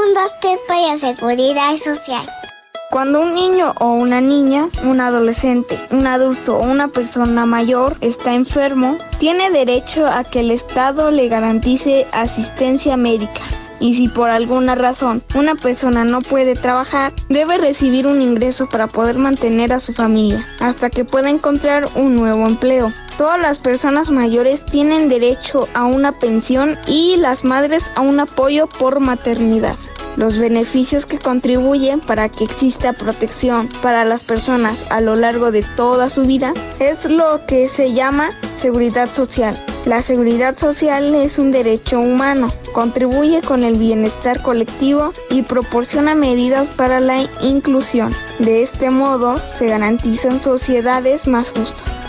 Un, dos, tres para seguridad social. Cuando un niño o una niña, un adolescente, un adulto o una persona mayor está enfermo, tiene derecho a que el Estado le garantice asistencia médica. Y si por alguna razón una persona no puede trabajar, debe recibir un ingreso para poder mantener a su familia, hasta que pueda encontrar un nuevo empleo. Todas las personas mayores tienen derecho a una pensión y las madres a un apoyo por maternidad. Los beneficios que contribuyen para que exista protección para las personas a lo largo de toda su vida es lo que se llama seguridad social. La seguridad social es un derecho humano, contribuye con el bienestar colectivo y proporciona medidas para la inclusión. De este modo, se garantizan sociedades más justas.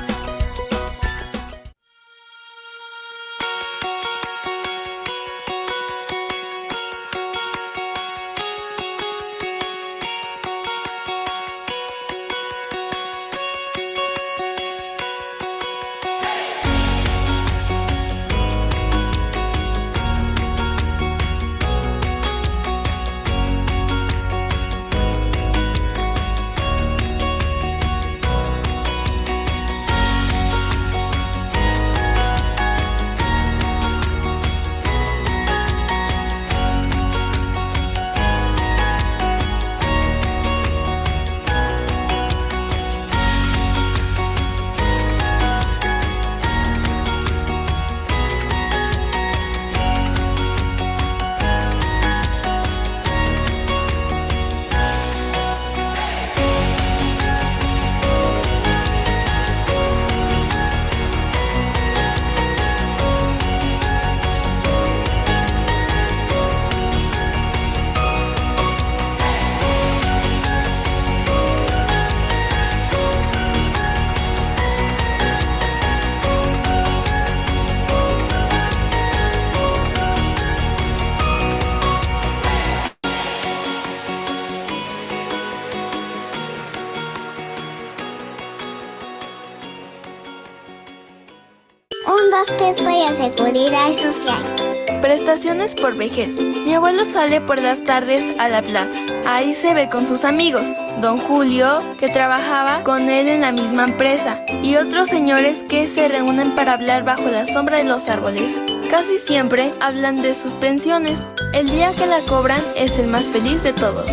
Un, dos, tres para seguridad social. Prestaciones por vejez. Mi abuelo sale por las tardes a la plaza. Ahí se ve con sus amigos. Don Julio, que trabajaba con él en la misma empresa, y otros señores que se reúnen para hablar bajo la sombra de los árboles. Casi siempre hablan de sus pensiones. El día que la cobran es el más feliz de todos.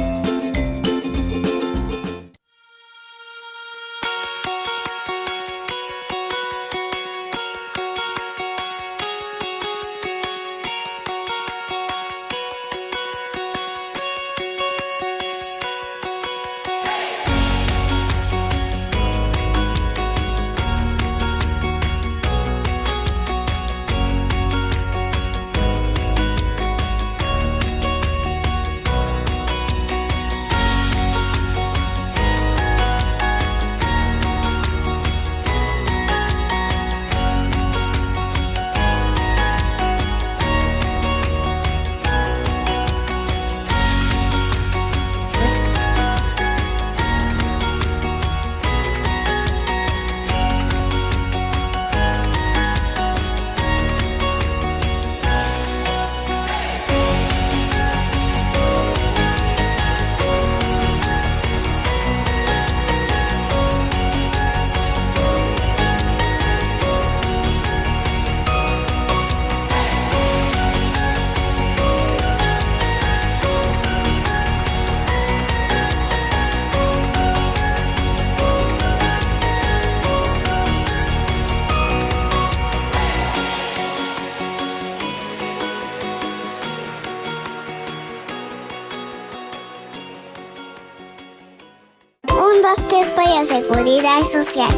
Un, dos, tres para seguridad social.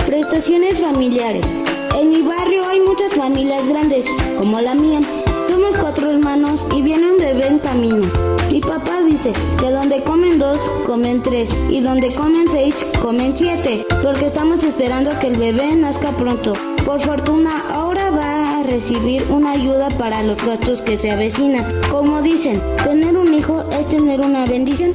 Prestaciones familiares. En mi barrio hay muchas familias grandes, como la mía. Somos 4 hermanos y viene un bebé en camino. Mi papá dice que donde comen 2, comen 3, y donde comen 6, comen 7, porque estamos esperando que el bebé nazca pronto. Por fortuna, ahora va a recibir una ayuda para los gastos que se avecinan. Como dicen, tener un hijo es tener una bendición.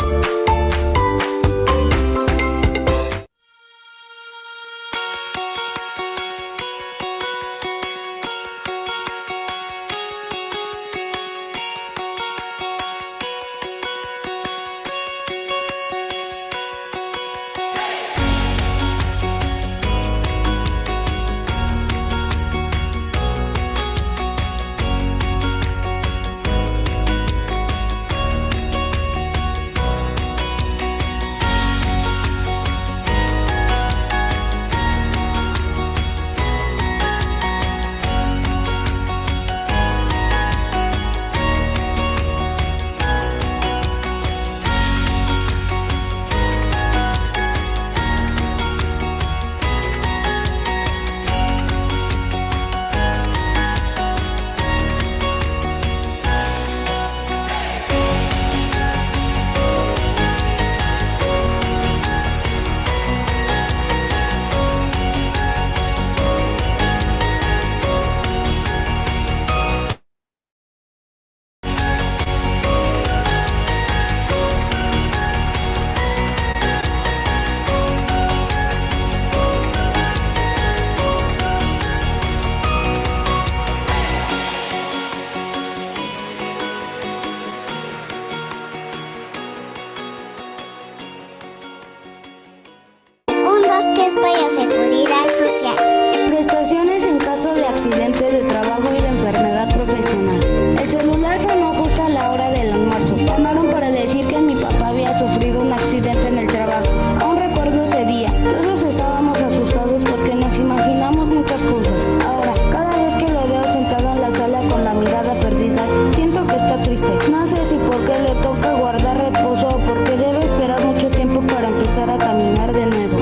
Seguridad Social. Prestaciones en caso de accidente de trabajo y de enfermedad profesional. El celular sonó justo a la hora del almuerzo. Llamaron para decir que mi papá había sufrido un accidente en el trabajo. Aún recuerdo ese día. Todos estábamos asustados porque nos imaginamos muchas cosas. Ahora, cada vez que lo veo sentado en la sala con la mirada perdida, siento que está triste. No sé si porque le toca guardar reposo o porque debe esperar mucho tiempo para empezar a caminar de nuevo.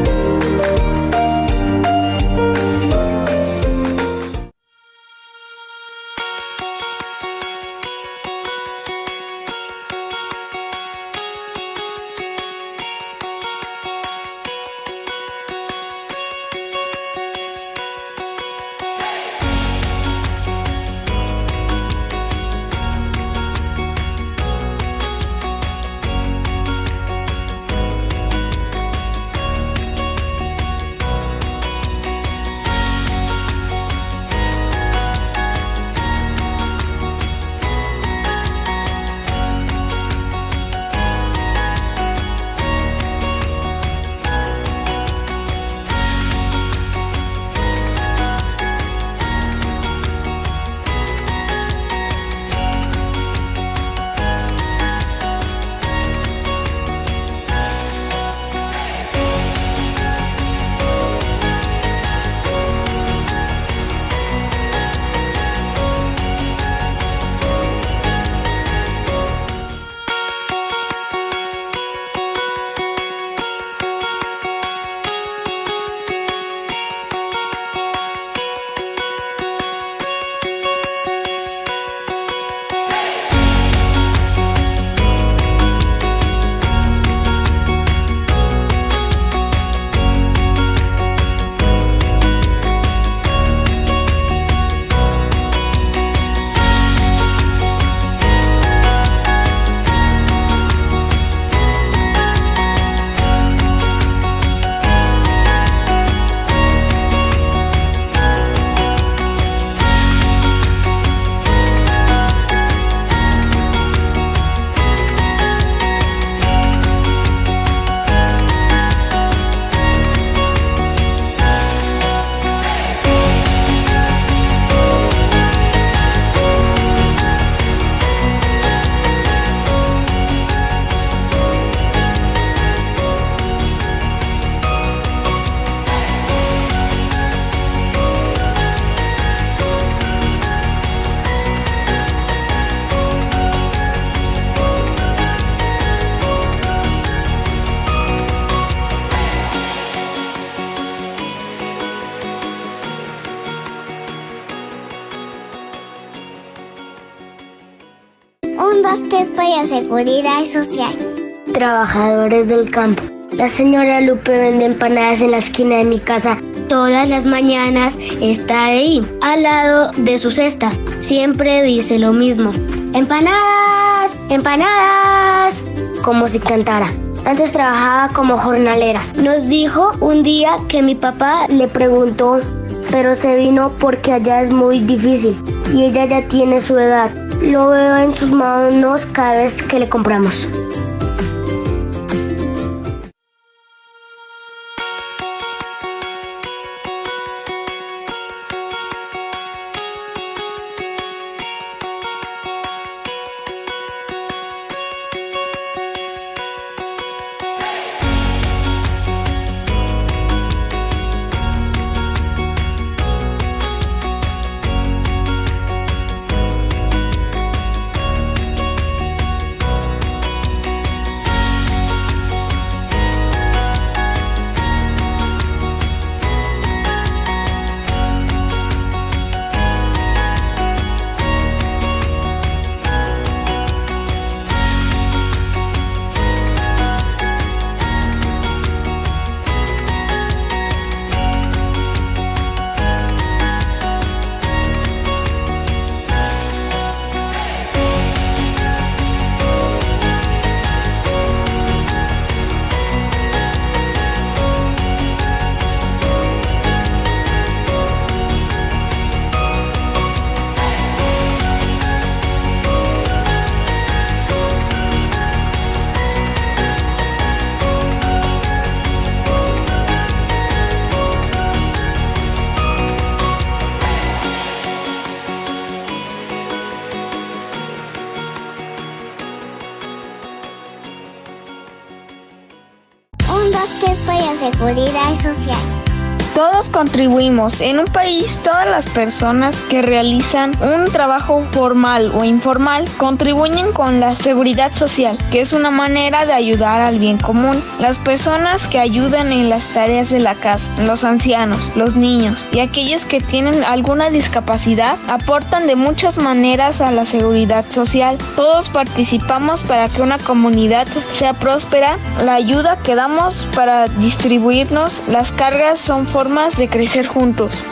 Dos, tres para Seguridad Social. Trabajadores del campo. La señora Lupe vende empanadas en la esquina de mi casa. Todas las mañanas está ahí, al lado de su cesta. Siempre dice lo mismo. ¡Empanadas! ¡Empanadas! Como si cantara. Antes trabajaba como jornalera. Nos dijo un día que mi papá le preguntó, pero se vino porque allá es muy difícil y ella ya tiene su edad. Lo veo en sus manos cada vez que le compramos. 2, 3 para seguridad social. Todos contribuimos. En un país, todas las personas que realizan un trabajo formal o informal contribuyen con la seguridad social, que es una manera de ayudar al bien común. Las personas que ayudan en las tareas de la casa, los ancianos, los niños y aquellos que tienen alguna discapacidad aportan de muchas maneras a la seguridad social. Todos participamos para que una comunidad sea próspera. La ayuda que damos para distribuirnos las cargas son formas de crecer juntos.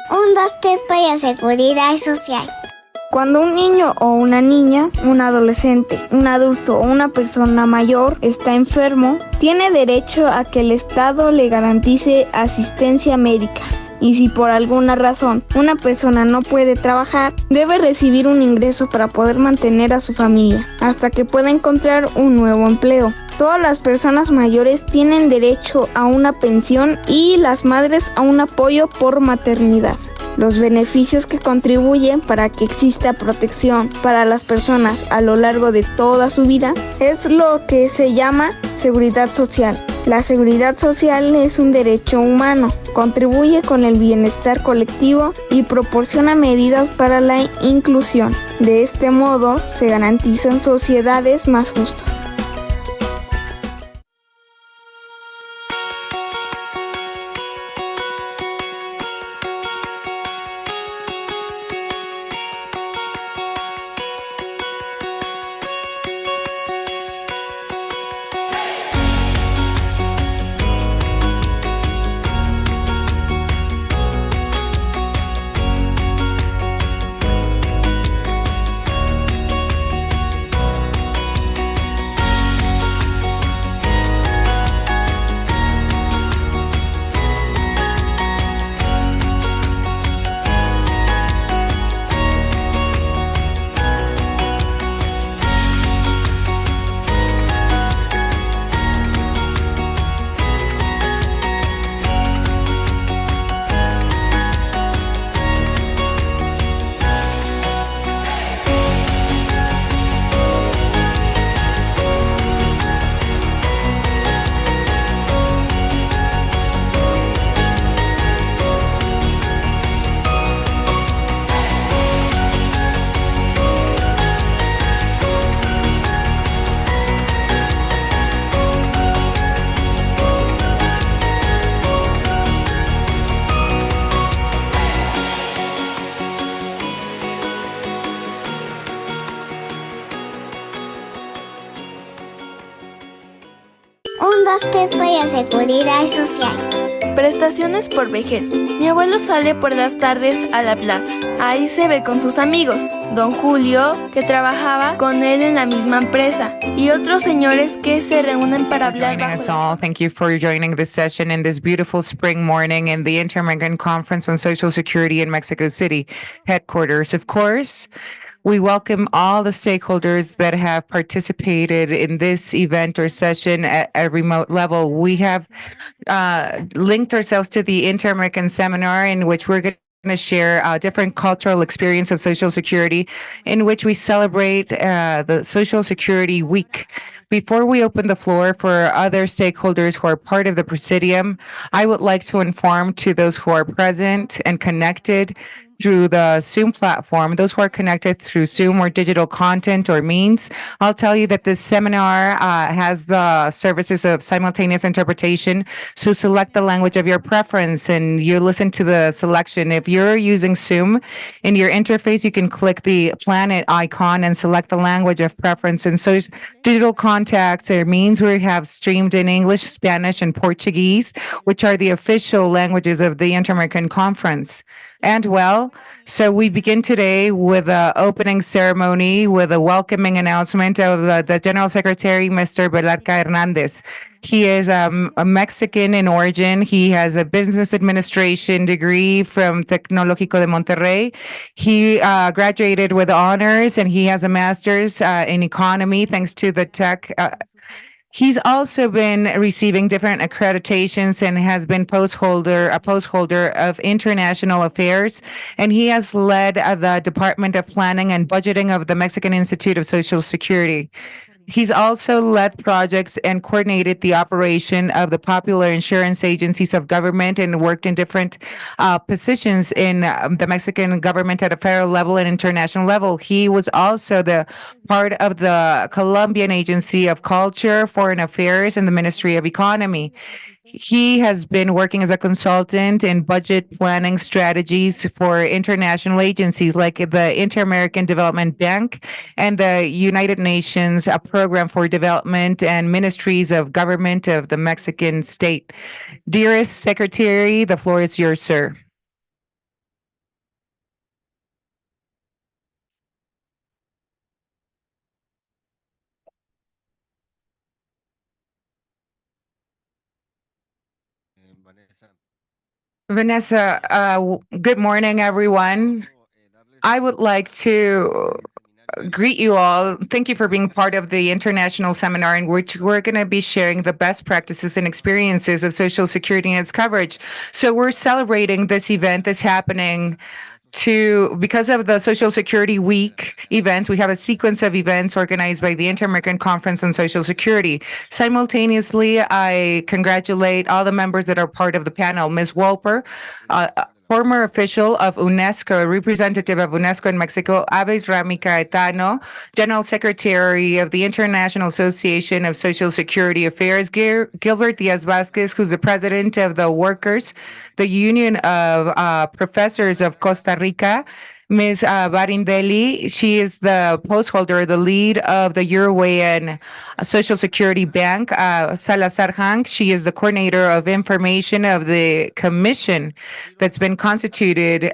Un, 2, 3 para seguridad social. Cuando un niño o una niña, un adolescente, un adulto o una persona mayor está enfermo, tiene derecho a que el Estado le garantice asistencia médica. Y si por alguna razón una persona no puede trabajar, debe recibir un ingreso para poder mantener a su familia, hasta que pueda encontrar un nuevo empleo. Todas las personas mayores tienen derecho a una pensión y las madres a un apoyo por maternidad. Los beneficios que contribuyen para que exista protección para las personas a lo largo de toda su vida es lo que se llama seguridad social. La seguridad social es un derecho humano, contribuye con el bienestar colectivo y proporciona medidas para la inclusión. De este modo, se garantizan sociedades más justas. Un, 2, 3 para seguridad social. Prestaciones por vejez. Mi abuelo sale por las tardes a la plaza. Ahí se ve con sus amigos, don Julio, que trabajaba con él en la misma empresa, y otros señores que se reúnen para hablar bajo us all. Thank you for joining this session in this beautiful spring morning in the Inter-American Conference on Social Security in Mexico City headquarters. Of course, We welcome all the stakeholders that have participated in this event or session at a remote level. We have linked ourselves to the Inter-American Seminar, in which we're going to share different cultural experience of Social Security, in which we celebrate the Social Security Week. Before we open the floor for other stakeholders who are part of the Presidium, I would like to inform to those who are present and connected through the Zoom platform, those who are connected through Zoom or digital content or means. I'll tell you that this seminar has the services of simultaneous interpretation. So select the language of your preference and you listen to the selection. If you're using Zoom in your interface, you can click the planet icon and select the language of preference. And so digital contacts or means we have streamed in English, Spanish, and Portuguese, which are the official languages of the Inter-American Conference. And well, so we begin today with an opening ceremony with a welcoming announcement of the General Secretary, Mr. Belarca Hernandez. He is a Mexican in origin. He has a business administration degree from Tecnológico de Monterrey. He graduated with honors and he has a master's in economy thanks to the tech. He's also been receiving different accreditations and has been a post holder of international affairs. And he has led the Department of Planning and Budgeting of the Mexican Institute of Social Security. He's also led projects and coordinated the operation of the popular insurance agencies of government and worked in different positions in the Mexican government at a federal level and international level. He was also the part of the Colombian Agency of Culture, Foreign Affairs, and the Ministry of Economy. He has been working as a consultant in budget planning strategies for international agencies like the Inter-American Development Bank and the United Nations Program for Development and Ministries of Government of the Mexican state. Dearest Secretary, the floor is yours, sir. Vanessa, good morning, everyone. I would like to greet you all. Thank you for being part of the international seminar in which we're going to be sharing the best practices and experiences of Social Security and its coverage. So we're celebrating this event that's happening because of the Social Security Week event. We have a sequence of events organized by the Inter-American Conference on Social Security. Simultaneously, I congratulate all the members that are part of the panel. Ms. Wolper, former official of UNESCO, representative of UNESCO in Mexico, Aves Rami Caetano, General Secretary of the International Association of Social Security Affairs, Gilbert Diaz Vasquez, who's the president of the Workers, the Union of Professors of Costa Rica, Ms. Barindeli. She is the post holder, the lead of the Uruguayan Social Security Bank. Salazar Hank, she is the coordinator of information of the commission that's been constituted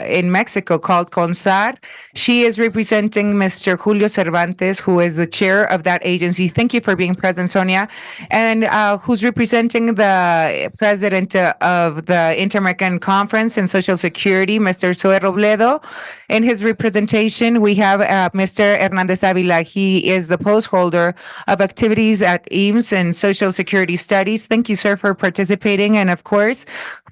in Mexico called CONSAR. She is representing Mr. Julio Cervantes, who is the chair of that agency. Thank you for being present, Sonia. And who's representing the president of the Inter-American Conference in Social Security, Mr. Zoe Robledo. In his representation, we have Mr. Hernandez Avila. He is the post holder of activities at IMSS and Social Security Studies. Thank you, sir, for participating. And of course,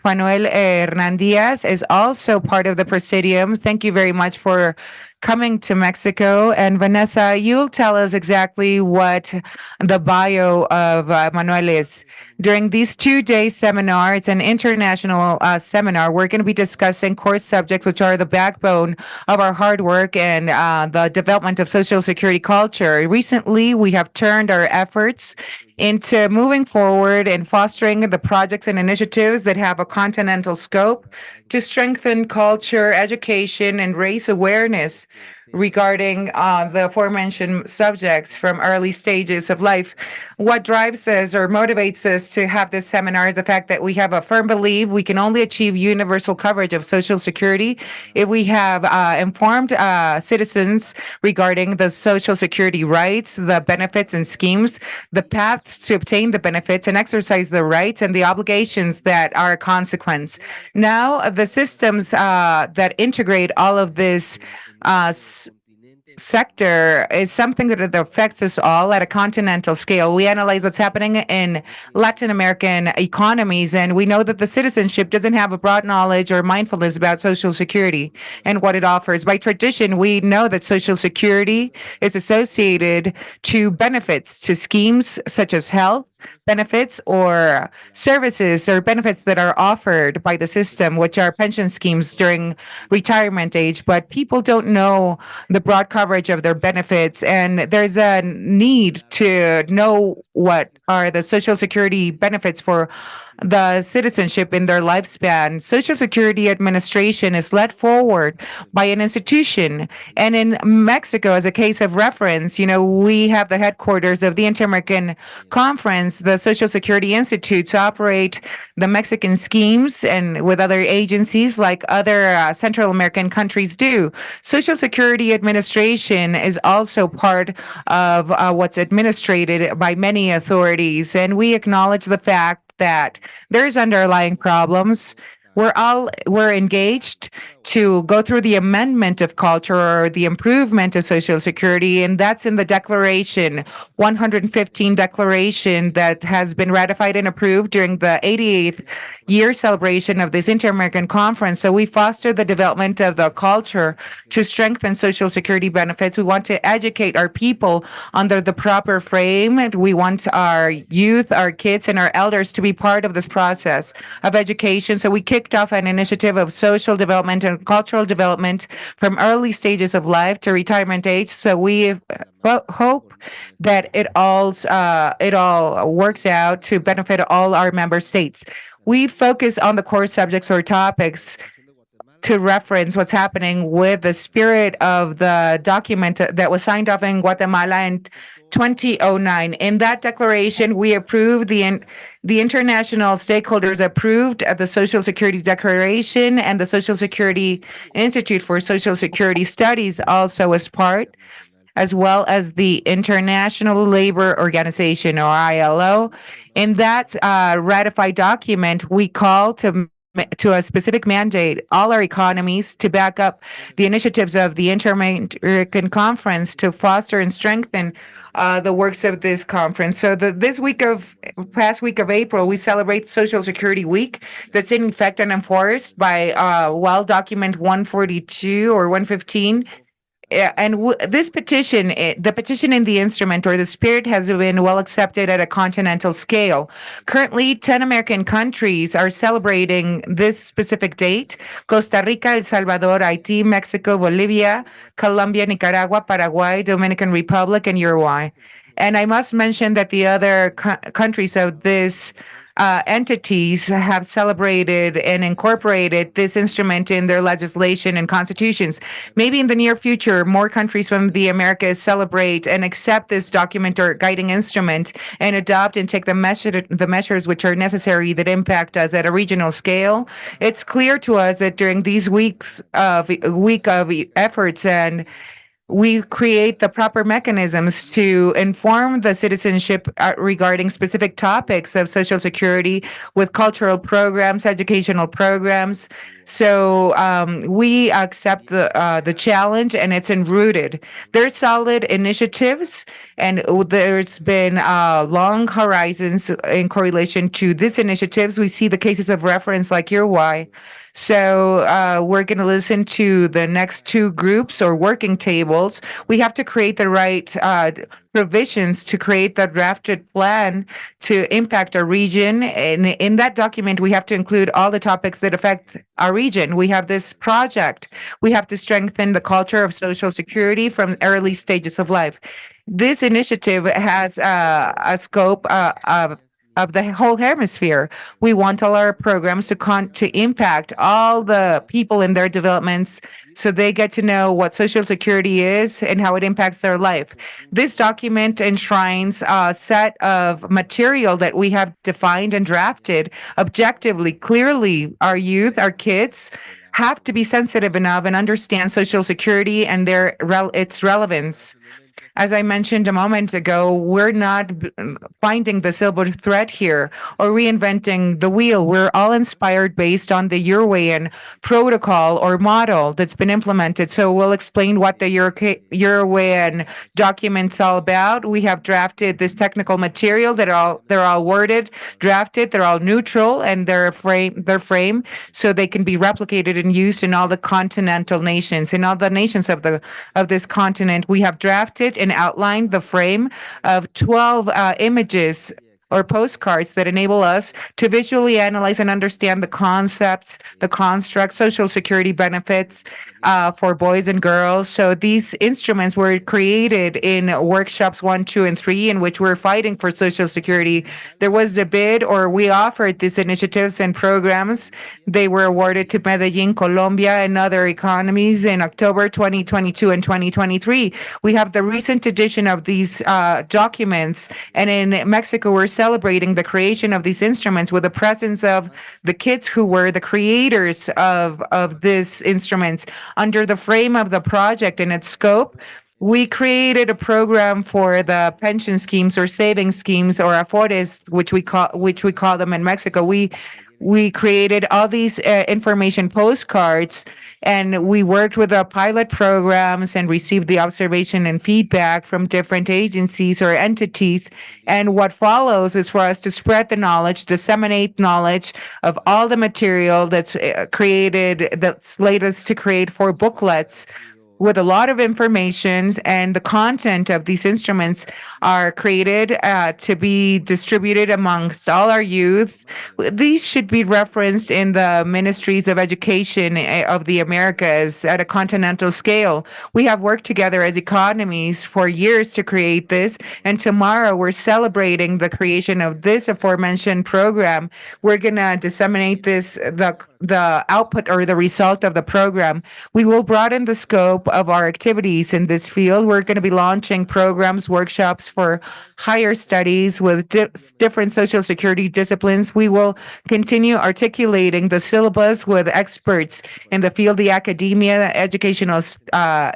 Manuel Hernan Diaz is also part of the Presidium. Thank you very much for coming to Mexico. And Vanessa, you'll tell us exactly what the bio of Manuel is. During these 2-day seminar, it's an international seminar. We're going to be discussing core subjects, which are the backbone of our hard work and the development of Social Security culture. Recently, we have turned our efforts into moving forward and fostering the projects and initiatives that have a continental scope to strengthen culture, education, and raise awareness regarding the aforementioned subjects from early stages of life. What drives us or motivates us to have this seminar is the fact that we have a firm belief we can only achieve universal coverage of Social Security if we have informed citizens regarding the Social Security rights, the benefits and schemes, the paths to obtain the benefits and exercise the rights and the obligations that are a consequence. Now, the systems that integrate all of this sector is something that affects us all at a continental scale. We analyze what's happening in Latin American economies, and we know that the citizenship doesn't have a broad knowledge or mindfulness about Social Security and what it offers. By tradition, we know that Social Security is associated to benefits, to schemes such as health benefits or services or benefits that are offered by the system, which are pension schemes during retirement age. But people don't know the broad coverage of their benefits, and there's a need to know what are the Social Security benefits for the citizenship in their lifespan. Social Security Administration is led forward by an institution. And in Mexico, as a case of reference, we have the headquarters of the Inter-American Conference, the Social Security Institute, to operate the Mexican schemes and with other agencies like other Central American countries do. Social Security Administration is also part of what's administrated by many authorities. And we acknowledge the fact that there's underlying problems. We're engaged to go through the amendment of culture or the improvement of Social Security, and that's in the Declaration 115 declaration that has been ratified and approved during the 88th year celebration of this Inter-American Conference. So we foster the development of the culture to strengthen Social Security benefits. We want to educate our people under the proper frame. And we want our youth, our kids, and our elders to be part of this process of education. So we kicked off an initiative of social development and cultural development from early stages of life to retirement age. So we hope that it all works out to benefit all our member states. We focus on the core subjects or topics to reference what's happening with the spirit of the document that was signed off in Guatemala in 2009. In that declaration, we approved the international stakeholders approved the Social Security Declaration, and the Social Security Institute for Social Security Studies also was part, as well as the International Labor Organization, or ILO. In that ratified document, we call to a specific mandate all our economies to back up the initiatives of the Inter-American Conference to foster and strengthen the works of this conference. So past week of April, we celebrate Social Security Week that's in effect and enforced by Document 142 or 115. And this petition, the petition in the instrument or the spirit has been well accepted at a continental scale. Currently, 10 American countries are celebrating this specific date: Costa Rica, El Salvador, Haiti, Mexico, Bolivia, Colombia, Nicaragua, Paraguay, Dominican Republic, and Uruguay. And I must mention that the other countries of this entities have celebrated and incorporated this instrument in their legislation and constitutions. Maybe in the near future, more countries from the Americas celebrate and accept this document or guiding instrument and adopt and take the measures which are necessary that impact us at a regional scale. It's clear to us that during these week of efforts, and we create the proper mechanisms to inform the citizenship regarding specific topics of Social Security with cultural programs, educational programs. So we accept the challenge, and it's enrooted. There's solid initiatives, and there's been long horizons in correlation to these initiatives. We see the cases of reference like Uruguay. So we're going to listen to the next two groups or working tables. We have to create the right provisions to create the drafted plan to impact our region. And in that document, we have to include all the topics that affect our region. We have this project. We have to strengthen the culture of Social Security from early stages of life. This initiative has a scope of the whole hemisphere. We want all our programs to impact all the people in their developments so they get to know what Social Security is and how it impacts their life. This document enshrines a set of material that we have defined and drafted objectively, clearly. Our youth, our kids, have to be sensitive enough and understand Social Security and its relevance. As I mentioned a moment ago, we're not finding the silver thread here or reinventing the wheel. We're all inspired based on the Uruguayan protocol or model that's been implemented. So we'll explain what the Uruguayan document's all about. We have drafted this technical material that they're all worded, drafted, they're all neutral, and they're frame so they can be replicated and used in all the continental nations, in all the nations of this continent. We have drafted and outlined the frame of 12 images or postcards that enable us to visually analyze and understand the concepts, the constructs, social security benefits for boys and girls. So these instruments were created in workshops 1, 2, and 3, in which we're fighting for social security. There was a bid, or we offered these initiatives and programs. They were awarded to Medellin, Colombia, and other economies in October 2022 and 2023. We have the recent edition of these documents, and in Mexico, we're celebrating the creation of these instruments with the presence of the kids who were the creators of these instruments. Under the frame of the project and its scope, we created a program for the pension schemes or saving schemes or afores, which we call them in Mexico. We created all these information postcards, and we worked with the pilot programs and received the observation and feedback from different agencies or entities. And what follows is for us to spread the knowledge, disseminate knowledge of all the material that's led us to create 4 booklets with a lot of information, and the content of these instruments are created to be distributed amongst all our youth. These should be referenced in the ministries of education of the Americas at a continental scale. We have worked together as economies for years to create this, and tomorrow we're celebrating the creation of this aforementioned program. We're going to disseminate the output or the result of the program. We will broaden the scope of our activities in this field. We're going to be launching programs, workshops for higher studies with different social security disciplines. We will continue articulating the syllabus with experts in the field, the academia, educational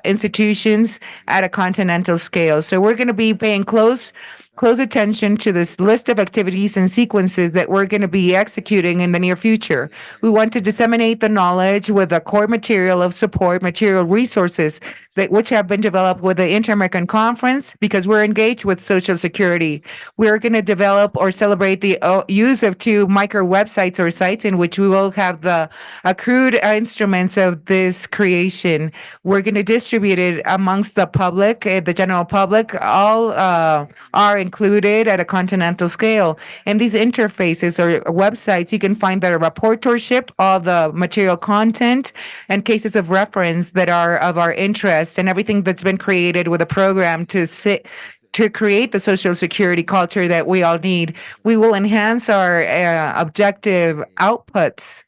institutions at a continental scale. So we're going to be paying close attention to this list of activities and sequences that we're going to be executing in the near future. We want to disseminate the knowledge with a core material of support, material resources which have been developed with the Inter-American Conference, because we're engaged with Social Security. We're going to develop or celebrate the use of 2 micro websites or sites in which we will have the accrued instruments of this creation. We're going to distribute it amongst the public, the general public. All are included at a continental scale. In these interfaces or websites, you can find the reportership, all the material content, and cases of reference that are of our interest, and everything that's been created with a program to create the social security culture that we all need. We will enhance our objective outputs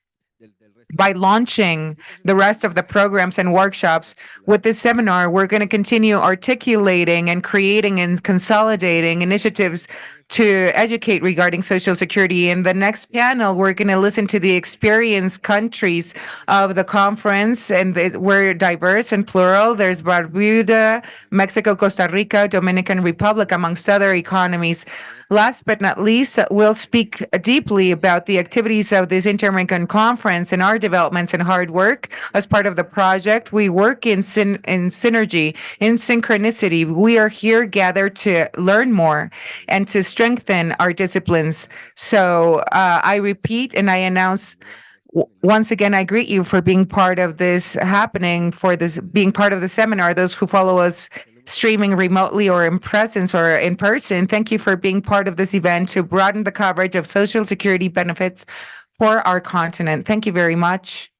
by launching the rest of the programs and workshops. With this seminar, we're going to continue articulating and creating and consolidating initiatives to educate regarding Social Security. In the next panel, we're going to listen to the experienced countries of the conference, and we're diverse and plural. There's Barbuda, Mexico, Costa Rica, Dominican Republic, amongst other economies. Last but not least, we'll speak deeply about the activities of this Inter-American Conference and our developments and hard work as part of the project. We work in synergy, in synchronicity. We are here gathered to learn more and to strengthen our disciplines. So I repeat and I announce once again, I greet you for being part of this happening, for this being part of the seminar. Those who follow us streaming remotely or in presence or in person, thank you for being part of this event to broaden the coverage of Social Security benefits for our continent. Thank you very much.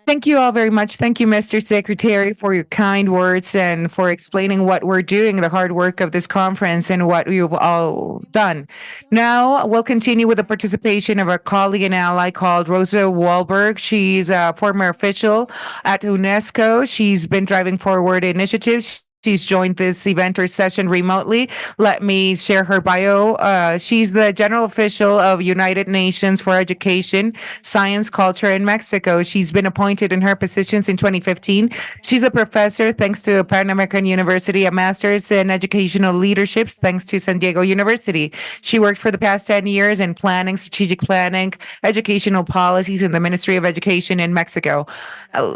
Thank you all very much. Thank you, Mr. Secretary, for your kind words and for explaining what we're doing, the hard work of this conference and what you've all done. Now, we'll continue with the participation of our colleague and ally called Rosa Wahlberg. She's a former official at UNESCO. She's been driving forward initiatives. She's joined this event or session remotely. Let me share her bio. She's the general official of United Nations for Education, Science, Culture in Mexico. She's been appointed in her positions in 2015. She's a professor thanks to Pan American University, a master's in educational leadership thanks to San Diego University. She worked for the past 10 years in planning, strategic planning, educational policies in the Ministry of Education in Mexico.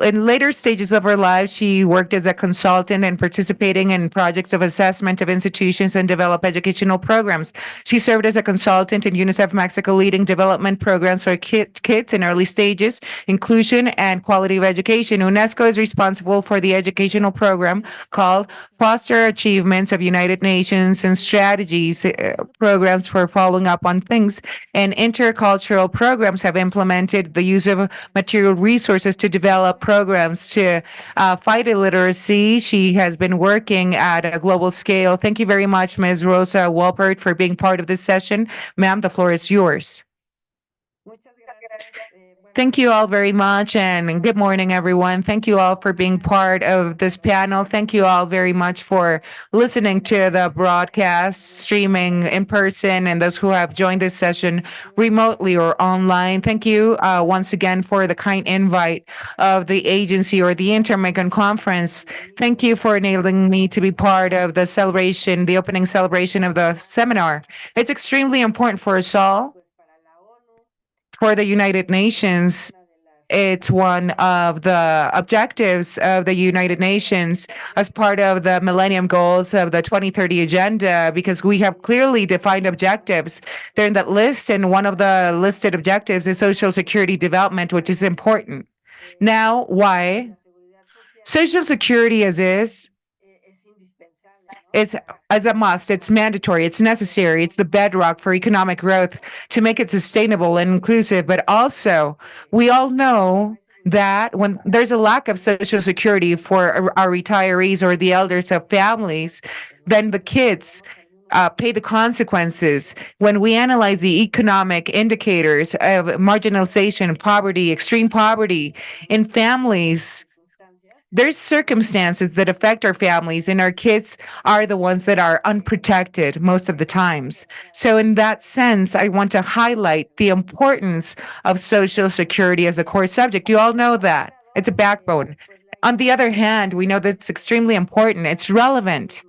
In later stages of her life, she worked as a consultant and participating in projects of assessment of institutions and develop educational programs. She served as a consultant in UNICEF Mexico, leading development programs for kids in early stages, inclusion, and quality of education. UNESCO is responsible for the educational program called Foster Achievements of United Nations and Strategies programs for following up on things. And intercultural programs have implemented the use of material resources to develop programs to fight illiteracy. She has been working at a global scale. Thank you very much, Ms. Rosa Wolpert, for being part of this session. Ma'am, the floor is yours. Thank you all very much, and good morning, everyone. Thank you all for being part of this panel. Thank you all very much for listening to the broadcast, streaming in person, and those who have joined this session remotely or online. Thank you once again for the kind invite of the agency or the Inter-American Conference. Thank you for enabling me to be part of the celebration, the opening celebration of the seminar. It's extremely important for us all. For the United Nations, it's one of the objectives of the United Nations as part of the Millennium Goals of the 2030 Agenda, because we have clearly defined objectives. They're in that list, and one of the listed objectives is social security development, which is important. Now, why? Social security as is, it's as a must, it's mandatory, it's necessary, it's the bedrock for economic growth to make it sustainable and inclusive. But also, we all know that when there's a lack of social security for our retirees or the elders of families, then the kids pay the consequences. When we analyze the economic indicators of marginalization, poverty, extreme poverty in families, there's circumstances that affect our families, and our kids are the ones that are unprotected most of the times. So in that sense, I want to highlight the importance of social security as a core subject. You all know that. It's a backbone. On the other hand, we know that it's extremely important. It's relevant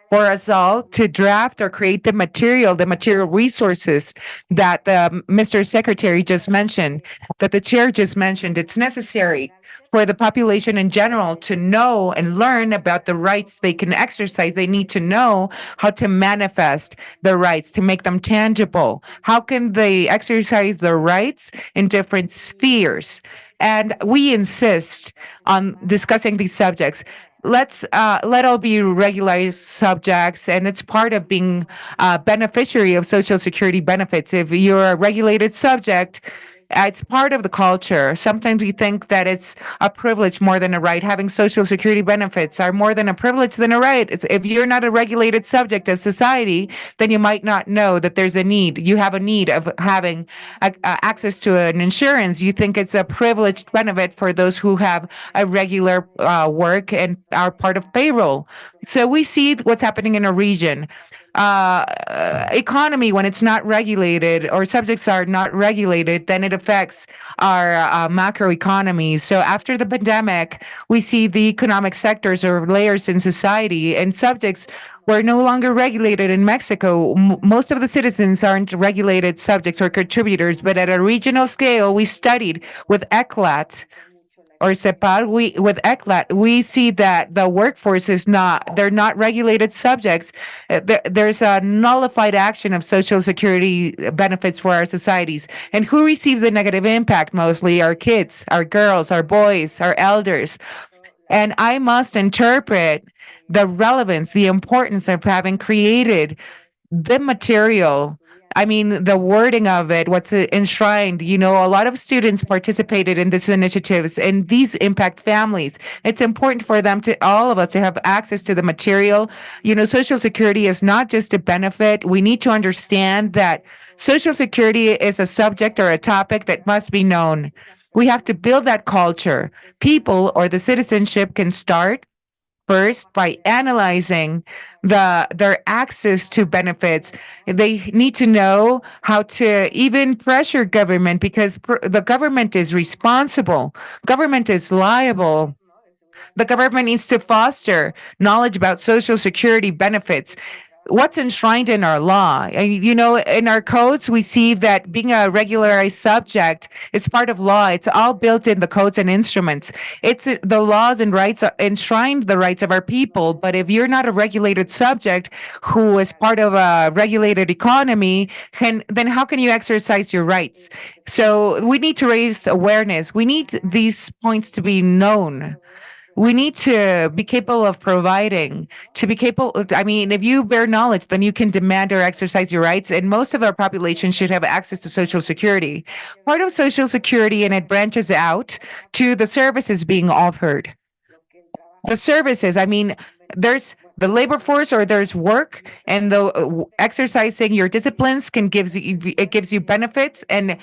for us all to draft or create the material resources that the Mr. Secretary just mentioned, that the chair just mentioned. It's necessary for the population in general to know and learn about the rights they can exercise. They need to know how to manifest the rights, to make them tangible. How can they exercise their rights in different spheres? And we insist on discussing these subjects. Let all be regularized subjects, and it's part of being a beneficiary of Social Security benefits. If you're a regulated subject, it's part of the culture. Sometimes we think that it's a privilege more than a right. Having Social Security benefits are more than a privilege than a right. If you're not a regulated subject of society, then you might not know that there's a need. You have a need of having access to an insurance. You think it's a privileged benefit for those who have a regular work and are part of payroll. So we see what's happening in a region. Economy, when it's not regulated or subjects are not regulated, then it affects our macro economy. So after the pandemic, we see the economic sectors or layers in society, and subjects were no longer regulated in Mexico. Most of the citizens aren't regulated subjects or contributors, but at a regional scale, we studied with ECLAT or CEPAL, with ECLAT, we see that the workforce they're not regulated subjects. There's a nullified action of Social Security benefits for our societies. And who receives the negative impact mostly? Our kids, our girls, our boys, our elders. And I must interpret the relevance, the importance of having created the material. I mean, the wording of it, what's enshrined. A lot of students participated in these initiatives, and these impact families. It's important for all of us, to have access to the material. Social Security is not just a benefit. We need to understand that Social Security is a subject or a topic that must be known. We have to build that culture. People or the citizenship can start first by analyzing their access to benefits. They need to know how to even pressure government because the government is responsible. Government is liable. The government needs to foster knowledge about social security benefits. What's enshrined in our law. In our codes, we see that being a regularized subject is part of law. It's all built in the codes and instruments. It's the laws and rights enshrined the rights of our people. But if you're not a regulated subject who is part of a regulated economy, then how can you exercise your rights? So we need to raise awareness. We need these points to be known. We need to be capable of providing, to be capable. I mean, if you bear knowledge, then you can demand or exercise your rights. And most of our population should have access to Social Security. Part of Social Security, and it branches out to the services being offered. The services, I mean, there's the labor force or there's work, and the exercising your disciplines can gives you it gives you benefits, and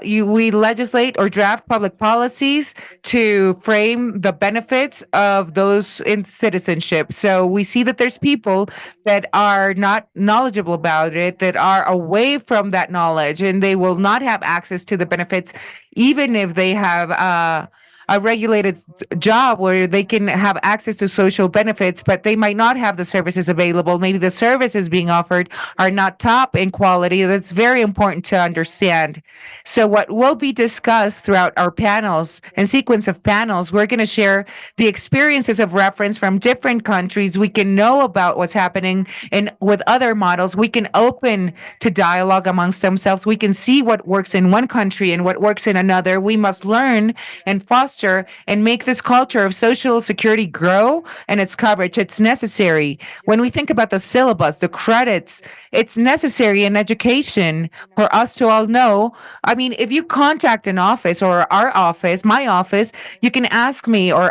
we legislate or draft public policies to frame the benefits of those in citizenship. So we see that there's people that are not knowledgeable about it, that are away from that knowledge, and they will not have access to the benefits, even if they have a regulated job where they can have access to social benefits, but they might not have the services available. Maybe the services being offered are not top in quality. That's very important to understand. So, what will be discussed throughout our panels and sequence of panels, we're going to share the experiences of reference from different countries. We can know about what's happening with other models. We can open to dialogue amongst themselves. We can see what works in one country and what works in another. We must learn and foster and make this culture of Social Security grow and its coverage. It's necessary. When we think about the syllabus, the credits, it's necessary in education for us to all know. I mean, if you contact an office or our office, my office, you can ask me or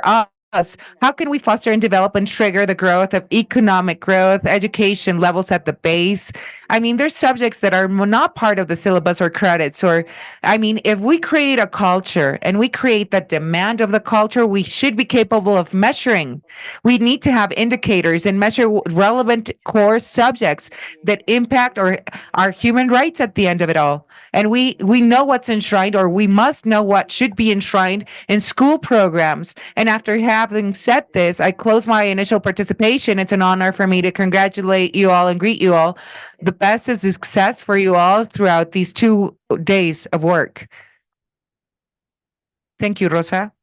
us, how can we foster and develop and trigger the growth of economic growth, education levels at the base? I mean, there's subjects that are not part of the syllabus or credits. Or, I mean, if we create a culture and we create the demand of the culture, we should be capable of measuring. We need to have indicators and measure relevant core subjects that impact or our human rights at the end of it all. And we know what's enshrined, or we must know what should be enshrined in school programs. And after having said this, I close my initial participation. It's an honor for me to congratulate you all and greet you all. The best of success for you all throughout these 2 days of work. Thank you, Rosa.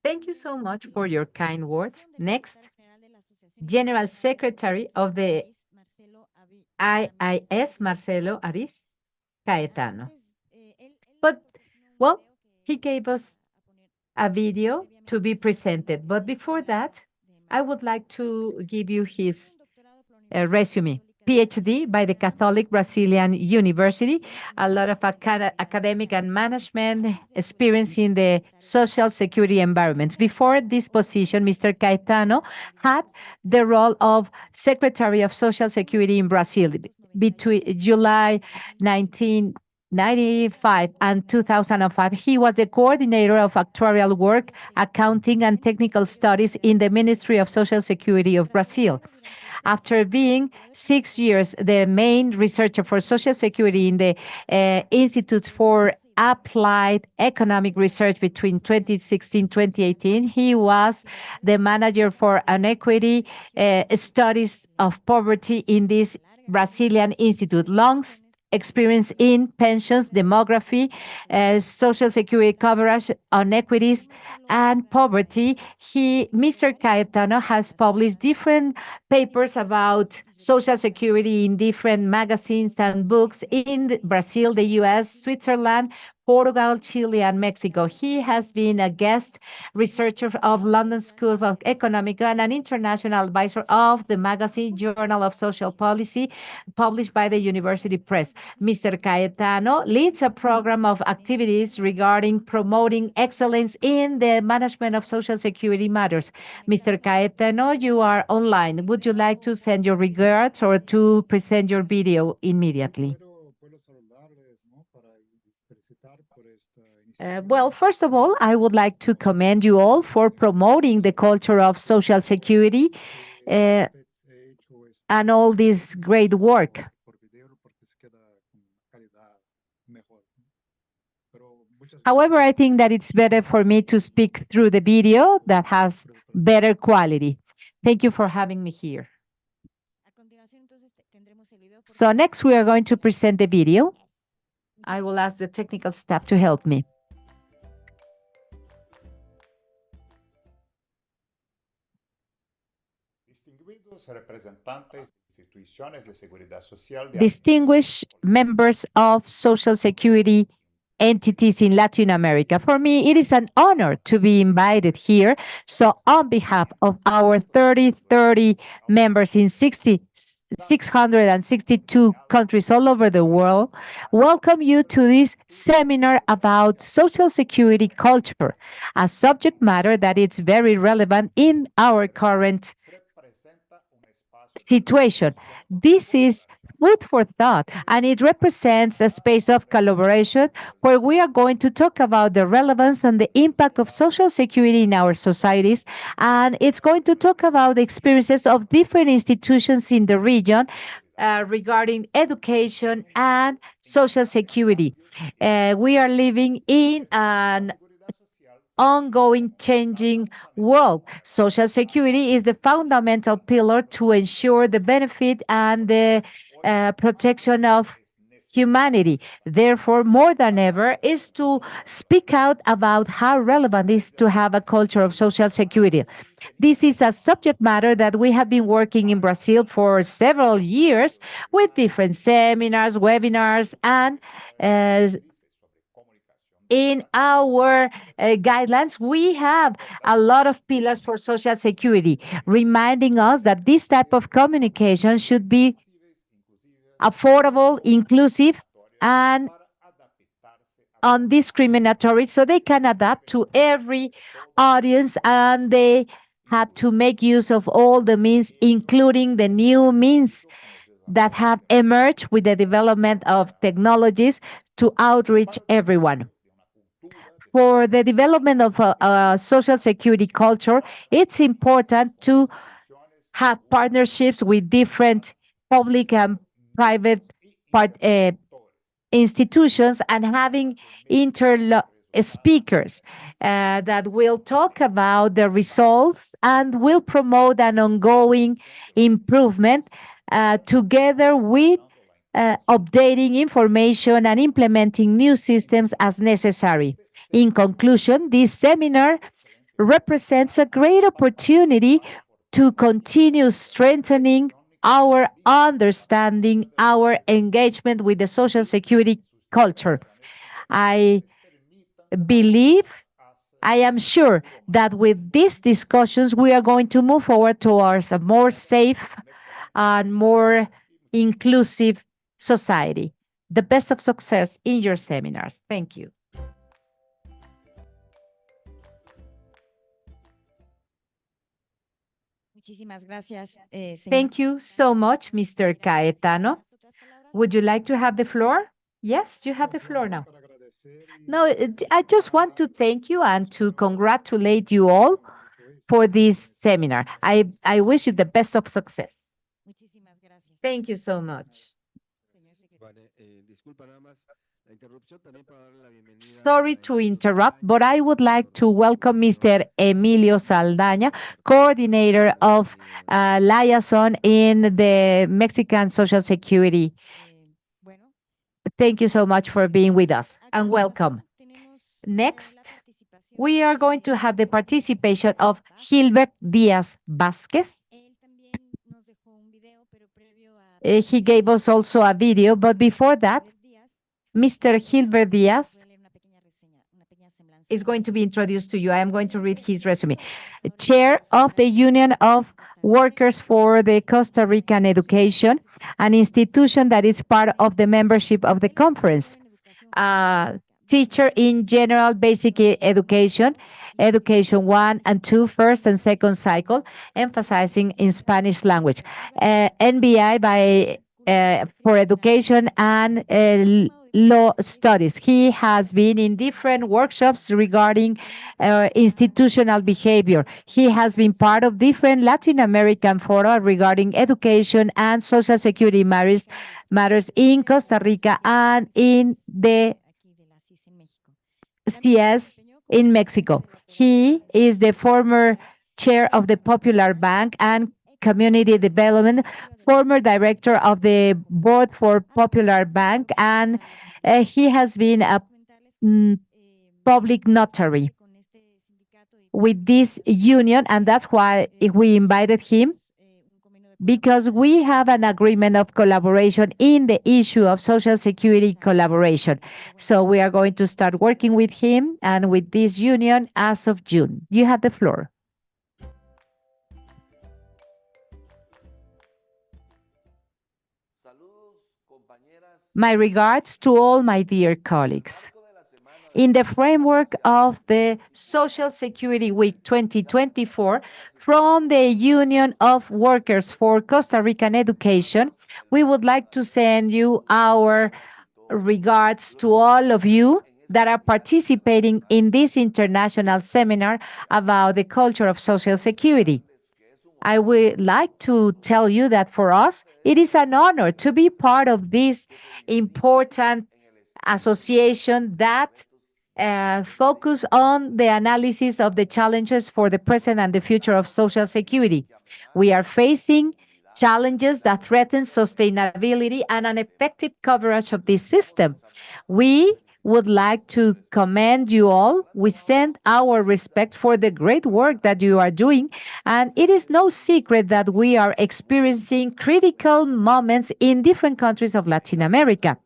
Thank you so much for your kind words. Next, General Secretary of the IIS, Marcelo Ariz Caetano. But, well, he gave us a video to be presented. But before that, I would like to give you his resume. PhD by the Catholic Brazilian University, a lot of academic and management experience in the social security environment. Before this position, Mr. Caetano had the role of Secretary of Social Security in Brazil between July 1995 and 2005. He was the coordinator of actuarial work, accounting, and technical studies in the Ministry of Social Security of Brazil. After being 6 years the main researcher for Social Security in the Institute for Applied Economic Research between 2016-2018, he was the manager for inequity studies of poverty in this Brazilian institute. Long experience in pensions, demography, social security coverage on equities and poverty. Mr. Caetano has published different papers about social security in different magazines and books in Brazil, the US, Switzerland, Portugal, Chile, and Mexico. He has been a guest researcher of London School of Economics and an international advisor of the magazine Journal of Social Policy, published by the University Press. Mr. Caetano leads a program of activities regarding promoting excellence in the management of social security matters. Mr. Caetano, you are online. Would you like to send your regards or to present your video immediately? Well, first of all, I would like to commend you all for promoting the culture of Social Security uh, and all this great work. However, I think that it's better for me to speak through the video that has better quality. Thank you for having me here. So next we are going to present the video. I will ask the technical staff to help me. Distinguished members of Social Security entities in Latin America. For me, it is an honor to be invited here. So on behalf of our 30 members in 662 countries all over the world, welcome you to this seminar about Social Security culture, a subject matter that is very relevant in our current situation. This is food for thought, and it represents a space of collaboration where we are going to talk about the relevance and the impact of Social Security in our societies, and it's going to talk about the experiences of different institutions in the region regarding education and Social Security. We are living in an ongoing changing world. Social Security is the fundamental pillar to ensure the benefit and the protection of humanity. Therefore, more than ever, is to speak out about how relevant it is to have a culture of Social Security. This is a subject matter that we have been working in Brazil for several years with different seminars, webinars, and in our guidelines, we have a lot of pillars for Social Security, reminding us that this type of communication should be affordable, inclusive, and undiscriminatory so they can adapt to every audience, and they have to make use of all the means, including the new means that have emerged with the development of technologies to outreach everyone. For the development of a Social Security culture, it's important to have partnerships with different public and private institutions and having speakers that will talk about the results and will promote an ongoing improvement together with updating information and implementing new systems as necessary. In conclusion, this seminar represents a great opportunity to continue strengthening our understanding, our engagement with the Social Security culture. I believe, I am sure that with these discussions, we are going to move forward towards a more safe and more inclusive society. The best of success in your seminars. Thank you. Thank you so much, Mr. Caetano. Would you like to have the floor? Yes, you have the floor now. No, I just want to thank you and to congratulate you all for this seminar. I wish you the best of success. Thank you so much. Sorry to interrupt, but I would like to welcome Mr. Emilio Saldaña, coordinator of liaison in the Mexican Social Security. Thank you so much for being with us and welcome. Next, we are going to have the participation of Gilbert Diaz Vasquez. He gave us also a video, but before that, Mr. Gilbert Diaz is going to be introduced to you. I am going to read his resume. Chair of the Union of Workers for the Costa Rican Education, an institution that is part of the membership of the conference. Teacher in general basic education, education 1 and 2, first and second cycle, emphasizing in Spanish language. NBI by for education and law studies. He has been in different workshops regarding institutional behavior. He has been part of different Latin American fora regarding education and social security matters in Costa Rica and in the CISS in Mexico. He is the former chair of the Popular Bank and Community Development, former director of the board for Popular Bank, and he has been a mm, public notary with this union, and that's why we invited him because we have an agreement of collaboration in the issue of social security collaboration. So we are going to start working with him and with this union as of June. You have the floor. My regards to all my dear colleagues. In the framework of the Social Security Week 2024, from the Union of Workers for Costa Rican Education, we would like to send you our regards to all of you that are participating in this international seminar about the culture of Social Security. I would like to tell you that for us, it is an honor to be part of this important association that focus on the analysis of the challenges for the present and the future of Social Security. We are facing challenges that threaten sustainability and an effective coverage of this system. We would like to commend you all. We send our respect for the great work that you are doing. And it is no secret that we are experiencing critical moments in different countries of Latin America.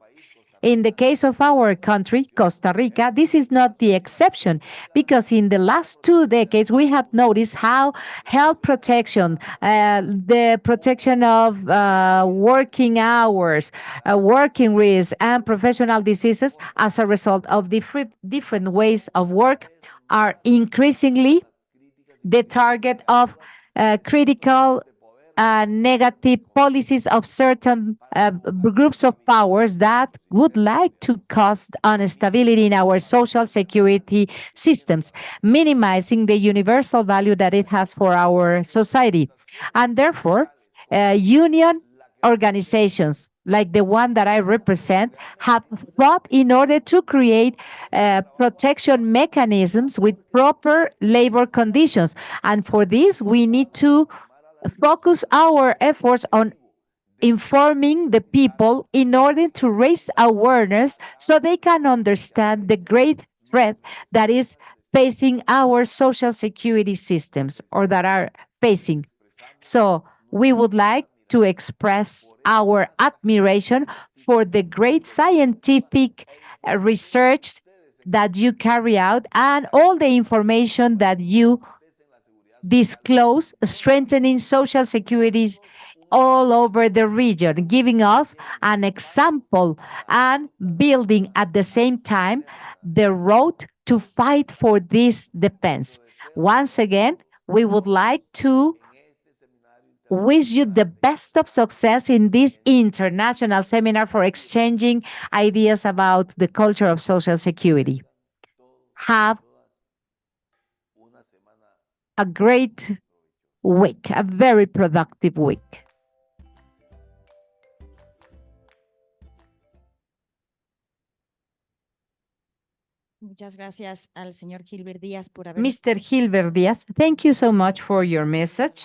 In the case of our country, Costa Rica, this is not the exception because in the last 2 decades, we have noticed how health protection, the protection of working hours, working risks, and professional diseases as a result of different ways of work are increasingly the target of critical negative policies of certain groups of powers that would like to cause instability in our social security systems, minimizing the universal value that it has for our society. And therefore, union organizations like the one that I represent have fought in order to create protection mechanisms with proper labor conditions. And for this, we need to focus our efforts on informing the people in order to raise awareness so they can understand the great threat that is facing our social security systems or that are facing. So we would like to express our admiration for the great scientific research that you carry out and all the information that you disclose, strengthening social securities all over the region, giving us an example and building at the same time the road to fight for this defense. Once again, we would like to wish you the best of success in this international seminar for exchanging ideas about the culture of Social Security. Have a great week, a very productive week. Mr. Gilbert Diaz, thank you so much for your message.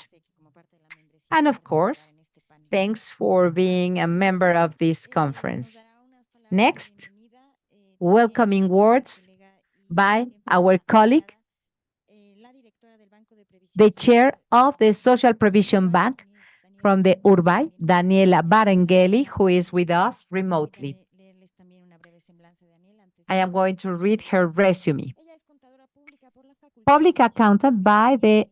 And of course, thanks for being a member of this conference. Next, welcoming words by our colleague, the chair of the Social Provision Bank from the Urbay, Daniela Barengeli, who is with us remotely. I am going to read her resume. Public accountant by the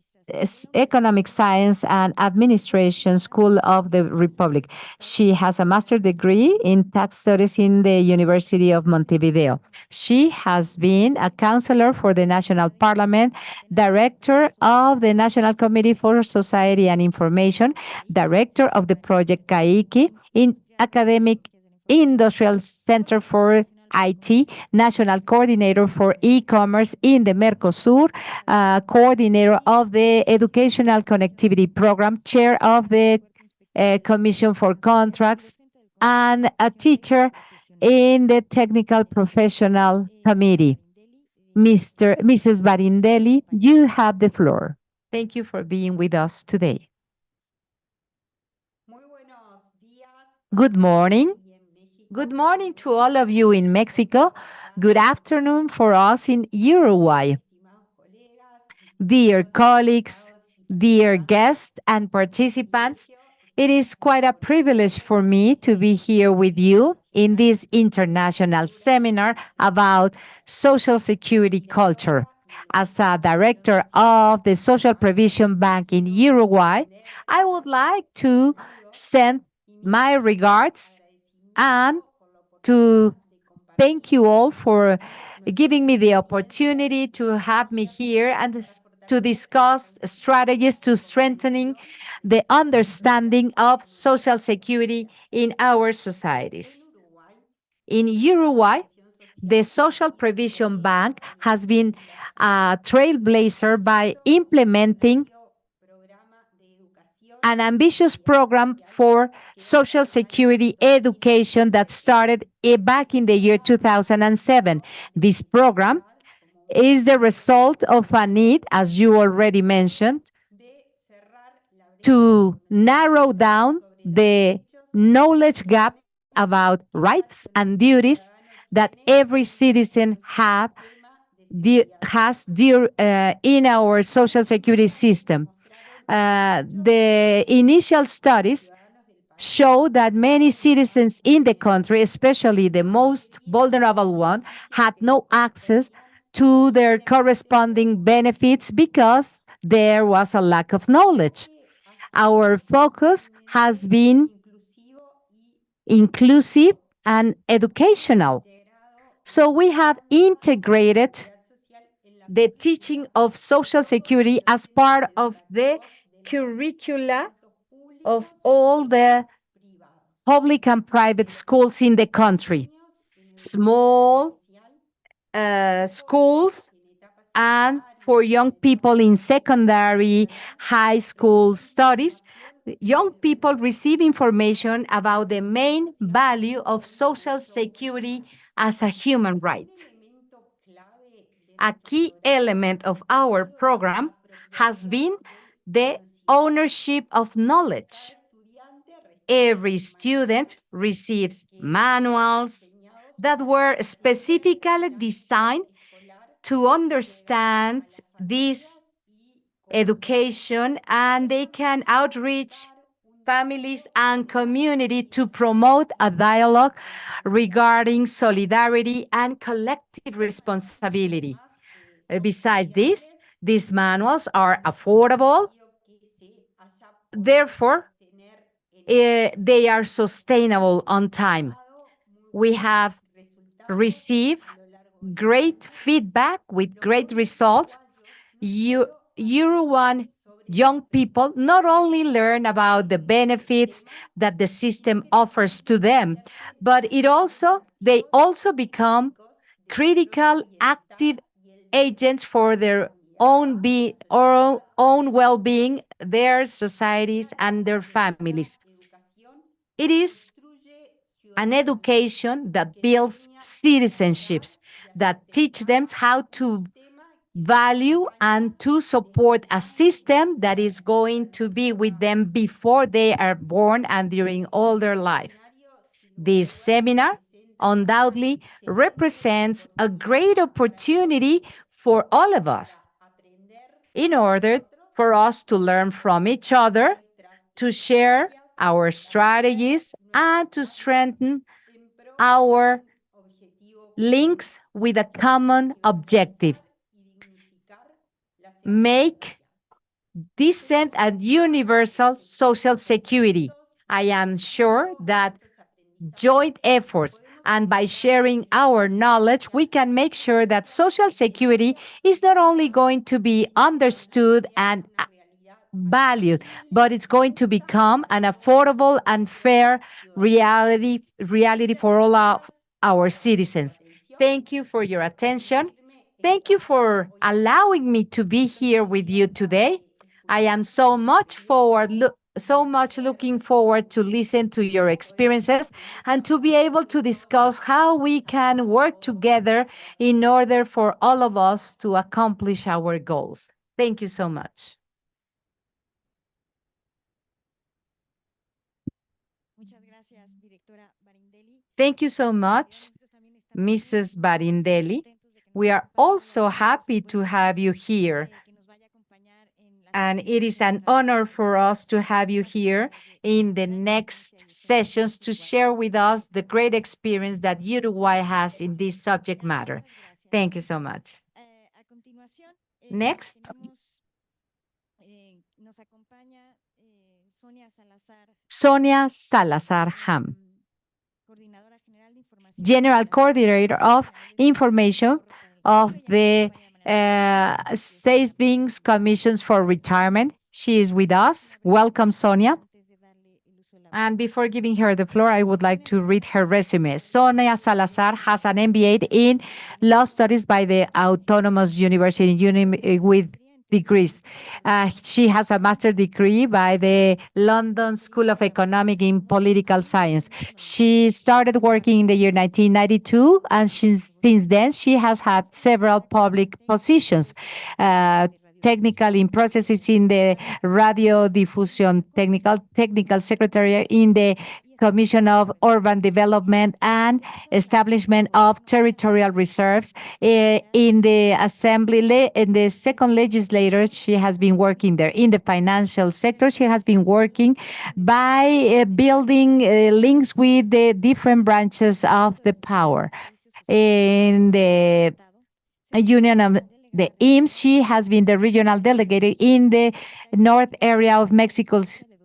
Economic Science and Administration School of the Republic. She has a master's degree in tax studies in the University of Montevideo. She has been a counselor for the National Parliament, director of the National Committee for Society and Information, director of the project CAICI in academic Industrial Center for IT, National Coordinator for E-commerce in the Mercosur, Coordinator of the Educational Connectivity Program, Chair of the Commission for Contracts, and a teacher in the Technical Professional Committee. Mrs. Barindelli, you have the floor. Thank you for being with us today. Good morning. Good morning to all of you in Mexico. Good afternoon for us in Uruguay. Dear colleagues, dear guests and participants, it is quite a privilege for me to be here with you in this international seminar about Social Security culture. As a director of the Social Provision Bank in Uruguay, I would like to send my regards and to thank you all for giving me the opportunity to have me here and to discuss strategies to strengthening the understanding of social security in our societies. In Uruguay, the Social Provision Bank has been a trailblazer by implementing an ambitious program for Social Security education that started back in the year 2007. This program is the result of a need, as you already mentioned, to narrow down the knowledge gap about rights and duties that every citizen has in our social security system. The initial studies show that many citizens in the country, especially the most vulnerable one, had no access to their corresponding benefits because there was a lack of knowledge. Our focus has been inclusive and educational. So we have integrated the teaching of Social Security as part of the curricula of all the public and private schools in the country. Small schools and for young people in secondary, high school studies, young people receive information about the main value of Social Security as a human right. A key element of our program has been the ownership of knowledge. Every student receives manuals that were specifically designed to understand this education, and they can outreach families and community to promote a dialogue regarding solidarity and collective responsibility. Besides this, these manuals are affordable. Therefore, they are sustainable on time. We have received great feedback with great results. Uruguayan young people not only learn about the benefits that the system offers to them, but they also become critical, active agents for their own well-being, their societies, and their families. It is an education that builds citizenships, that teach them how to value and to support a system that is going to be with them before they are born and during all their life. This seminar undoubtedly represents a great opportunity for all of us in order for us to learn from each other, to share our strategies, and to strengthen our links with a common objective. Make decent and universal social security. I am sure that joint efforts and by sharing our knowledge, we can make sure that social security is not only going to be understood and valued, but it's going to become an affordable and fair reality for all of our citizens. Thank you for your attention. Thank you for allowing me to be here with you today. I am so much looking forward to listen to your experiences and to be able to discuss how we can work together in order for all of us to accomplish our goals. Thank you so much. Thank you so much, Mrs. Barindelli. We are also happy to have you here. And it is an honor for us to have you here in the next sessions to share with us the great experience that Uruguay has in this subject matter. Thank you so much. Next, Sonia Salazar Ham, General Coordinator of Information of the Savings Commissions for Retirement. She is with us. Welcome, Sonia. And before giving her the floor, I would like to read her resume. Sonia Salazar has an MBA in Law Studies by the Autonomous University with degrees. She has a master's degree by the London School of Economic in Political Science. She started working in the year 1992, and since then she has had several public positions. Technical in processes in the radio diffusion, technical secretary in the Commission of Urban Development and Establishment of Territorial Reserves. In the Assembly, in the second legislature, she has been working there. In the financial sector, she has been working by building links with the different branches of the power. In the Union of the IMSS, she has been the regional delegate in the north area of Mexico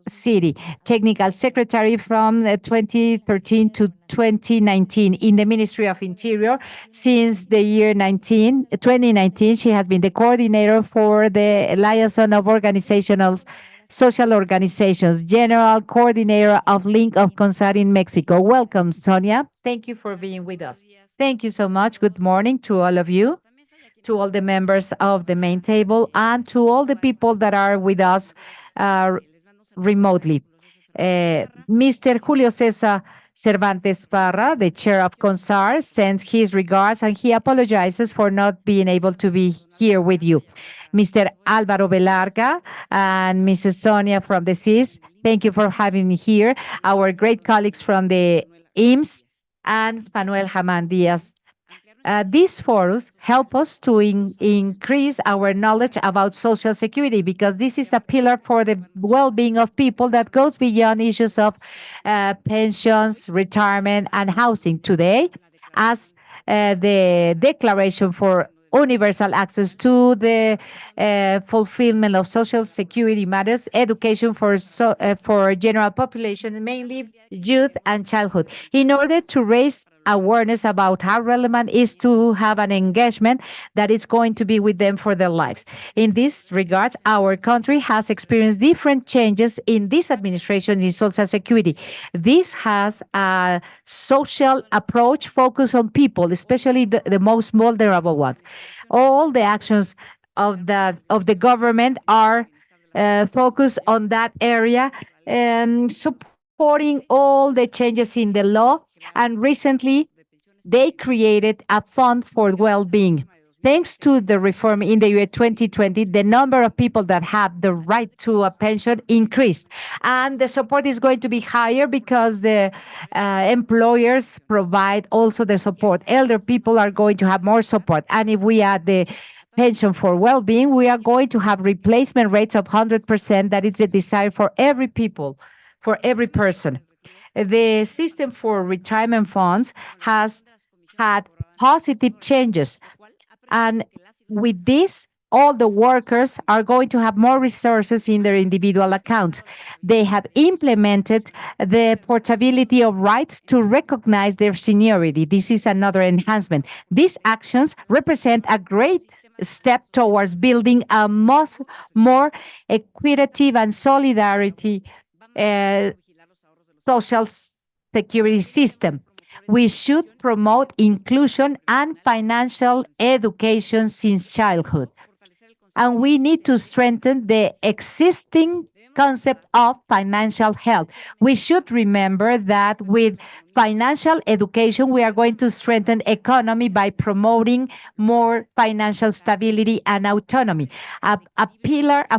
City, technical secretary from 2013 to 2019 in the Ministry of Interior. Since the year 2019, she has been the coordinator for the liaison of social organizations, general coordinator of Link of CONSAR in Mexico. Welcome, Sonia. Thank you for being with us. Thank you so much. Good morning to all of you, to all the members of the main table, and to all the people that are with us remotely. Mr. Julio César Cervantes Parra, the chair of CONSAR, sends his regards and he apologizes for not being able to be here with you. Mr. Álvaro Velarga and Mrs. Sonia from the CISS, thank you for having me here. Our great colleagues from the IMSS and Manuel Haman Diaz. These forums help us to increase our knowledge about Social Security, because this is a pillar for the well-being of people that goes beyond issues of pensions, retirement, and housing. Today, as the Declaration for Universal Access to the fulfillment of Social Security matters, education for general population, mainly youth and childhood, in order to raise awareness about how relevant it is to have an engagement that is going to be with them for their lives. In this regard, our country has experienced different changes in this administration in Social Security. This has a social approach focused on people, especially the most vulnerable ones. All the actions of the government are focused on that area, supporting all the changes in the law. And recently, they created a fund for well-being. Thanks to the reform in the year 2020, the number of people that have the right to a pension increased. And the support is going to be higher because the employers provide also the support. Elder people are going to have more support. And if we add the pension for well-being, we are going to have replacement rates of 100%. That is a desire for every people, for every person. The system for retirement funds has had positive changes. And with this, all the workers are going to have more resources in their individual accounts. They have implemented the portability of rights to recognize their seniority. This is another enhancement. These actions represent a great step towards building a more equitative and solidarity uh, social security system. We should promote inclusion and financial education since childhood. And we need to strengthen the existing concept of financial health. We should remember that with financial education, we are going to strengthen economy by promoting more financial stability and autonomy. A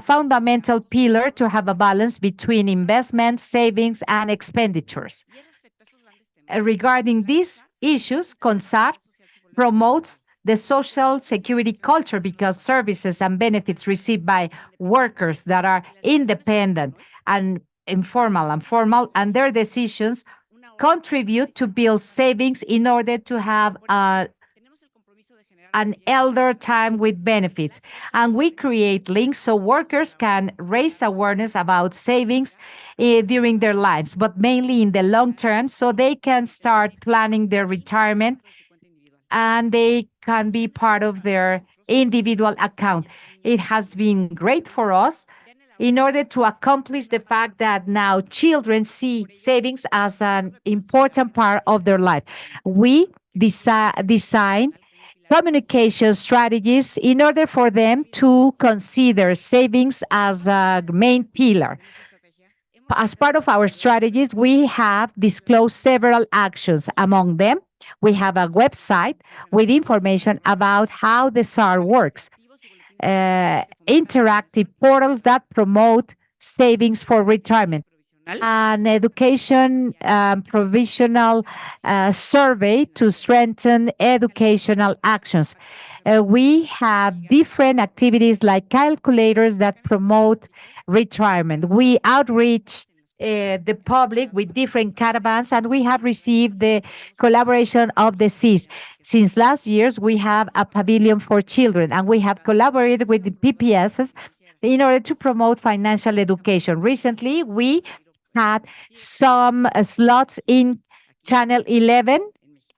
fundamental pillar to have a balance between investments, savings, and expenditures. Regarding these issues, CONSAR promotes the social security culture because services and benefits received by workers that are independent and informal and formal and their decisions contribute to build savings in order to have an elder time with benefits. And we create links so workers can raise awareness about savings during their lives, but mainly in the long term, so they can start planning their retirement and they can be part of their individual account. It has been great for us in order to accomplish the fact that now children see savings as an important part of their life. We design communication strategies in order for them to consider savings as a main pillar. As part of our strategies, we have disclosed several actions. Among them, we have a website with information about how the SAR works, interactive portals that promote savings for retirement, an education provisional survey to strengthen educational actions. We have different activities like calculators that promote retirement. We outreach the public with different caravans, and we have received the collaboration of the CISS. Since last years, we have a pavilion for children, and we have collaborated with the PPSs in order to promote financial education. Recently, we had some slots in Channel 11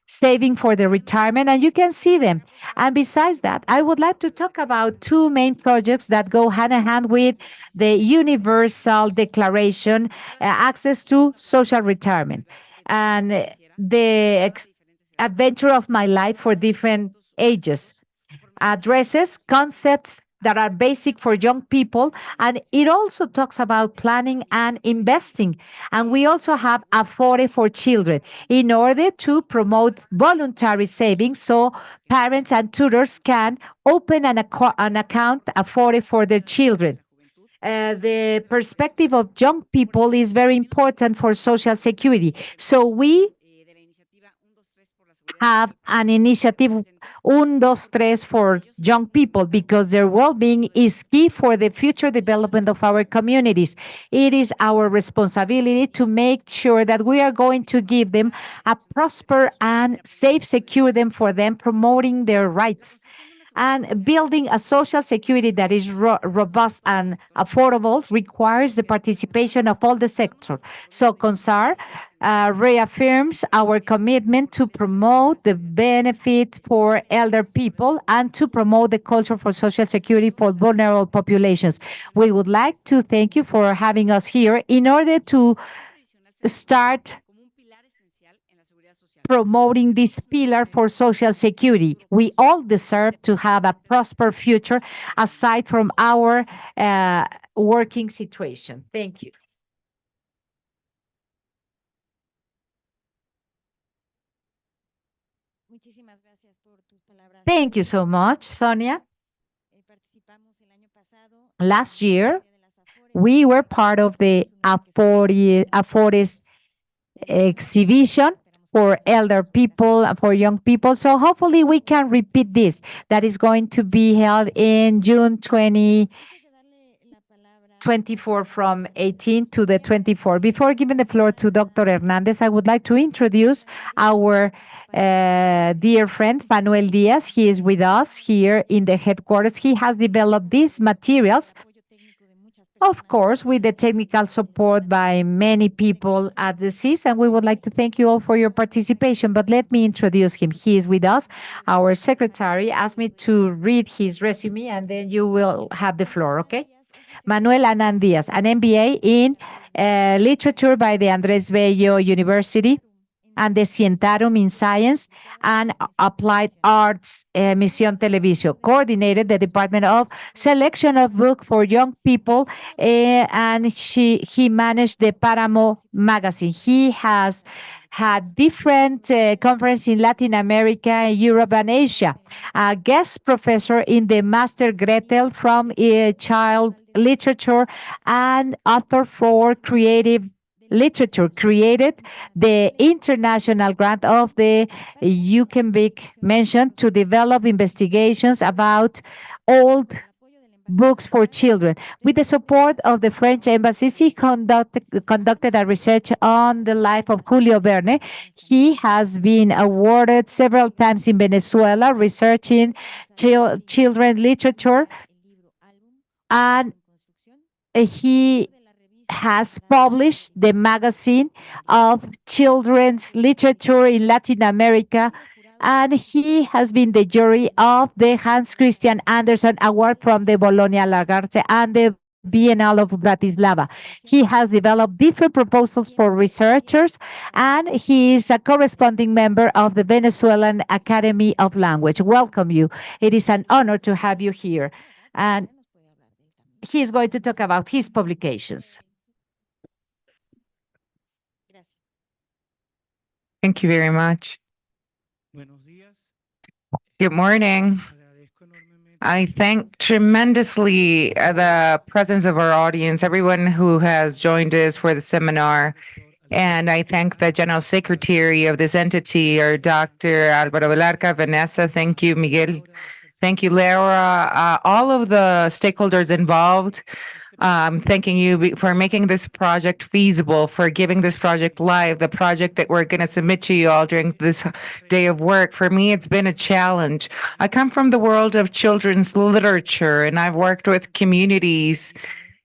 saving for the retirement, and you can see them. And besides that, I would like to talk about two main projects that go hand in hand with the Universal Declaration, access to social retirement, and the adventure of my life for different ages addresses concepts that are basic for young people, and it also talks about planning and investing. And we also have Afore for children in order to promote voluntary savings so parents and tutors can open an account Afore for their children. The perspective of young people is very important for social security. So we have an initiative Un, Dos, Tres for young people because their well-being is key for the future development of our communities. It is our responsibility to make sure that we are going to give them a prosper and safe secure them for them, promoting their rights and building a social security that is robust and affordable requires the participation of all the sectors. So CONSAR reaffirms our commitment to promote the benefit for elder people and to promote the culture for social security for vulnerable populations. We would like to thank you for having us here in order to start promoting this pillar for social security. We all deserve to have a prosperous future aside from our working situation. Thank you. Thank you so much, Sonia. Last year, we were part of the Afores exhibition for elder people, for young people. So hopefully we can repeat this. That is going to be held in June 2024 from 18 to the 24. Before giving the floor to Dr. Hernandez, I would like to introduce our dear friend, Manuel Diaz. He is with us here in the headquarters. He has developed these materials Of course, with the technical support by many people at the CISS, and we would like to thank you all for your participation. But let me introduce him. He is with us. Our secretary asked me to read his resume, and then you will have the floor, okay? Manuel Anan Diaz, an MBA in literature by the Andrés Bello University, and the Cientarum in Science and Applied Arts, Misión Televisión, coordinated the Department of Selection of Book for Young People, and he managed the Paramo magazine. He has had different conferences in Latin America, Europe, and Asia. A guest professor in the Master Gretel from Child Literature and author for creative literature, created the international grant of the Eukenbeek mentioned to develop investigations about old books for children. With the support of the French embassy, he conducted a research on the life of Julio Verne. He has been awarded several times in Venezuela researching children literature, and he has published the magazine of children's literature in Latin America, and he has been the jury of the Hans Christian Andersen Award from the Bologna Lagarde and the Biennale of Bratislava. He has developed different proposals for researchers, and he is a corresponding member of the Venezuelan Academy of Language. Welcome you. It is an honor to have you here. And he is going to talk about his publications. Thank you very much. Good morning. I thank tremendously the presence of our audience, everyone who has joined us for the seminar. And I thank the General Secretary of this entity, our Dr. Alvaro Velarca, Vanessa. Thank you, Miguel. Thank you, Laura. All of the stakeholders involved. Thanking you for making this project feasible, for giving this project live, the project that we're going to submit to you all during this day of work. For me, it's been a challenge. I come from the world of children's literature, and I've worked with communities,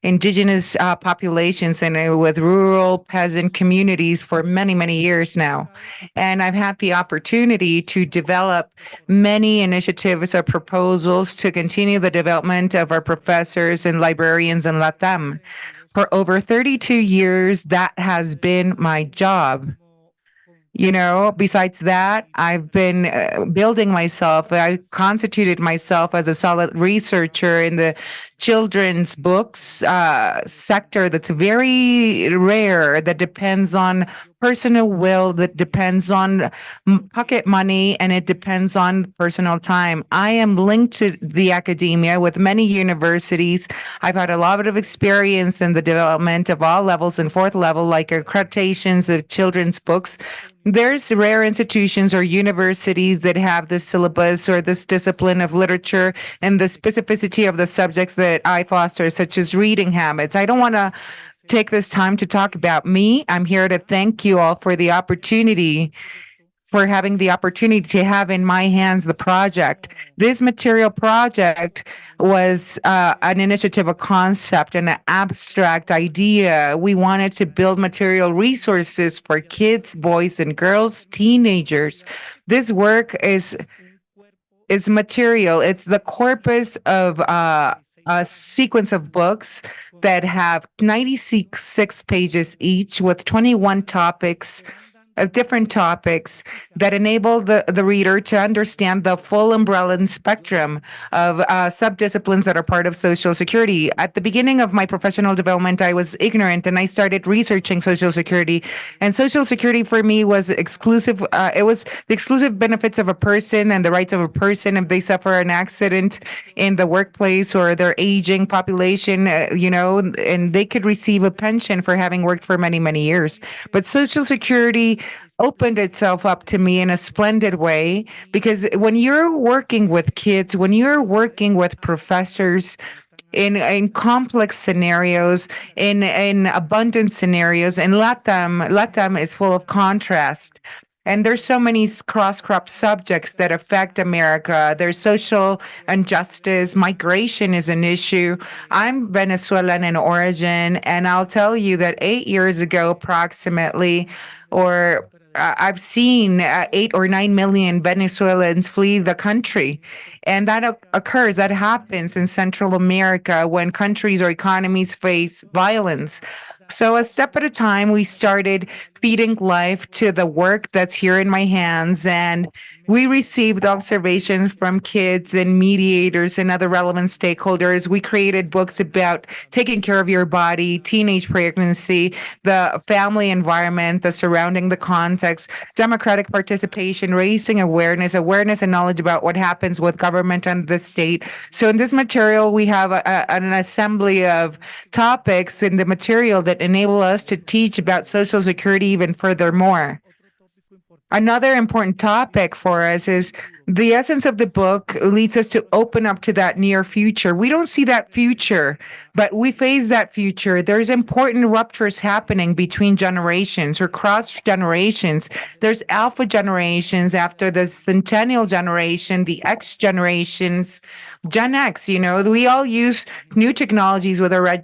indigenous populations, and with rural peasant communities for many, many years now. And I've had the opportunity to develop many initiatives or proposals to continue the development of our professors and librarians in LATAM. For over 32 years, that has been my job. You know, besides that, I've been building myself. I constituted myself as a solid researcher in the children's books sector that's very rare, that depends on personal will, that depends on pocket money, and it depends on personal time. I am linked to the academia with many universities. I've had a lot of experience in the development of all levels and fourth level, like accreditations of children's books. There's rare institutions or universities that have this syllabus or this discipline of literature and the specificity of the subjects that I foster, such as reading habits. I don't want to take this time to talk about me. I'm here to thank you all for the opportunity, for having the opportunity to have in my hands the project. This material project was an initiative, a concept, an abstract idea. We wanted to build material resources for kids, boys and girls, teenagers. This work is material. It's the corpus of a sequence of books that have 96 pages each with 21 topics, different topics that enable the reader to understand the full umbrella and spectrum of subdisciplines that are part of Social Security. At the beginning of my professional development, I was ignorant and I started researching Social Security. And Social Security for me was exclusive. It was the exclusive benefits of a person and the rights of a person if they suffer an accident in the workplace or their aging population, and they could receive a pension for having worked for many, many years. But Social Security opened itself up to me in a splendid way, because when you're working with kids, when you're working with professors in complex scenarios, in abundant scenarios, and LATAM is full of contrast. And there's so many cross-crop subjects that affect America. There's social injustice, migration is an issue. I'm Venezuelan in origin, and I'll tell you that 8 years ago, approximately, or I've seen 8 or 9 million Venezuelans flee the country. And that occurs, that happens in Central America when countries or economies face violence. So, a step at a time, we started feeding life to the work that's here in my hands. And we received observations from kids and mediators and other relevant stakeholders. We created books about taking care of your body, teenage pregnancy, the family environment, the surrounding, the context, democratic participation, raising awareness and knowledge about what happens with government and the state. So in this material, we have an assembly of topics in the material that enable us to teach about Social Security even furthermore. Another important topic for us is the essence of the book leads us to open up to that near future. We don't see that future, but we face that future. There's important ruptures happening between generations or cross generations. There's alpha generations after the centennial generation, the X generations, Gen X, we all use new technologies with our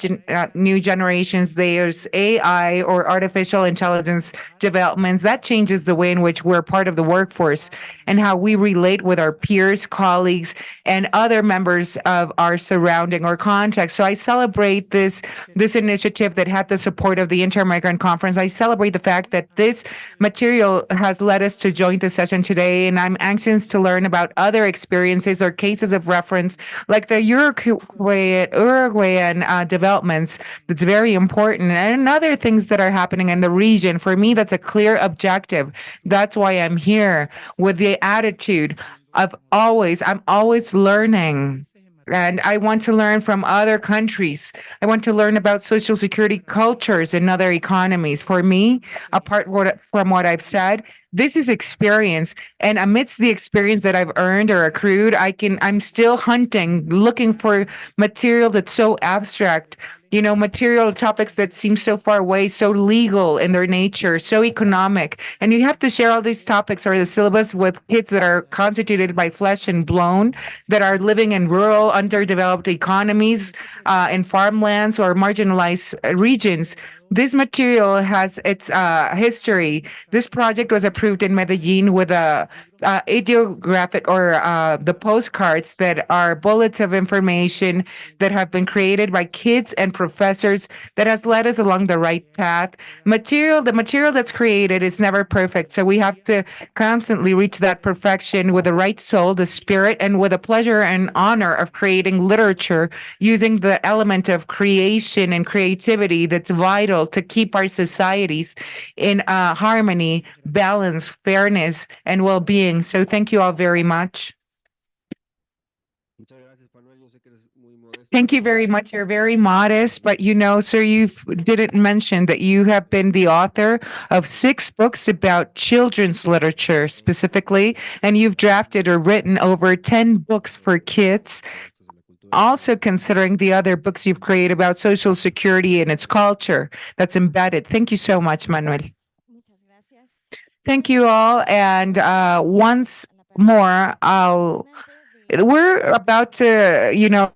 new generations. There's AI or artificial intelligence developments that changes the way in which we're part of the workforce and how we relate with our peers, colleagues, and other members of our surrounding or context. So I celebrate this initiative that had the support of the Inter-Migrant Conference. I celebrate the fact that this material has led us to join the session today, and I'm anxious to learn about other experiences or cases of reference like the Uruguayan developments. That's very important. And other things that are happening in the region. For me, that's a clear objective. That's why I'm here with the attitude of I'm always learning. And I want to learn from other countries. I want to learn about Social Security cultures in other economies. For me, apart from what I've said, this is experience. And amidst the experience that I've earned or accrued, I'm still hunting, looking for material that's so abstract, material topics that seem so far away, so legal in their nature, so economic. And you have to share all these topics or the syllabus with kids that are constituted by flesh and bone, that are living in rural, underdeveloped economies, in farmlands or marginalized regions. This material has its history. This project was approved in Medellin with a ideographic or the postcards that are bullets of information that have been created by kids and professors that has led us along the right path. The material that's created is never perfect, so we have to constantly reach that perfection with the right soul, the spirit, and with the pleasure and honor of creating literature using the element of creation and creativity that's vital to keep our societies in harmony, balance, fairness, and well-being. So thank you all very much. Thank you very much. You're very modest, but sir, you didn't mention that you have been the author of 6 books about children's literature specifically, and you've drafted or written over 10 books for kids. Also considering the other books you've created about Social Security and its culture that's embedded. Thank you so much, Manuel. Thank you all. And once more, we're about to,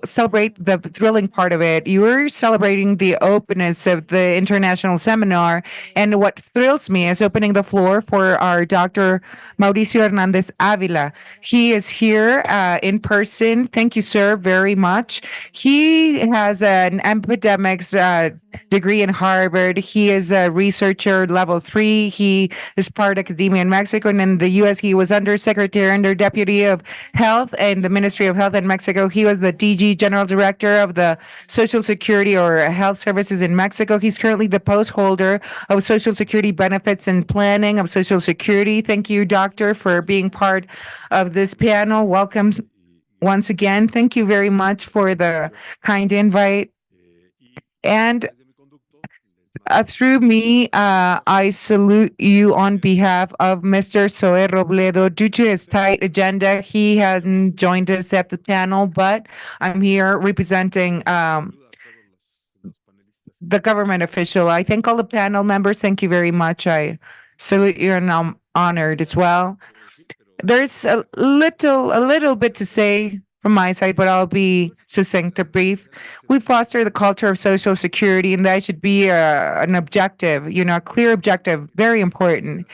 celebrate the thrilling part of it. You were celebrating the openness of the international seminar. And what thrills me is opening the floor for our Dr. Mauricio Hernandez Avila. He is here in person. Thank you, sir, very much. He has an academics degree in Harvard. He is a researcher level 3. He is part of academia in Mexico, and in the U.S. he was undersecretary under deputy of health in the Ministry of Health in Mexico. He was the DG general director of the Social Security or Health Services in Mexico. He's currently the post holder of Social Security benefits and planning of Social Security. Thank you, doctor, for being part of this panel. Welcome once again. Thank you very much for the kind invite. And through me, I salute you on behalf of Mr. Zoe Robledo. Due to his tight agenda, he hadn't joined us at the panel, but I'm here representing the government official. I thank all the panel members. Thank you very much. salute you, and I'm honored as well. There's a little bit to say from my side, but I'll be succinct and brief. We foster the culture of social security, and that should be an objective, a clear objective, very important.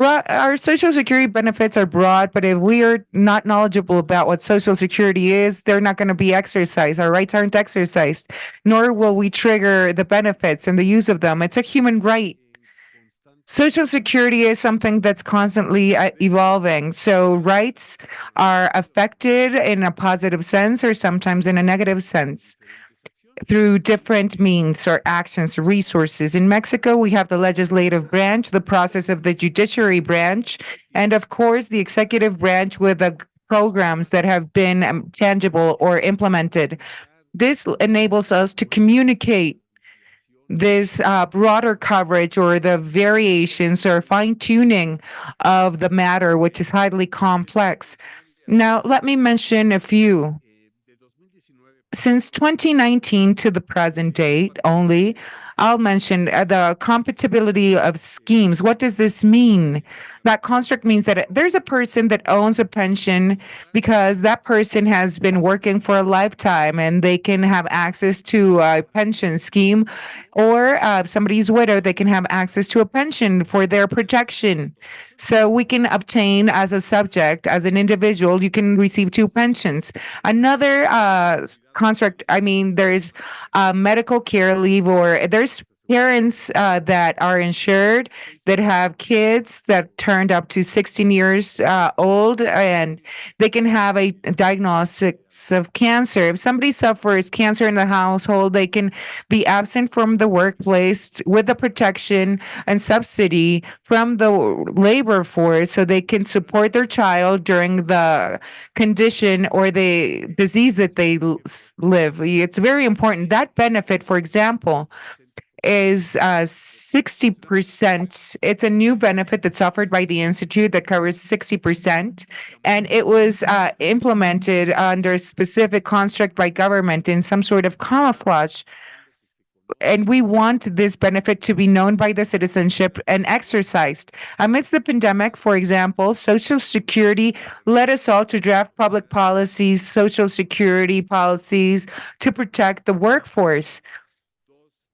Our social security benefits are broad, but if we are not knowledgeable about what social security is, they're not going to be exercised. Our rights aren't exercised, nor will we trigger the benefits and the use of them. It's a human right. Social security is something that's constantly evolving. So rights are affected in a positive sense or sometimes in a negative sense through different means or actions, resources. In Mexico, we have the legislative branch, the process of the judiciary branch, and of course, the executive branch with the programs that have been tangible or implemented. This enables us to communicate this broader coverage or the variations or fine tuning of the matter, which is highly complex. Now, let me mention a few. Since 2019 to the present date only, I'll mention the compatibility of schemes. What does this mean? That construct means that there's a person that owns a pension because that person has been working for a lifetime and they can have access to a pension scheme, or if somebody's widow, they can have access to a pension for their protection. So we can obtain as a subject, as an individual, you can receive two pensions. Another construct, there's medical care leave, or there's parents that are insured that have kids that turned up to 16 years old, and they can have a diagnosis of cancer. If somebody suffers cancer in the household, they can be absent from the workplace with the protection and subsidy from the labor force so they can support their child during the condition or the disease that they live. It's very important. That benefit, for example, is 60%. It's a new benefit that's offered by the Institute that covers 60%. And it was implemented under a specific construct by government in some sort of camouflage. And we want this benefit to be known by the citizenship and exercised. Amidst the pandemic, for example, Social Security led us all to draft public policies, Social Security policies to protect the workforce.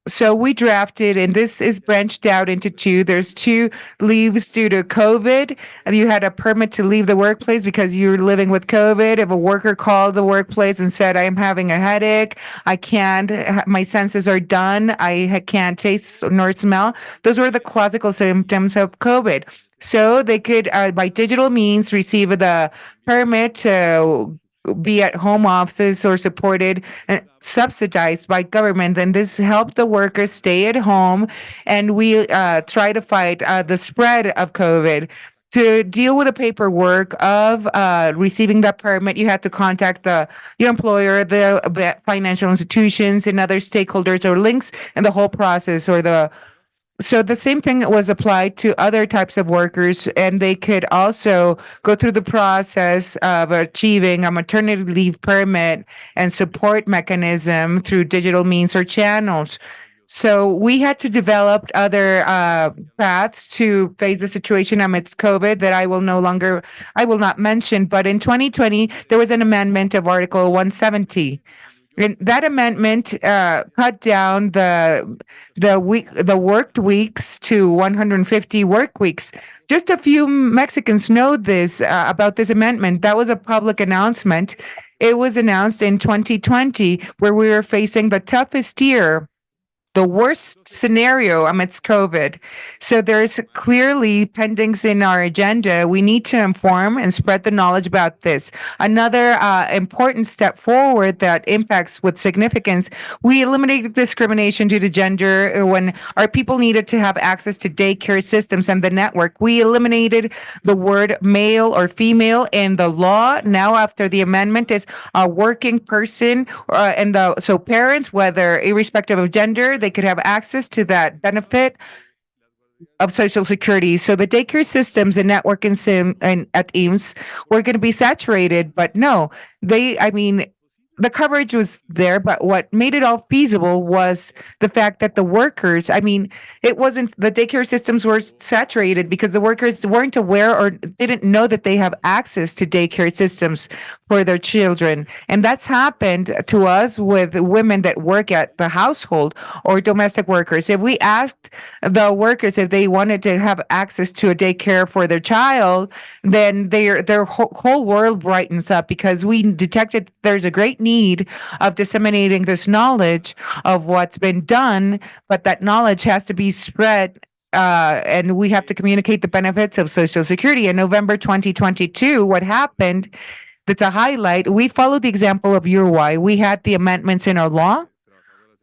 So we drafted, and this is branched out into two. There's two leaves due to COVID, and you had a permit to leave the workplace because you're living with COVID. If a worker called the workplace and said, I'm having a headache, I can't, my senses are done, I can't taste nor smell, those were the classical symptoms of COVID. So they could, by digital means, receive the permit to be at home offices or supported and subsidized by government. And this helped the workers stay at home. And we try to fight the spread of COVID. To deal with the paperwork of receiving that permit, you had to contact your employer, the financial institutions, and other stakeholders or links in the whole process, so the same thing was applied to other types of workers, and they could also go through the process of achieving a maternity leave permit and support mechanism through digital means or channels. So we had to develop other paths to face the situation amidst COVID that I will not mention. But in 2020, there was an amendment of Article 170. And that amendment cut down the worked weeks to 150 work weeks. Just a few Mexicans know this about this amendment. That was a public announcement. It was announced in 2020, where we were facing the toughest year, the worst scenario amidst COVID. So there's clearly pendings in our agenda. We need to inform and spread the knowledge about this. Another important step forward that impacts with significance, we eliminated discrimination due to gender when our people needed to have access to daycare systems and the network. We eliminated the word male or female in the law. Now, after the amendment, is a working person, so parents, whether irrespective of gender, they could have access to that benefit of Social Security. So the daycare systems and network and at IMSS were going to be saturated, but no, the coverage was there, but what made it all feasible was the fact that the workers, I mean, it wasn't, the daycare systems were saturated because the workers weren't aware or didn't know that they have access to daycare systems for their children. And that's happened to us with women that work at the household or domestic workers. If we asked the workers if they wanted to have access to a daycare for their child, then their whole world brightens up because we detected there's a great need of disseminating this knowledge of what's been done, but that knowledge has to be spread, and we have to communicate the benefits of Social Security. In November 2022, what happened, that's a highlight, we followed the example of Uruguay. We had the amendments in our law.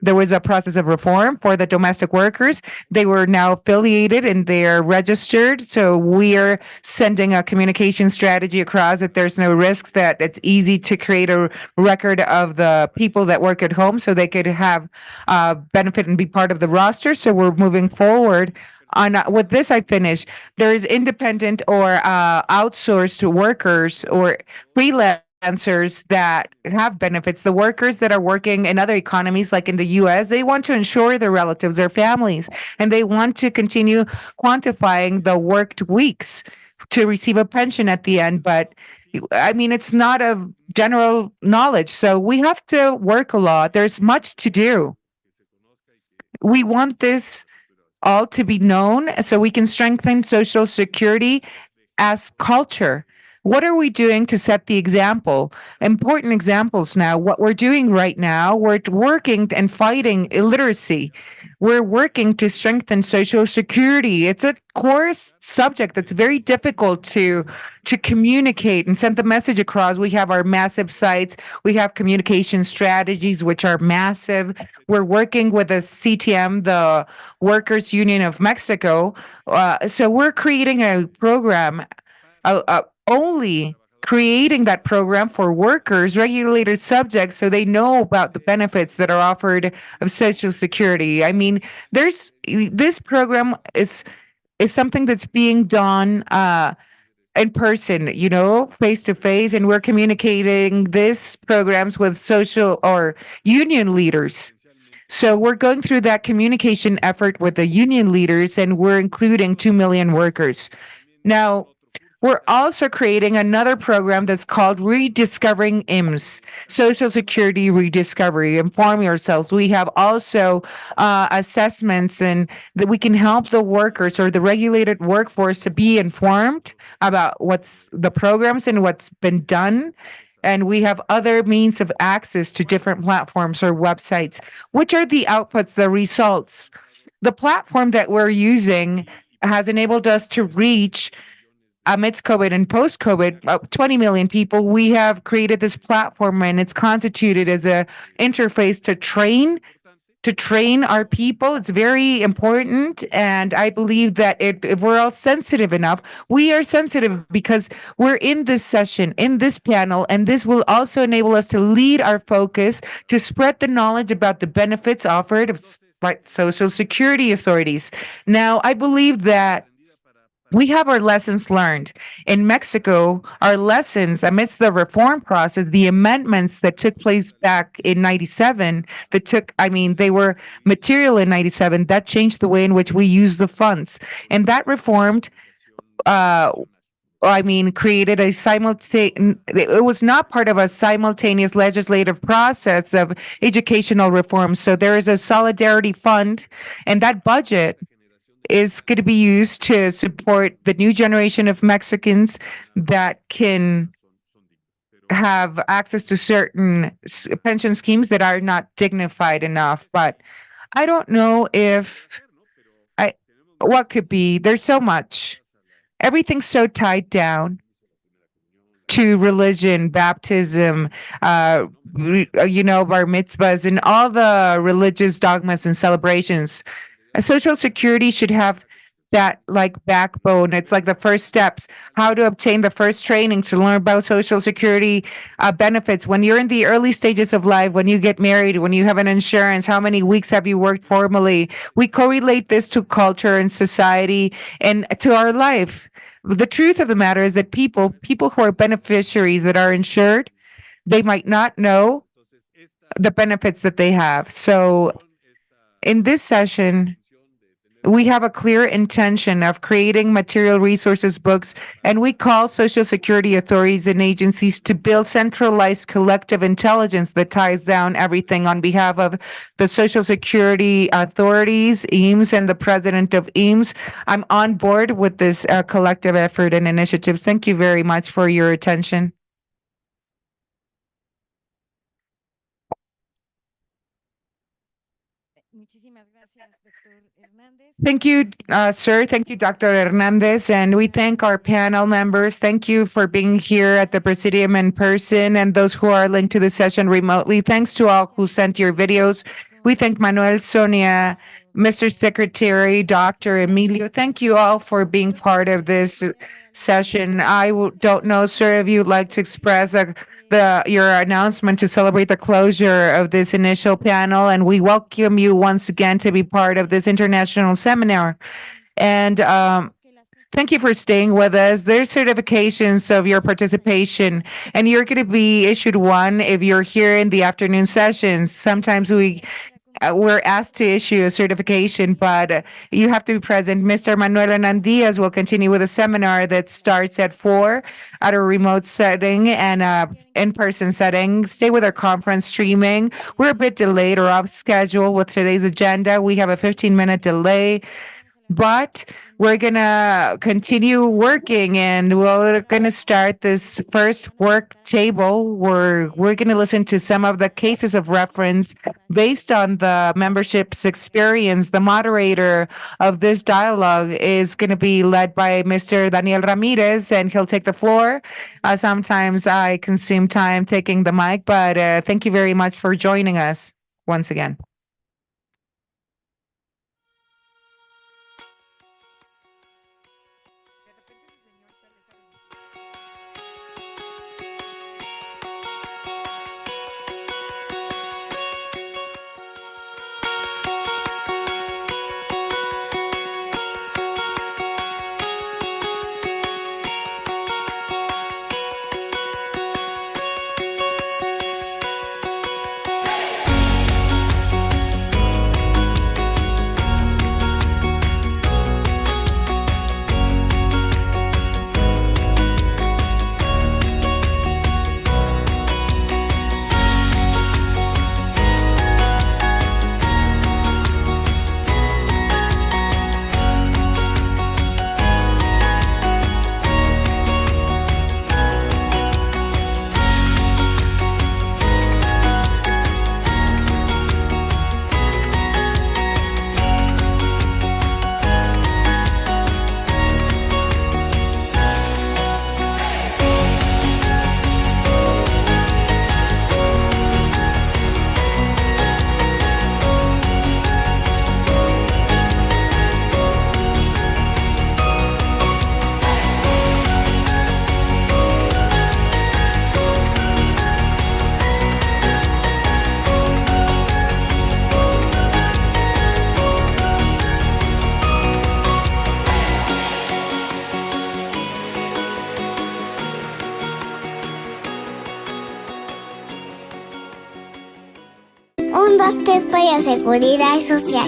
There was a process of reform for the domestic workers. They were now affiliated and they're registered. So we're sending a communication strategy across that there's no risks, that it's easy to create a record of the people that work at home so they could have benefit and be part of the roster. So we're moving forward. With this, I finish. There is independent or outsourced workers or freelancers that have benefits. The workers that are working in other economies, like in the US, they want to insure their relatives, their families, and they want to continue quantifying the worked weeks to receive a pension at the end. But I mean, it's not of general knowledge. So we have to work a lot. There's much to do. We want this all to be known so we can strengthen Social Security as culture. What are we doing to set the example? Important examples now. What we're doing right now, we're working and fighting illiteracy. We're working to strengthen Social Security. It's a core subject that's very difficult to communicate and send the message across. We have our massive sites. We have communication strategies, which are massive. We're working with the CTM, the Workers Union of Mexico. So we're creating a program, only creating that program for workers, regulated subjects, so they know about the benefits that are offered of Social Security. I mean, this program is something that's being done in person, face to face, and we're communicating these programs with social or union leaders. So we're going through that communication effort with the union leaders, and we're including 2 million workers. Now, we're also creating another program that's called Rediscovering IMSS, Social Security Rediscovery. Inform yourselves. We have also assessments, and that we can help the workers or the regulated workforce to be informed about what's the programs and what's been done. And we have other means of access to different platforms or websites. Which are the outputs, the results? The platform that we're using has enabled us to reach, amidst COVID and post-COVID, 20 million people. We have created this platform, and it's constituted as a interface to train our people. It's very important, and I believe that if we're all sensitive enough, we are sensitive because we're in this session, in this panel, and this will also enable us to lead our focus to spread the knowledge about the benefits offered by Social Security authorities. Now, I believe that we have our lessons learned. In Mexico, our lessons amidst the reform process, the amendments that took place back in 97, they were material in 97, that changed the way in which we use the funds. And that reformed, created it was not part of a simultaneous legislative process of educational reform. So there is a solidarity fund, and that budget is going to be used to support the new generation of Mexicans that can have access to certain pension schemes that are not dignified enough. But I don't know what could be. There's so much. Everything's so tied down to religion, baptism, bar mitzvahs, and all the religious dogmas and celebrations. Social Security should have that backbone. It's like the first steps, how to obtain the first training to learn about Social Security benefits. When you're in the early stages of life, when you get married, when you have an insurance, how many weeks have you worked formally? We correlate this to culture and society and to our life. The truth of the matter is that people who are beneficiaries that are insured, they might not know the benefits that they have. So in this session, we have a clear intention of creating material resources books, and we call Social Security authorities and agencies to build centralized collective intelligence that ties down everything on behalf of the Social Security authorities, EAMS, and the president of EAMS. I'm on board with this collective effort and initiatives. Thank you very much for your attention. Thank you, sir. Thank you, Dr. Hernandez. And we thank our panel members. Thank you for being here at the Presidium in person and those who are linked to the session remotely. Thanks to all who sent your videos. We thank Manuel, Sonia, Mr. Secretary, Dr. Emilio. Thank you all for being part of this session. Don't know, sir, if you'd like to express your announcement to celebrate the closure of this initial panel, and we welcome you once again to be part of this international seminar. And thank you for staying with us. There's certifications of your participation, and you're going to be issued one if you're here in the afternoon sessions. Sometimes we're asked to issue a certification, but you have to be present. Mr. Manuel Hernandez will continue with a seminar that starts at 4 at a remote setting and in-person setting. Stay with our conference streaming. We're a bit delayed or off schedule with today's agenda. We have a 15-minute delay, but we're going to continue working, and we're going to start this first work table where we're going to listen to some of the cases of reference based on the membership's experience. The moderator of this dialogue is going to be led by Mr. Daniel Ramirez, and he'll take the floor. Sometimes I consume time taking the mic, but thank you very much for joining us once again. Costes para Seguridad Social.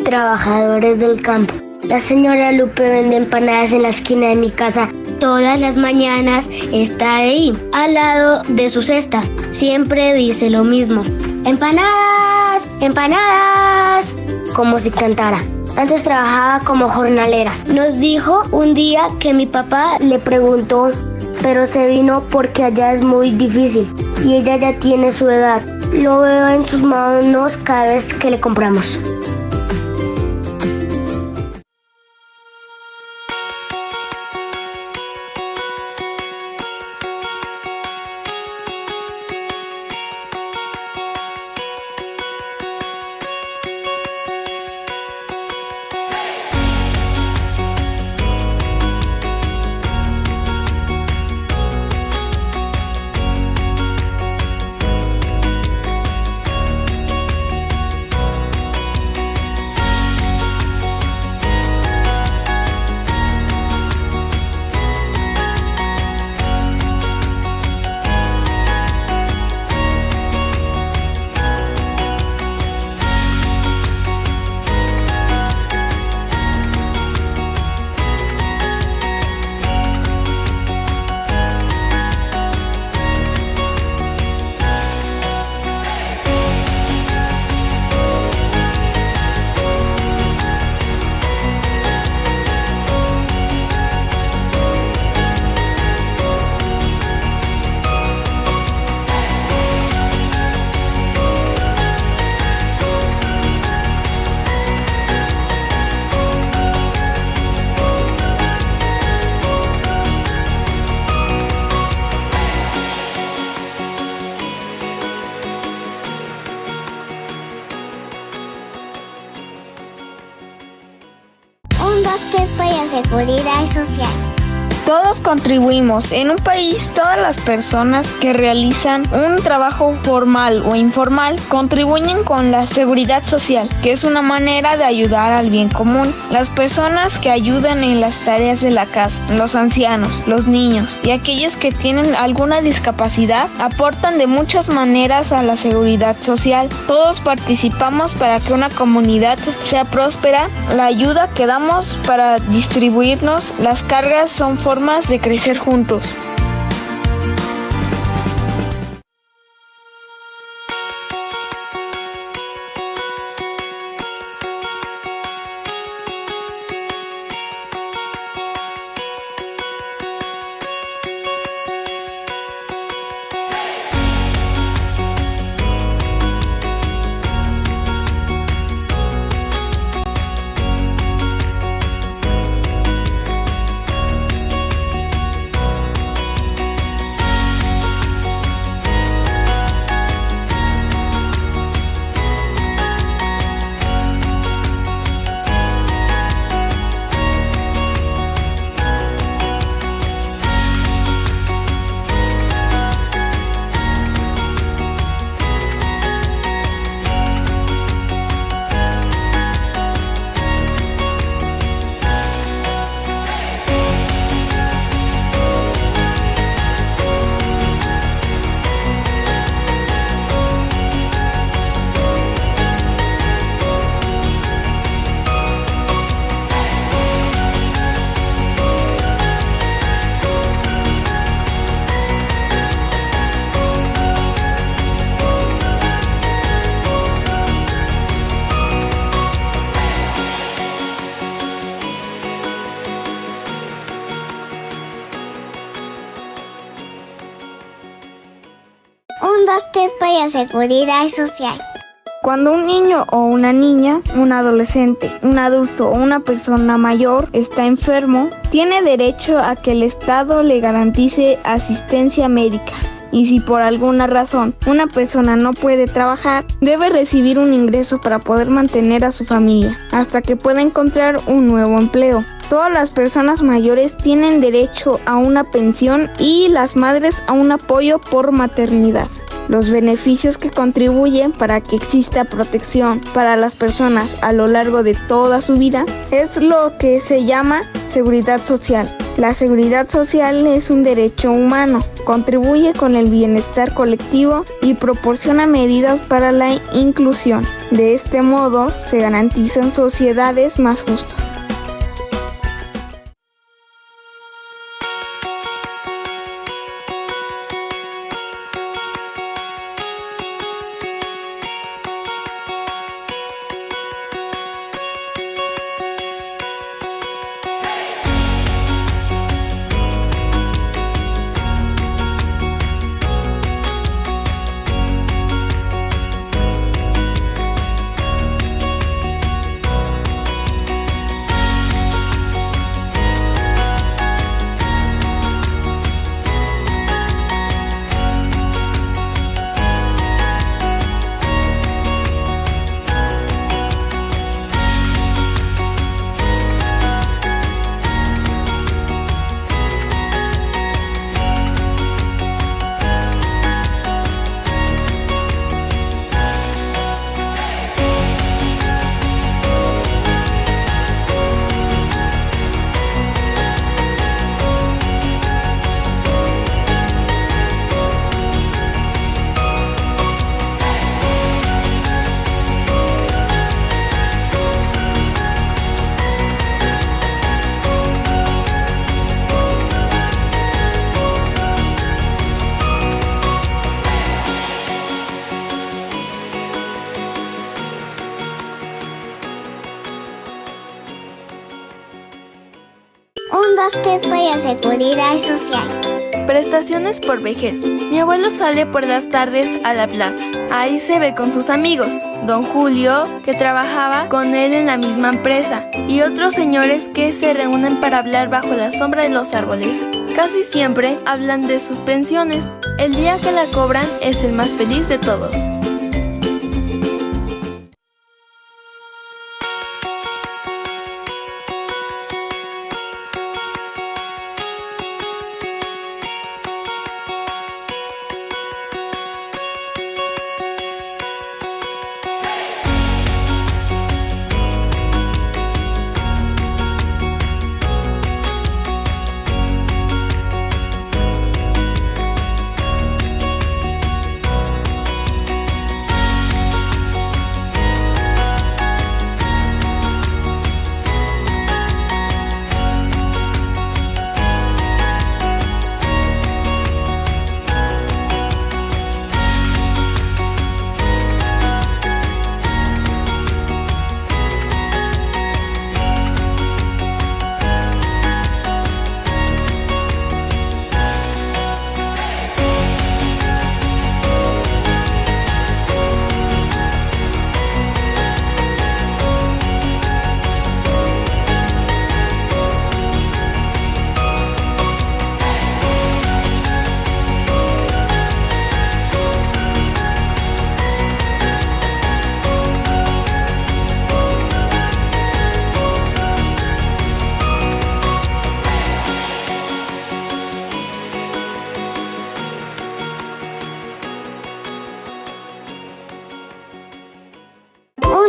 Trabajadores del campo. La señora Lupe vende empanadas en la esquina de mi casa. Todas las mañanas está ahí, al lado de su cesta. Siempre dice lo mismo. ¡Empanadas! ¡Empanadas! Como si cantara. Antes trabajaba como jornalera. Nos dijo un día que mi papá le preguntó, pero se vino porque allá es muy difícil y ella ya tiene su edad. Lo veo en sus manos cada vez que le compramos. despesa y seguridad social. Todos contribuimos. En un país, todas las personas que realizan un trabajo formal o informal contribuyen con la seguridad social, que es una manera de ayudar al bien común. Las personas que ayudan en las tareas de la casa, los ancianos, los niños y aquellos que tienen alguna discapacidad aportan de muchas maneras a la seguridad social. Todos participamos para que una comunidad sea próspera. La ayuda que damos para distribuirnos las cargas son formas de crecer juntos. Un, dos, tres para seguridad social. Cuando un niño o una niña, un adolescente, un adulto o una persona mayor está enfermo, tiene derecho a que el Estado le garantice asistencia médica. Y si por alguna razón una persona no puede trabajar, debe recibir un ingreso para poder mantener a su familia, hasta que pueda encontrar un nuevo empleo. Todas las personas mayores tienen derecho a una pensión y las madres a un apoyo por maternidad. Los beneficios que contribuyen para que exista protección para las personas a lo largo de toda su vida es lo que se llama seguridad social. La seguridad social es un derecho humano, contribuye con el bienestar colectivo y proporciona medidas para la inclusión. De este modo, se garantizan sociedades más justas. Un, dos, tres para seguridad social. Prestaciones por vejez. Mi abuelo sale por las tardes a la plaza. Ahí se ve con sus amigos, don Julio, que trabajaba con él en la misma empresa, y otros señores que se reúnen para hablar bajo la sombra de los árboles. Casi siempre hablan de sus pensiones. El día que la cobran es el más feliz de todos.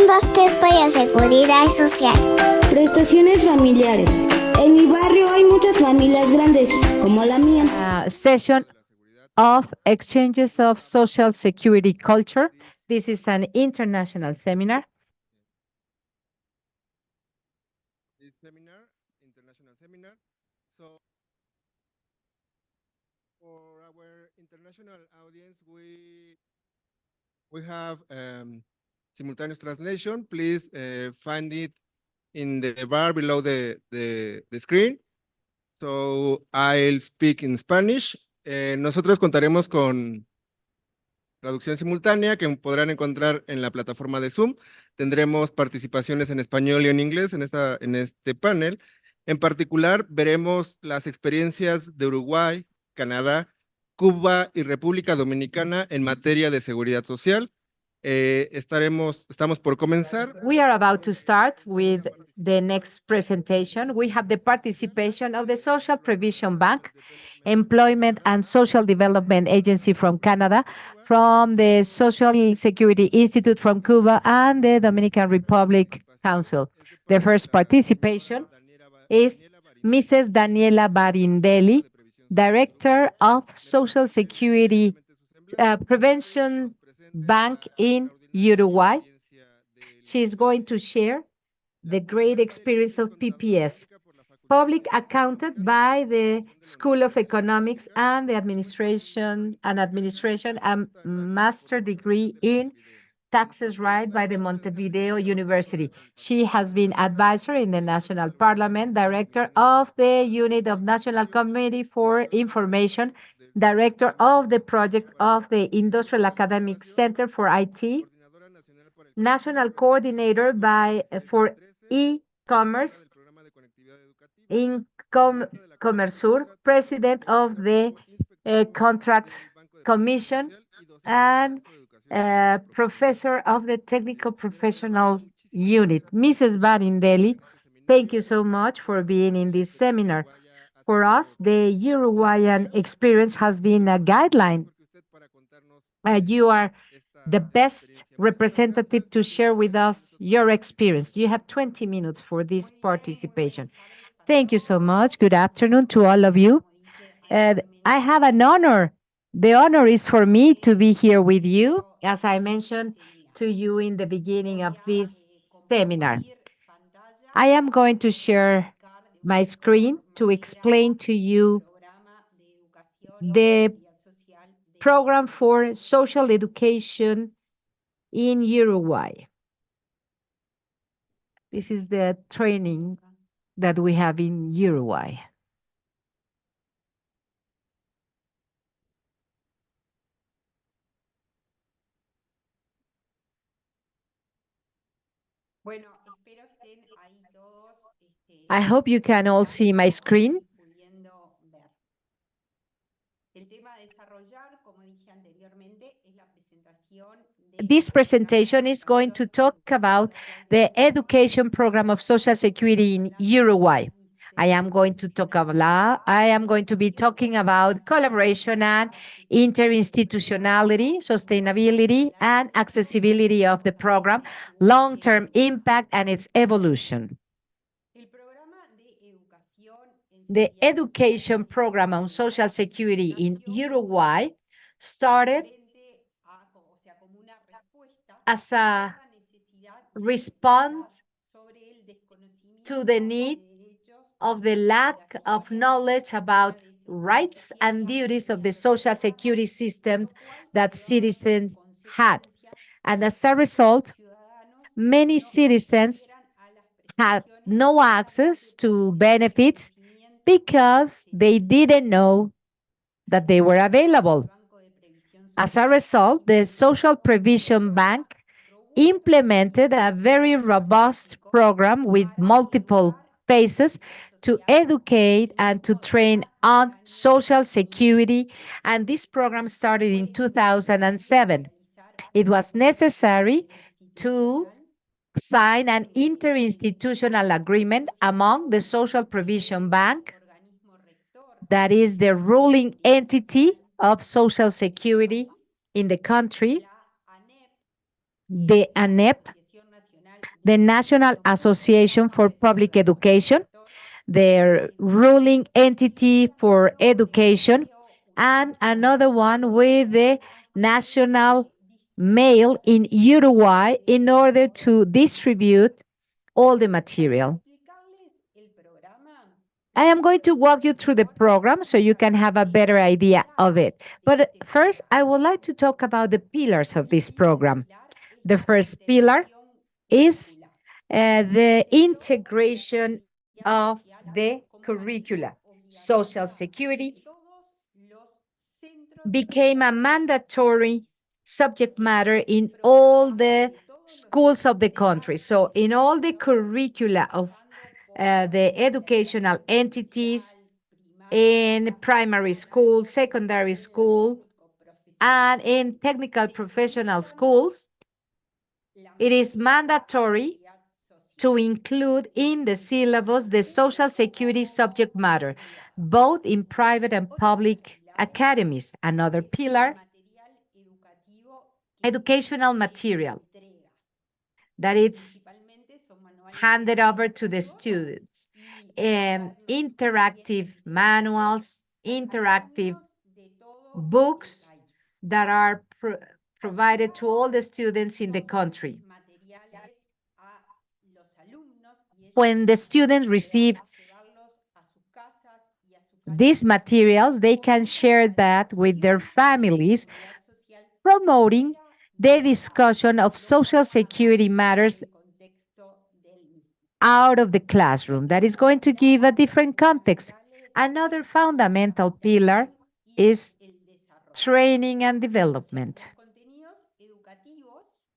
2, 3 para seguridad social. Prestaciones familiares. En mi barrio hay muchas familias grandes, como la mía. Session of Exchanges of Social Security Culture. This is an international seminar. This seminar, international seminar. So for our international audience, we have simultaneous translation. Please find it in the bar below the screen. So I'll speak in Spanish. Nosotros contaremos con traducción simultánea que podrán encontrar en la plataforma de Zoom. Tendremos participaciones en español y en inglés en este panel. En particular, veremos las experiencias de Uruguay, Canadá, Cuba y República Dominicana en materia de seguridad social. Estamos por comenzar. We are about to start with the next presentation. We have the participation of the Social Provision Bank, Employment and Social Development Agency from Canada, from the Social Security Institute from Cuba, and the Dominican Republic Council. The first participation is Mrs. Daniela Barindelli, Director of Social Security Prevention Bank in Uruguay. She is going to share the great experience of PPS, public accounted by the School of Economics and the Administration and master degree in taxes right by the Montevideo University. She has been advisor in the National Parliament, director of the Unit of National Committee for Information, director of the project of the Industrial Academic Center for IT, national coordinator for e-commerce in Comersur, president of the Contract Commission, and professor of the Technical Professional Unit. Mrs. Barindelli, thank you so much for being in this seminar. For us, the Uruguayan experience has been a guideline. You are the best representative to share with us your experience. You have 20 minutes for this participation. Thank you so much. Good afternoon to all of you. I have an honor. The honor is for me to be here with you, as I mentioned to you in the beginning of this seminar. I am going to share my screen to explain to you the program for social education in Uruguay. This is the training that we have in Uruguay. I hope you can all see my screen. This presentation is going to talk about the education program of Social Security in Uruguay. I am going to be talking about collaboration and interinstitutionality, sustainability, and accessibility of the program, long-term impact, and its evolution. The education program on Social Security in Uruguay started as a response to the need of the lack of knowledge about rights and duties of the social security system that citizens had. And as a result, many citizens had no access to benefits because they didn't know that they were available. As a result, the Social Provision Bank implemented a very robust program with multiple phases to educate and to train on Social Security, and this program started in 2007. It was necessary to sign an interinstitutional agreement among the Social Provision Bank, that is the ruling entity of Social Security in the country, the ANEP, the National Association for Public Education, the ruling entity for education, and another one with the National Mail in Uruguay in order to distribute all the material. I am going to walk you through the program so you can have a better idea of it. But first, I would like to talk about the pillars of this program. The first pillar is the integration of the curricula. Social Security became a mandatory subject matter in all the schools of the country. So in all the curricula of the educational entities in primary school, secondary school, and in technical professional schools, it is mandatory to include in the syllabus the Social Security subject matter, both in private and public academies. Another pillar, educational material that is handed over to the students. Interactive manuals, interactive books that are provided to all the students in the country. When the students receive these materials, they can share that with their families, promoting the discussion of Social Security matters out of the classroom. That is going to give a different context. Another fundamental pillar is training and development.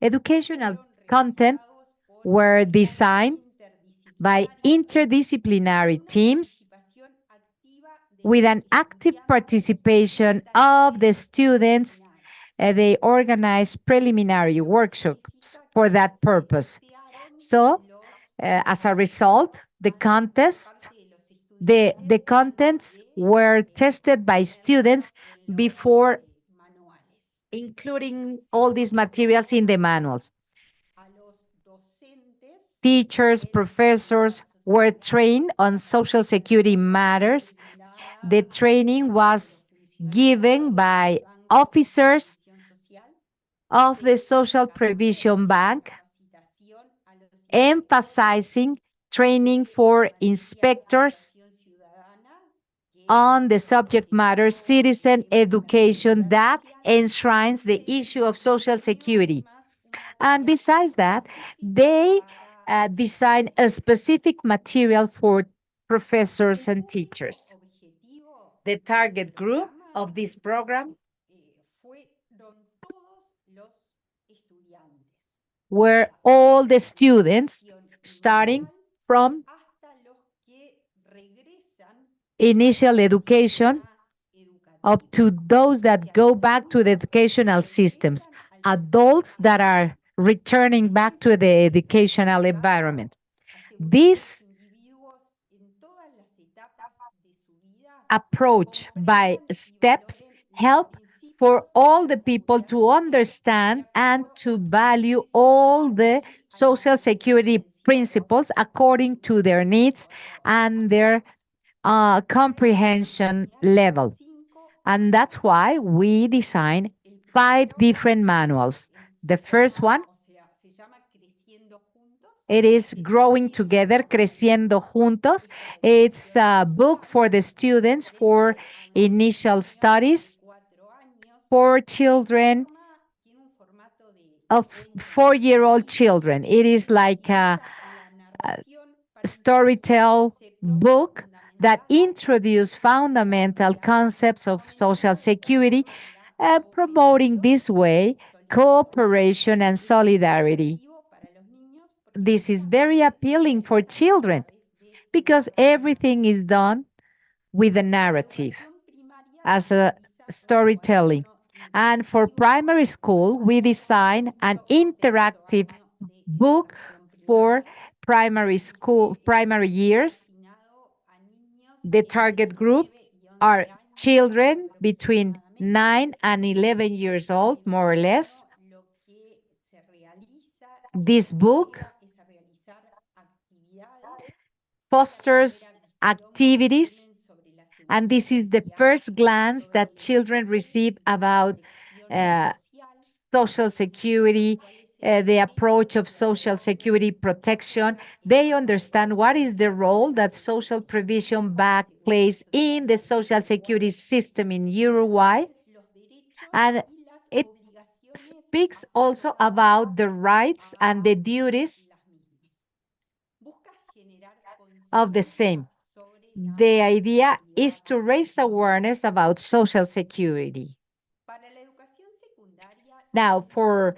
Educational content were designed by interdisciplinary teams with an active participation of the students. They organize preliminary workshops for that purpose. So, as a result, the contents were tested by students before including all these materials in the manuals. Teachers, professors were trained on Social Security matters. The training was given by officers of the Social Provision Bank, emphasizing training for inspectors on the subject matter citizen education that enshrines the issue of Social Security. And besides that, they design a specific material for professors and teachers. The target group of this program were all the students, starting from initial education up to those that go back to the educational systems, adults that are returning back to the educational environment. This approach by steps help for all the people to understand and to value all the Social Security principles according to their needs and their comprehension level. And that's why we design 5 different manuals. The first one, it is Growing Together, Creciendo Juntos. It's a book for the students for initial studies for children of 4-year-old children. It is like a storytell book that introduce fundamental concepts of Social Security, promoting this way cooperation and solidarity. This is very appealing for children because everything is done with a narrative as a storytelling. And for primary school, we design an interactive book for primary school, primary years. The target group are children between 9 and 11 years old, more or less. This book fosters activities, and this is the first glance that children receive about uh, social security, the approach of social security protection. They understand what is the role that social provision back plays in the social security system in Uruguay. And it speaks also about the rights and the duties of the same. The idea is to raise awareness about social security. Now, for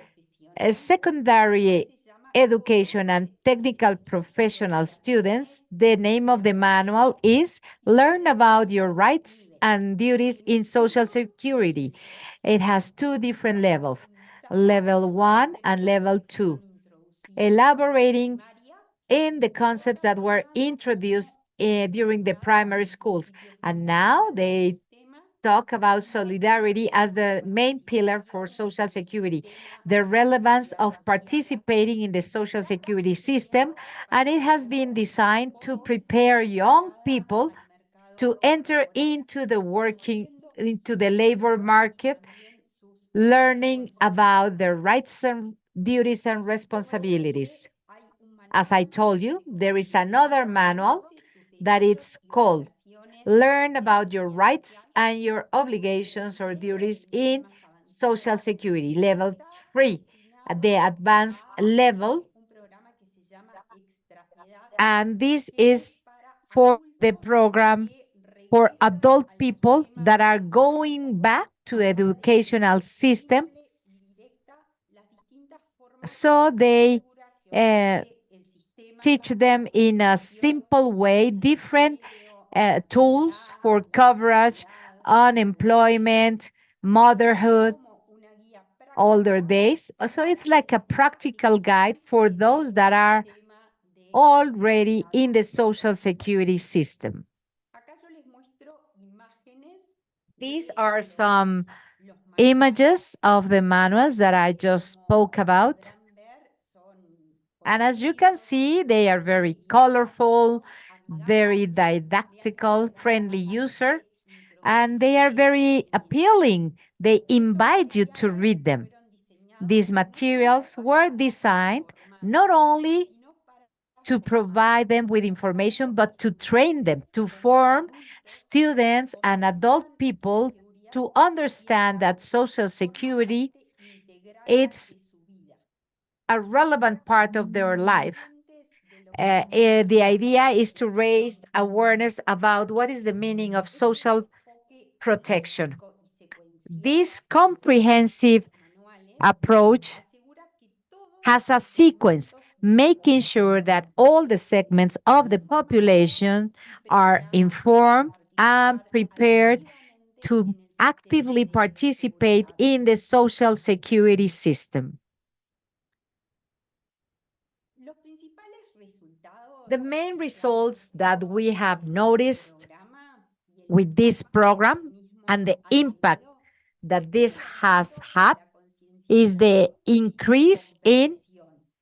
secondary education and technical professional students, the name of the manual is Learn About Your Rights and Duties in Social Security. It has two different levels, level 1 and level 2, elaborating in the concepts that were introduced during the primary schools. And now they talk about solidarity as the main pillar for Social Security, the relevance of participating in the Social Security system, and it has been designed to prepare young people to enter into the labor market, learning about their rights and duties and responsibilities. As I told you, there is another manual that it's called Learn About Your Rights and Your Obligations or Duties in Social Security, level 3, at the advanced level. And this is for the program for adult people that are going back to educational system. So they uh, teach them in a simple way different tools for coverage, unemployment, motherhood, older days. So it's like a practical guide for those that are already in the social security system. These are some images of the manuals that I just spoke about. And as you can see, they are very colorful, very didactical, friendly user, and they are very appealing. They invite you to read them. These materials were designed not only to provide them with information, but to train them, to form students and adult people to understand that Social Security is a relevant part of their life. The idea is to raise awareness about what is the meaning of social protection. This comprehensive approach has a sequence, making sure that all the segments of the population are informed and prepared to actively participate in the social security system. The main results that we have noticed with this program and the impact that this has had is the increase in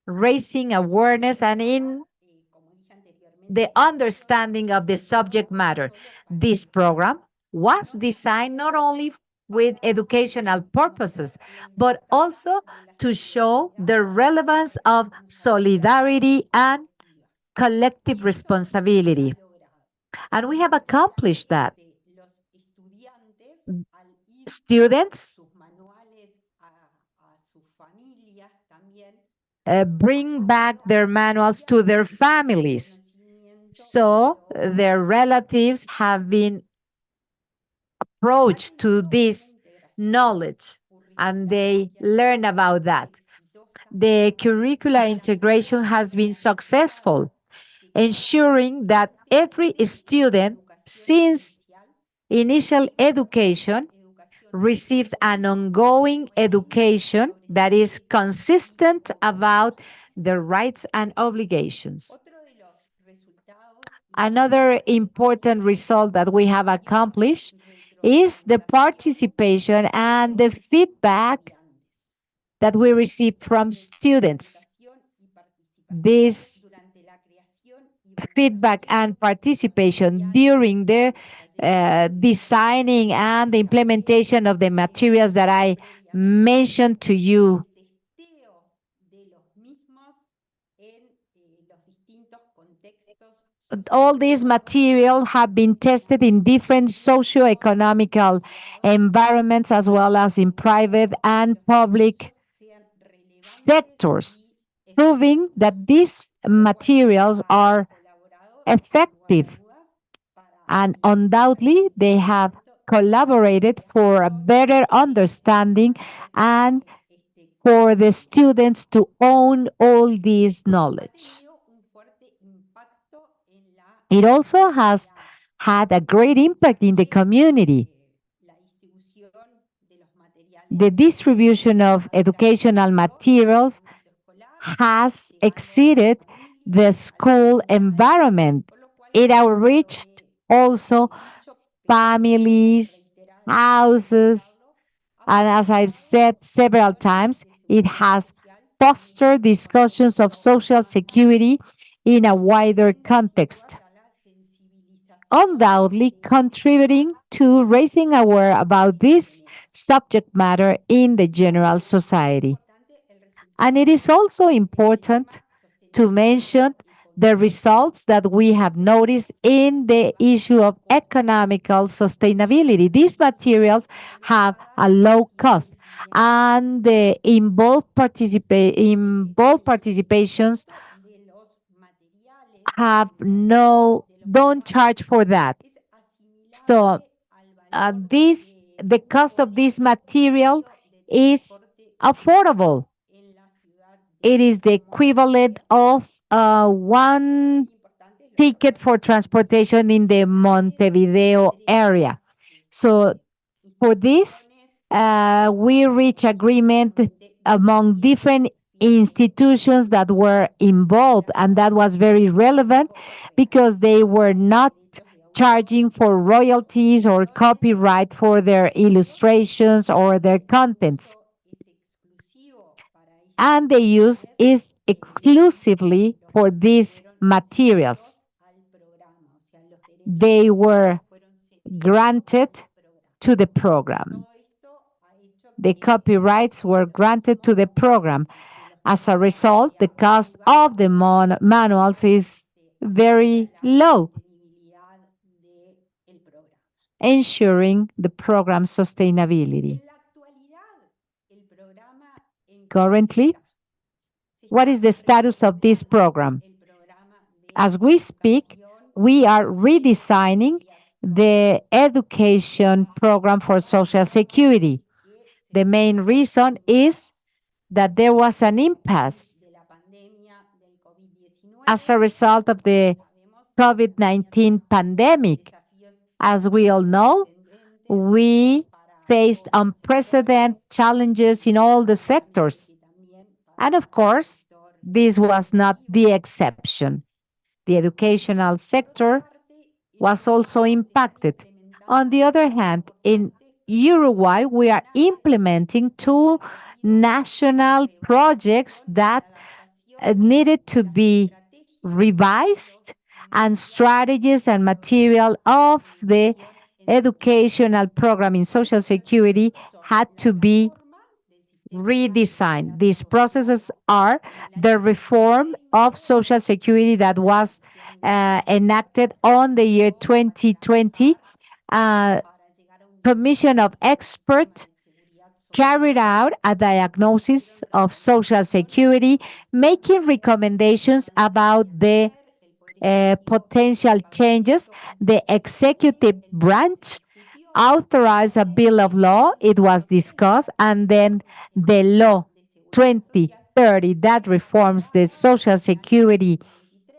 raising awareness and in the understanding of the subject matter. This program was designed not only with educational purposes, but also to show the relevance of solidarity and collective responsibility. And we have accomplished that. Students bring back their manuals to their families. So their relatives have been approached to this knowledge and they learn about that. The curricular integration has been successful, ensuring that every student, since initial education, receives an ongoing education that is consistent about the rights and obligations. Another important result that we have accomplished is the participation and the feedback that we receive from students. This feedback and participation during the designing and the implementation of the materials that I mentioned to you. All these materials have been tested in different socio-economical environments as well as in private and public sectors, proving that these materials are effective, and undoubtedly they have collaborated for a better understanding and for the students to own all this knowledge. It also has had a great impact in the community. The distribution of educational materials has exceeded the school environment. It outreached also families, houses, and as I've said several times, it has fostered discussions of social security in a wider context, undoubtedly contributing to raising aware about this subject matter in the general society. And it is also important to mention the results that we have noticed in the issue of economical sustainability. These materials have a low cost and the involved participations have no don't charge for that. So the cost of this material is affordable. It is the equivalent of one ticket for transportation in the Montevideo area. So for this, we reach agreement among different institutions that were involved, and that was very relevant because they were not charging for royalties or copyright for their illustrations or their contents. And the use is exclusively for these materials. They were granted to the program. The copyrights were granted to the program. As a result, the cost of the manuals is very low, ensuring the program's sustainability. Currently, what is the status of this program? As we speak, we are redesigning the education program for Social Security. The main reason is that there was an impasse as a result of the COVID-19 pandemic. As we all know, we faced unprecedented challenges in all the sectors. And of course, this was not the exception. The educational sector was also impacted. On the other hand, in Uruguay, we are implementing two national projects that needed to be revised, and strategies and material of the educational program in Social Security had to be redesigned. These processes are the reform of Social Security that was enacted on the year 2020. Commission of experts carried out a diagnosis of Social Security, making recommendations about the potential changes. The executive branch authorized a bill of law. It was discussed, and then the law 2030 that reforms the Social Security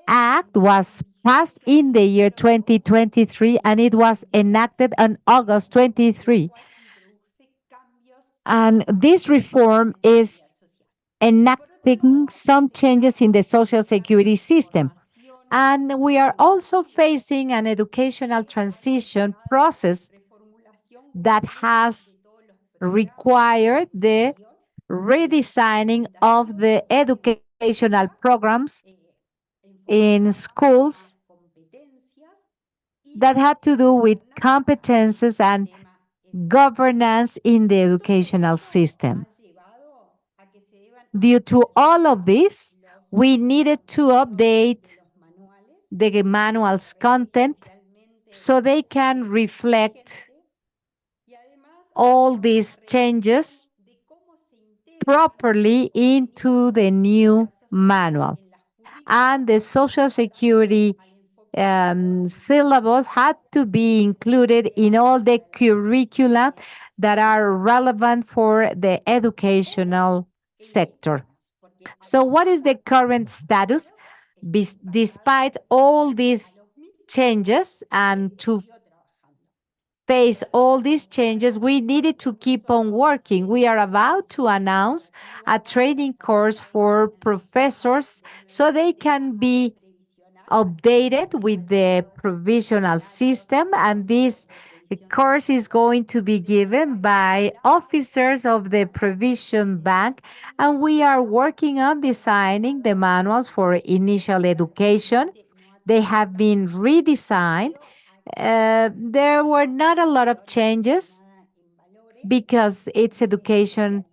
Act was passed in the year 2023, and it was enacted on August 23. And this reform is enacting some changes in the Social Security system. And we are also facing an educational transition process that has required the redesigning of the educational programs in schools that had to do with competences and governance in the educational system. Due to all of this, we needed to update the manual's content so they can reflect all these changes properly into the new manual. And the Social Security syllabus had to be included in all the curricula that are relevant for the educational sector. So, what is the current status? Despite all these changes and to face all these changes, we needed to keep on working. We are about to announce a training course for professors so they can be updated with the provisional system. And this course is going to be given by officers of the provision bank. And we are working on designing the manuals for initial education. They have been redesigned. There were not a lot of changes because it's education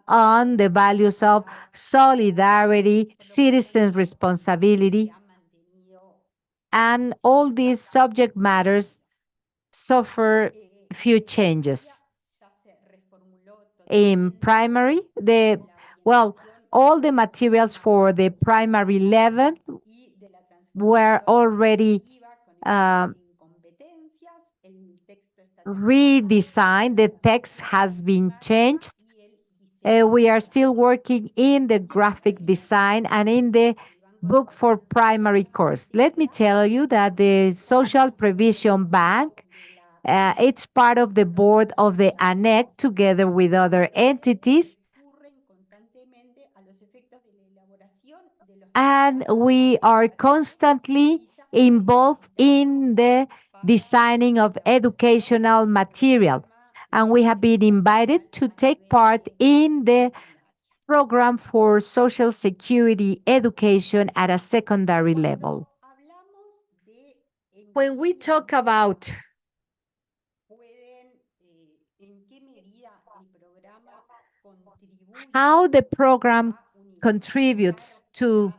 on the values of solidarity, citizens' responsibility, and all these subject matters suffer few changes. In primary, all the materials for the primary level were already uh, redesigned. The text has been changed. We are still working in the graphic design and in the book for primary course. Let me tell you that the Social Provision Bank, it's part of the board of the ANEC together with other entities. And we are constantly involved in the designing of educational material. And we have been invited to take part in the program for Social Security education at a secondary level. When we talk about how the program contributes to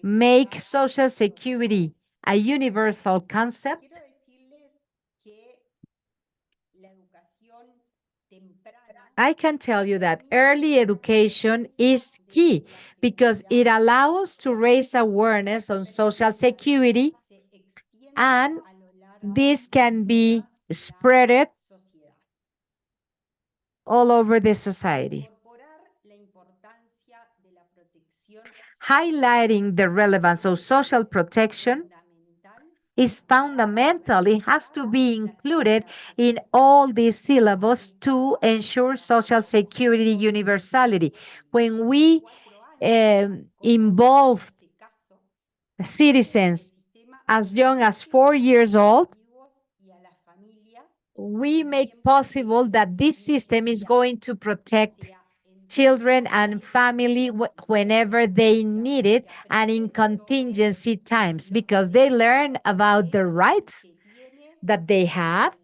make Social Security a universal concept, I can tell you that early education is key because it allows to raise awareness on Social Security, and this can be spread all over the society. Highlighting the relevance of social protection is fundamental. It has to be included in all the syllabus to ensure Social Security universality. When we involve citizens as young as 4 years old, we make possible that this system is going to protect children and family whenever they need it and in contingency times, because they learn about the rights that they have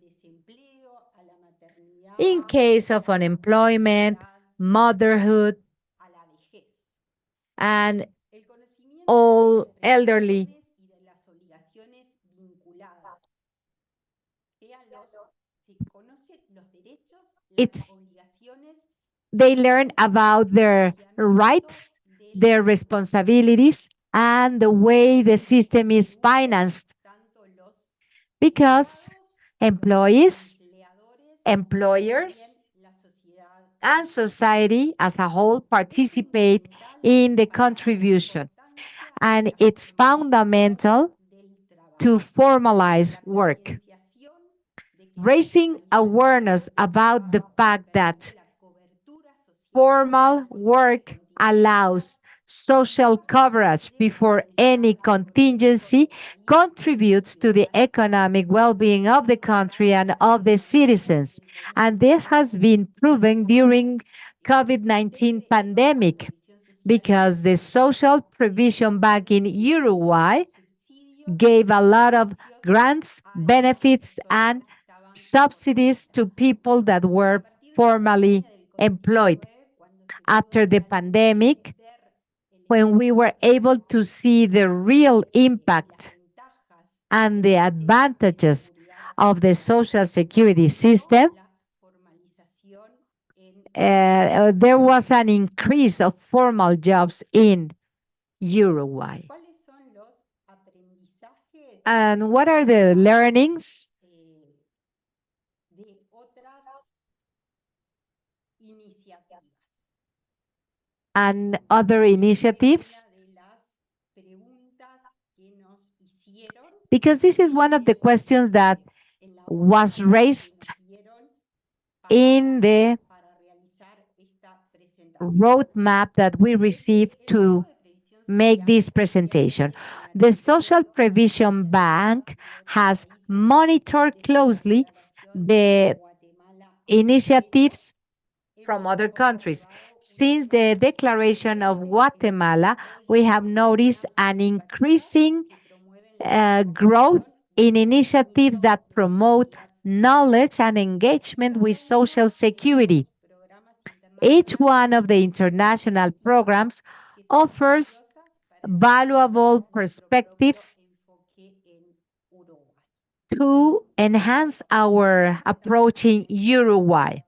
in case of unemployment, motherhood, and all elderly. It's They learn about their rights, their responsibilities, and the way the system is financed. Because employees, employers, and society as a whole participate in the contribution. And it's fundamental to formalize work. Raising awareness about the fact that formal work allows social coverage before any contingency contributes to the economic well-being of the country and of the citizens. And this has been proven during COVID-19 pandemic because the Social Provision Bank in Uruguay gave a lot of grants, benefits, and subsidies to people that were formally employed. After the pandemic, when we were able to see the real impact and the advantages of the social security system, there was an increase of formal jobs in Uruguay. And what are the learnings and other initiatives? Because this is one of the questions that was raised in the roadmap that we received to make this presentation. The Social Provision Bank has monitored closely the initiatives from other countries. Since the Declaration of Guatemala, we have noticed an increasing growth in initiatives that promote knowledge and engagement with Social Security. Each one of the international programs offers valuable perspectives to enhance our approach in Uruguay.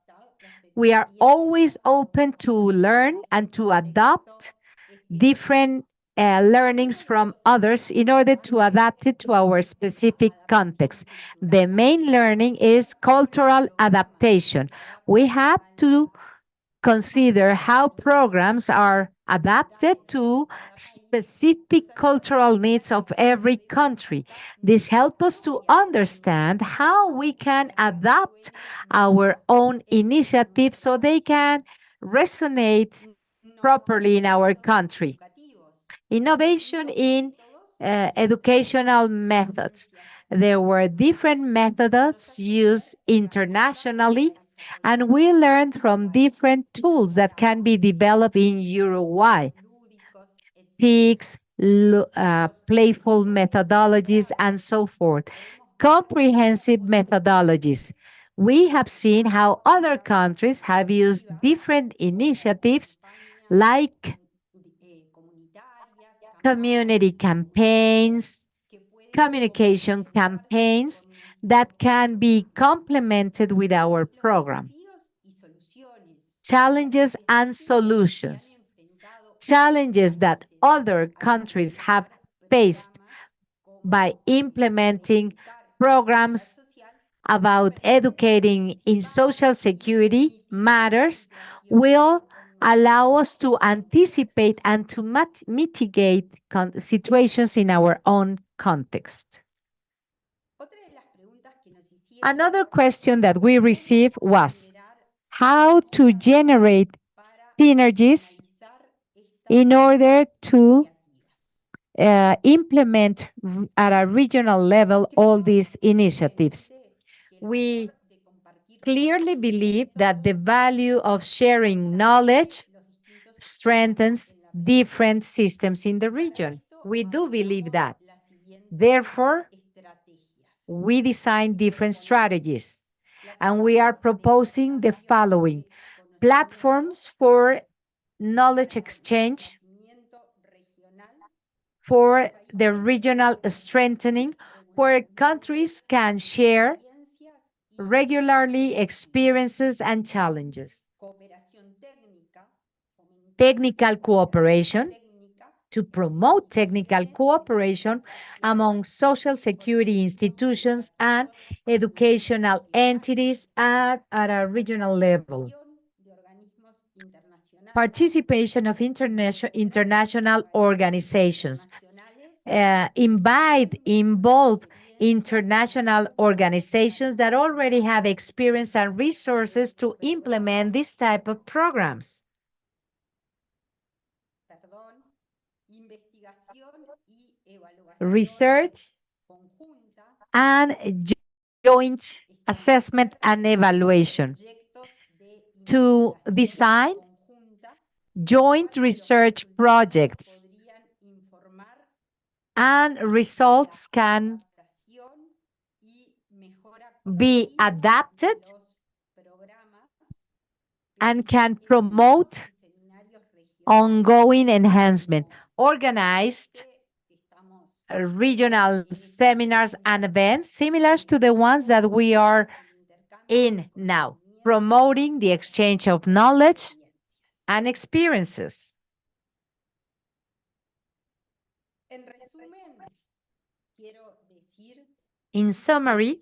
We are always open to learn and to adopt different learnings from others in order to adapt it to our specific context. The main learning is cultural adaptation. We have to consider how programs are adapted to specific cultural needs of every country. This helps us to understand how we can adapt our own initiatives so they can resonate properly in our country. Innovation in educational methods. There were different methods used internationally, and we learned from different tools that can be developed in Uruguay. TICS, playful methodologies, and so forth. Comprehensive methodologies. We have seen how other countries have used different initiatives like community campaigns, communication campaigns that can be complemented with our program. Challenges and solutions. Challenges that other countries have faced by implementing programs about educating in social security matters will allow us to anticipate and to mitigate situations in our own context. Another question that we received was how to generate synergies in order to implement at a regional level all these initiatives. We clearly believe that the value of sharing knowledge strengthens different systems in the region. We do believe that. Therefore, we design different strategies, and we are proposing the following: platforms for knowledge exchange, for the regional strengthening, where countries can share regularly experiences and challenges. Technical cooperation, to promote technical cooperation among social security institutions and educational entities at a regional level. Participation of international organizations. Involve international organizations that already have experience and resources to implement this type of programs. Research and joint assessment and evaluation to design joint research projects, and results can be adapted and can promote ongoing enhancement, organized regional seminars and events similar to the ones that we are in now, promoting the exchange of knowledge and experiences. In summary,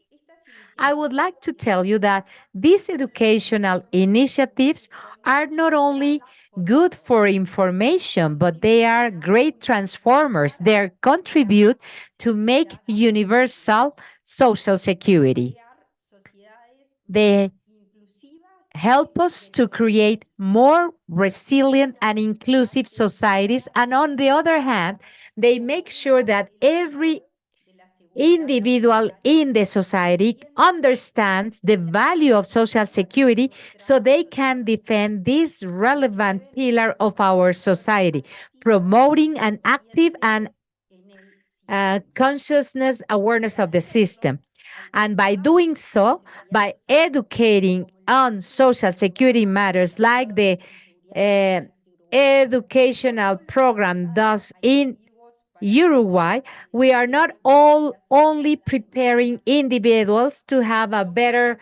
I would like to tell you that these educational initiatives are not only good for information, but they are great transformers. They contribute to make universal social security. They help us to create more resilient and inclusive societies. And on the other hand, they make sure that every individual in the society understands the value of social security so they can defend this relevant pillar of our society, promoting an active and consciousness awareness of the system. And by doing so, by educating on social security matters like the uh, educational program does in Uruguay, we are not all only preparing individuals to have a better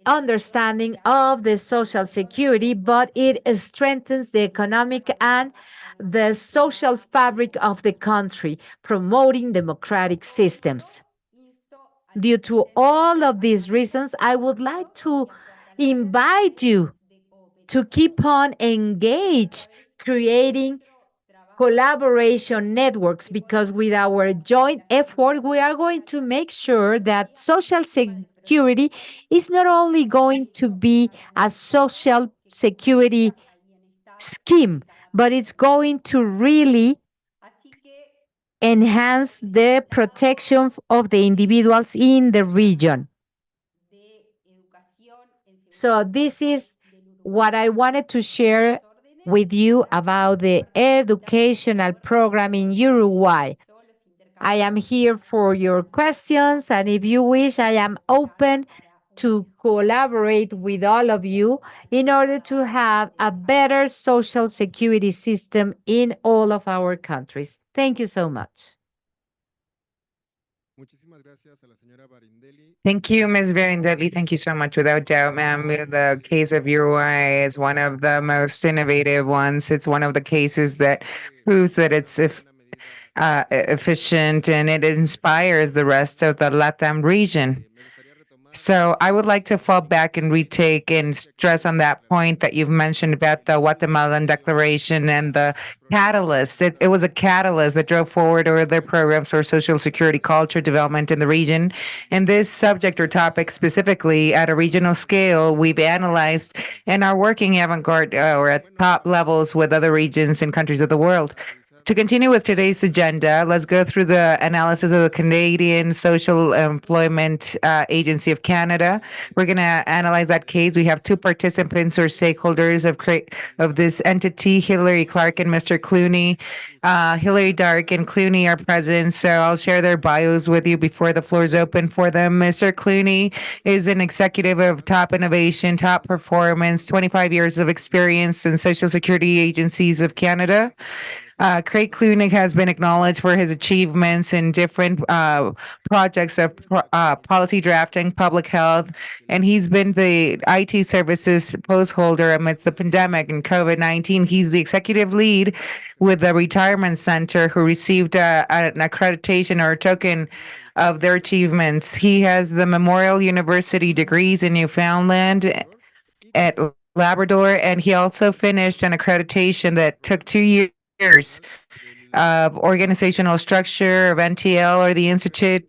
understanding of the social security, but it strengthens the economic and the social fabric of the country, promoting democratic systems. Due to all of these reasons, I would like to invite you to keep on engaged, creating collaboration networks, because with our joint effort, we are going to make sure that social security is not only going to be a social security scheme, but it's going to really enhance the protection of the individuals in the region. So this is what I wanted to share with you about the educational program in Uruguay. I am here for your questions, and if you wish, I am open to collaborate with all of you in order to have a better social security system in all of our countries. Thank you so much. Thank you, Ms. Verendelli. Thank you so much. Without doubt, ma'am, the case of Uruguay is one of the most innovative ones. It's one of the cases that proves that it's efficient and it inspires the rest of the LATAM region. So I would like to fall back and retake and stress on that point that you've mentioned about the Guatemalan Declaration and the catalyst. It was a catalyst that drove forward or their programs for social security culture development in the region. And this subject or topic specifically at a regional scale, we've analyzed and are working avant-garde or at top levels with other regions and countries of the world. To continue with today's agenda, let's go through the analysis of the Canadian Social Employment Agency of Canada. We're going to analyze that case. We have two participants or stakeholders of this entity, Hillary Clark and Mr. Clooney. Hillary Dark and Clooney are present, so I'll share their bios with you before the floor is open for them. Mr. Clooney is an executive of top innovation, top performance, 25 years of experience in Social Security agencies of Canada. Craig Clunick has been acknowledged for his achievements in different projects of policy drafting, public health, and he's been the IT services post holder amidst the pandemic and COVID-19. He's the executive lead with the Retirement Center who received an accreditation or a token of their achievements. He has the Memorial University degrees in Newfoundland at Labrador, and he also finished an accreditation that took 2 years of organizational structure of NTL, or the Institute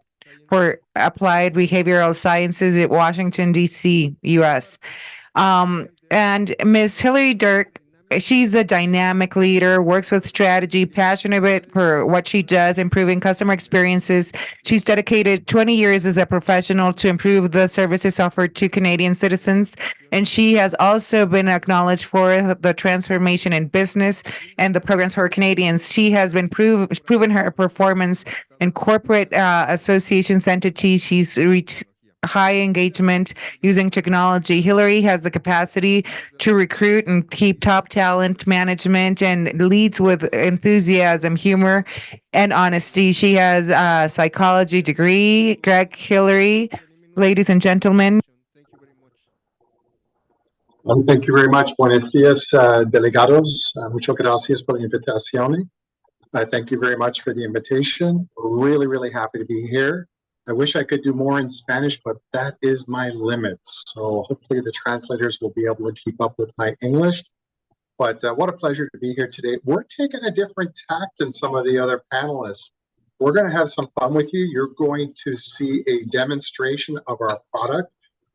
for Applied Behavioral Sciences at Washington, D.C., U.S. And Ms. Hillary Dirk, she's a dynamic leader, works with strategy, passionate for what she does, improving customer experiences. She's dedicated 20 years as a professional to improve the services offered to Canadian citizens. And she has also been acknowledged for the transformation in business and the programs for Canadians. She has been proven her performance in corporate associations entities. She's high engagement using technology. Hillary has the capacity to recruit and keep top talent management and leads with enthusiasm, humor, and honesty. She has a psychology degree. Greg Hillary, ladies and gentlemen. Thank you very much. Thank you very much. Buenos días, delegados. Muchas gracias por la invitación. Thank you very much for the invitation. Really, really happy to be here. I wish I could do more in Spanish, but that is my limits. So hopefully the translators will be able to keep up with my English. But what a pleasure to be here today. We're taking a different tack than some of the other panelists. We're going to have some fun with you. You're going to see a demonstration of our product.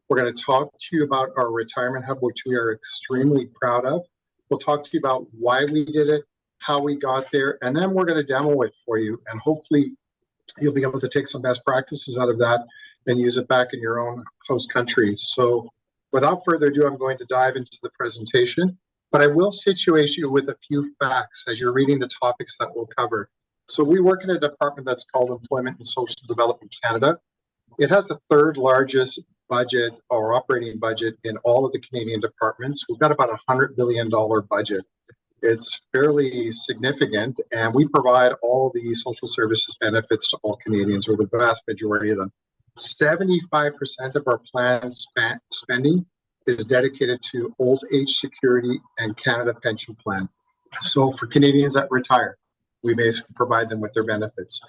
We're going to talk to you about our retirement hub, which we are extremely proud of. We'll talk to you about why we did it, how we got there, and then we're going to demo it for you. And hopefully you'll be able to take some best practices out of that and use it back in your own host countries. So without further ado, I'm going to dive into the presentation, but I will situate you with a few facts as you're reading the topics that we'll cover. So we work in a department that's called Employment and Social Development Canada. It has the third largest budget or operating budget in all of the Canadian departments. We've got about $100 billion budget. It's fairly significant, and we provide all the social services benefits to all Canadians, or the vast majority of them. 75% of our plan spending is dedicated to old age security and Canada pension plan. So for Canadians that retire, we basically provide them with their benefits.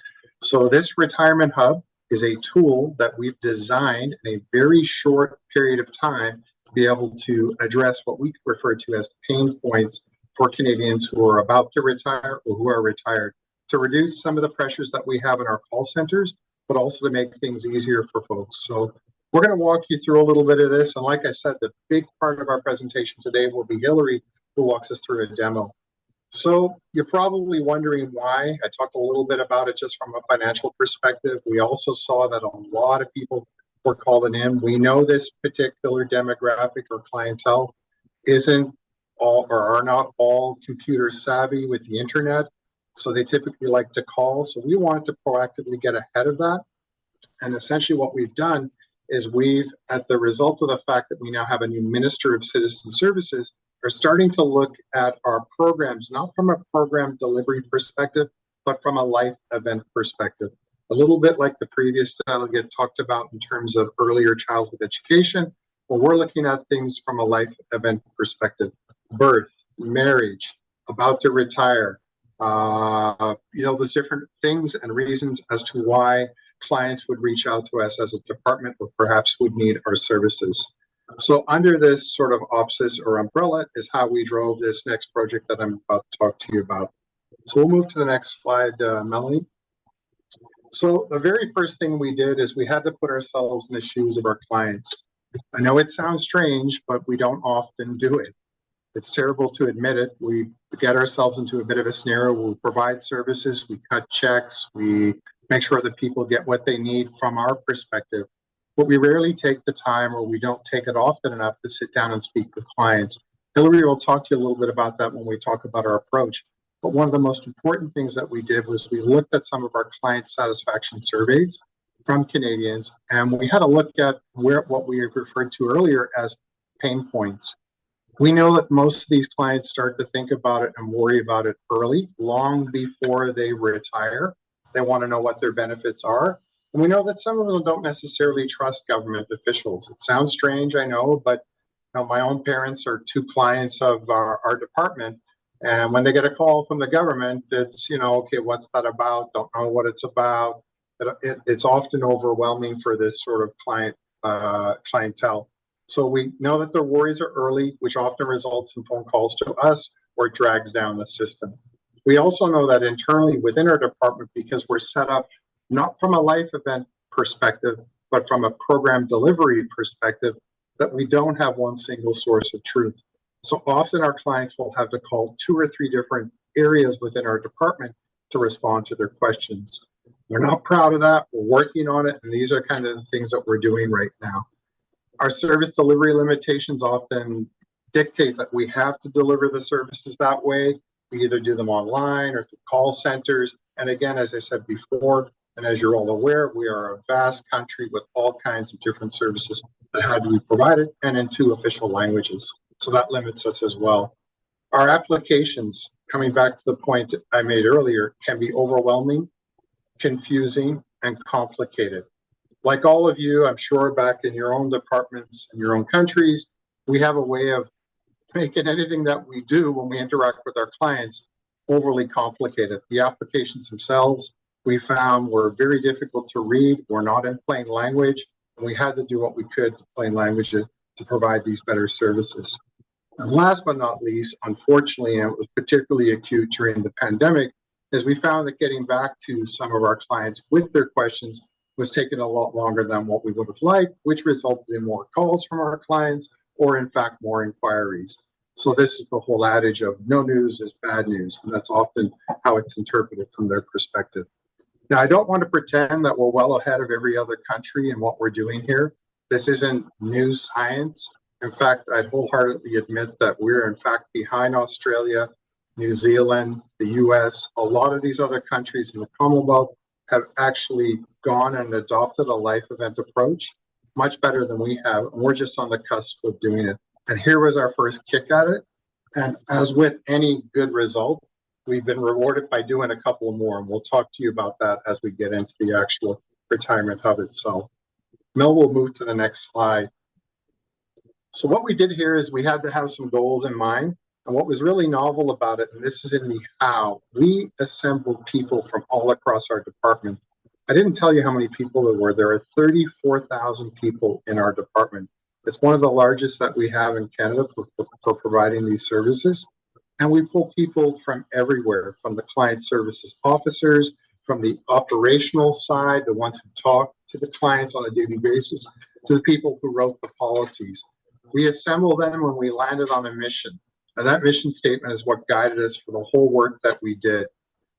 So this retirement hub is a tool that we've designed in a very short period of time to be able to address what we refer to as pain points for Canadians who are about to retire or who are retired, to reduce some of the pressures that we have in our call centers, but also to make things easier for folks. So we're going to walk you through a little bit of this. And like I said, the big part of our presentation today will be Hillary, who walks us through a demo. So you're probably wondering why. I talked a little bit about it just from a financial perspective. We also saw that a lot of people were calling in. We know this particular demographic or clientele isn't all or are not all computer savvy with the internet. So they typically like to call. So we wanted to proactively get ahead of that. And essentially what we've done is we've, at the result of the fact that we now have a new Minister of Citizen Services, are starting to look at our programs, not from a program delivery perspective, but from a life event perspective. A little bit like the previous delegate talked about in terms of earlier childhood education. Well, we're looking at things from a life event perspective. Birth, marriage, about to retire, there's different things and reasons as to why clients would reach out to us as a department or perhaps would need our services. So under this sort of OPSIS or umbrella is how we drove this next project that I'm about to talk to you about. So we'll move to the next slide, Melanie. So the very first thing we did is we had to put ourselves in the shoes of our clients. I know it sounds strange, but we don't often do it. It's terrible to admit it. We get ourselves into a bit of a scenario where we provide services, we cut checks, we make sure that people get what they need from our perspective. But we rarely take the time, or we don't take it often enough to sit down and speak with clients. Hillary will talk to you a little bit about that when we talk about our approach. But one of the most important things that we did was we looked at some of our client satisfaction surveys from Canadians, and we had a look at what we referred to earlier as pain points. We know that most of these clients start to think about it and worry about it early, long before they retire. They want to know what their benefits are. And we know that some of them don't necessarily trust government officials. It sounds strange, I know, but my own parents are two clients of our department. And when they get a call from the government, it's, okay, what's that about? Don't know what it's about. It's often overwhelming for this sort of clientele. So we know that their worries are early, which often results in phone calls to us or drags down the system. We also know that internally within our department, because we're set up not from a life event perspective, but from a program delivery perspective, that we don't have one single source of truth. So often our clients will have to call 2 or 3 different areas within our department to respond to their questions. We're not proud of that. We're working on it. And these are kind of the things that we're doing right now. Our service delivery limitations often dictate that we have to deliver the services that way. We either do them online or through call centers. And again, as I said before, And as you're all aware, we are a vast country with all kinds of different services that had to be provided and in 2 official languages. So that limits us as well. Our applications, coming back to the point I made earlier, can be overwhelming, confusing, and complicated. Like all of you, I'm sure back in your own departments and your own countries, we have a way of making anything that we do when we interact with our clients overly complicated. The applications themselves, we found, were very difficult to read, were not in plain language, and we had to do what we could to plain language to provide these better services. And last but not least, unfortunately, and it was particularly acute during the pandemic, is we found that getting back to some of our clients with their questions was taking a lot longer than what we would have liked, which resulted in more calls from our clients or in fact more inquiries. So this is the whole adage of no news is bad news, and that's often how it's interpreted from their perspective. Now, I don't want to pretend that we're well ahead of every other country in what we're doing here. This isn't new science. In fact, I'd wholeheartedly admit that we're in fact behind Australia, New Zealand, the US. A lot of these other countries in the Commonwealth have actually gone and adopted a life event approach much better than we have. And we're just on the cusp of doing it. And here was our first kick at it. And as with any good result, we've been rewarded by doing a couple more. And we'll talk to you about that as we get into the actual retirement hub itself. Mel will move to the next slide. So what we did here is we had to have some goals in mind. And what was really novel about it, and this is in the how, we assembled people from all across our department. I didn't tell you how many people there were. There are 34,000 people in our department. It's one of the largest that we have in Canada for providing these services. And we pull people from everywhere, from the client services officers, from the operational side, the ones who talk to the clients on a daily basis, to the people who wrote the policies. We assembled them when we landed on a mission. And that mission statement is what guided us for the whole work that we did.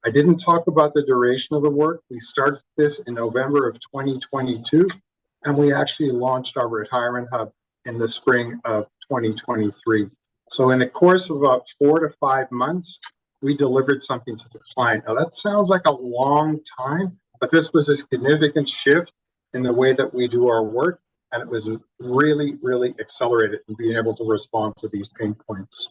I didn't talk about the duration of the work. We started this in November of 2022, and we actually launched our retirement hub in the spring of 2023. So in the course of about 4 to 5 months, we delivered something to the client. Now that sounds like a long time, but this was a significant shift in the way that we do our work. And it was really, really accelerated in being able to respond to these pain points.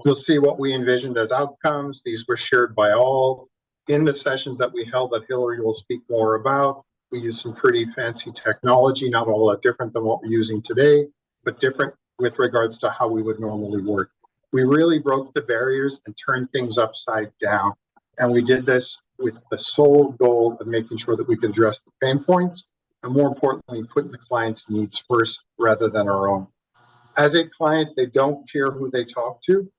You'll see what we envisioned as outcomes. These were shared by all in the sessions that we held that Hillary will speak more about. We used some pretty fancy technology, not all that different than what we're using today, but different with regards to how we would normally work. We really broke the barriers and turned things upside down. And we did this with the sole goal of making sure that we could address the pain points, and more importantly, putting the client's needs first rather than our own. As a client, they don't care who they talk to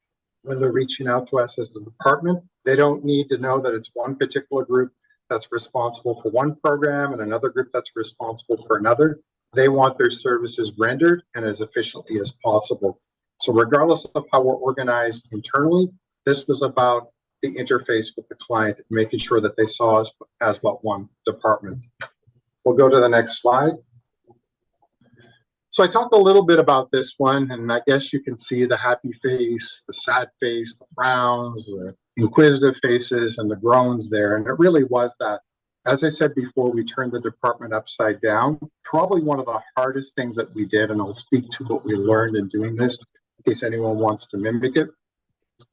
when they're reaching out to us as the department. They don't need to know that it's one particular group that's responsible for one program and another group that's responsible for another. They want their services rendered and as efficiently as possible. So regardless of how we're organized internally, this was about the interface with the client, making sure that they saw us as but one department. We'll go to the next slide. So I talked a little bit about this one, and I guess you can see the happy face, the sad face, the frowns, the inquisitive faces, and the groans there. And it really was that. As I said before, we turned the department upside down. Probably one of the hardest things that we did, and I'll speak to what we learned in doing this, in case anyone wants to mimic it,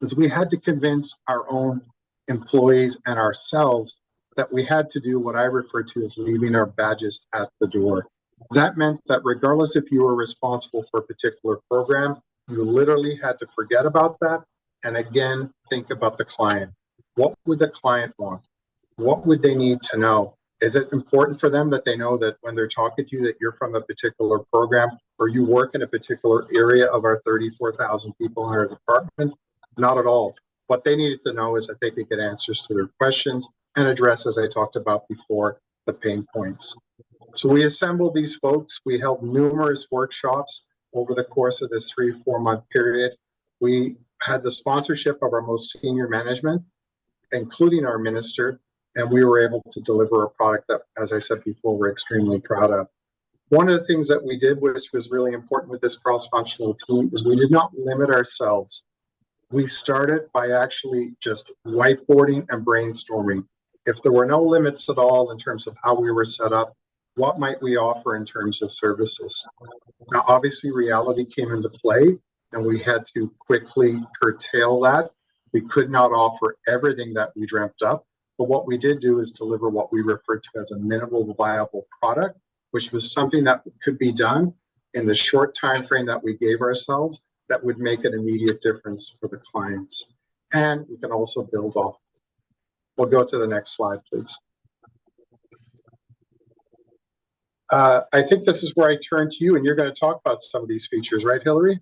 is we had to convince our own employees and ourselves that we had to do what I refer to as leaving our badges at the door. That meant that regardless if you were responsible for a particular program, you literally had to forget about that and again, think about the client. What would the client want? What would they need to know? Is it important for them that they know that when they're talking to you that you're from a particular program or you work in a particular area of our 34,000 people in our department? Not at all. What they needed to know is that they could get answers to their questions and address, as I talked about before, the pain points. So we assembled these folks. We held numerous workshops over the course of this 3-4 month period. We had the sponsorship of our most senior management, including our minister, and we were able to deliver a product that, as I said before, we're extremely proud of. One of the things that we did, which was really important with this cross-functional team, is we did not limit ourselves. We started by actually just whiteboarding and brainstorming. if there were no limits at all in terms of how we were set up, what might we offer in terms of services? Now, obviously, reality came into play, and we had to quickly curtail that. We could not offer everything that we dreamt up, but what we did do is deliver what we referred to as a minimal viable product, which was something that could be done in the short time frame that we gave ourselves that would make an immediate difference for the clients. And we can also build off. We'll go to the next slide, please. I think this is where I turn to you, and you're going to talk about some of these features, right, Hillary?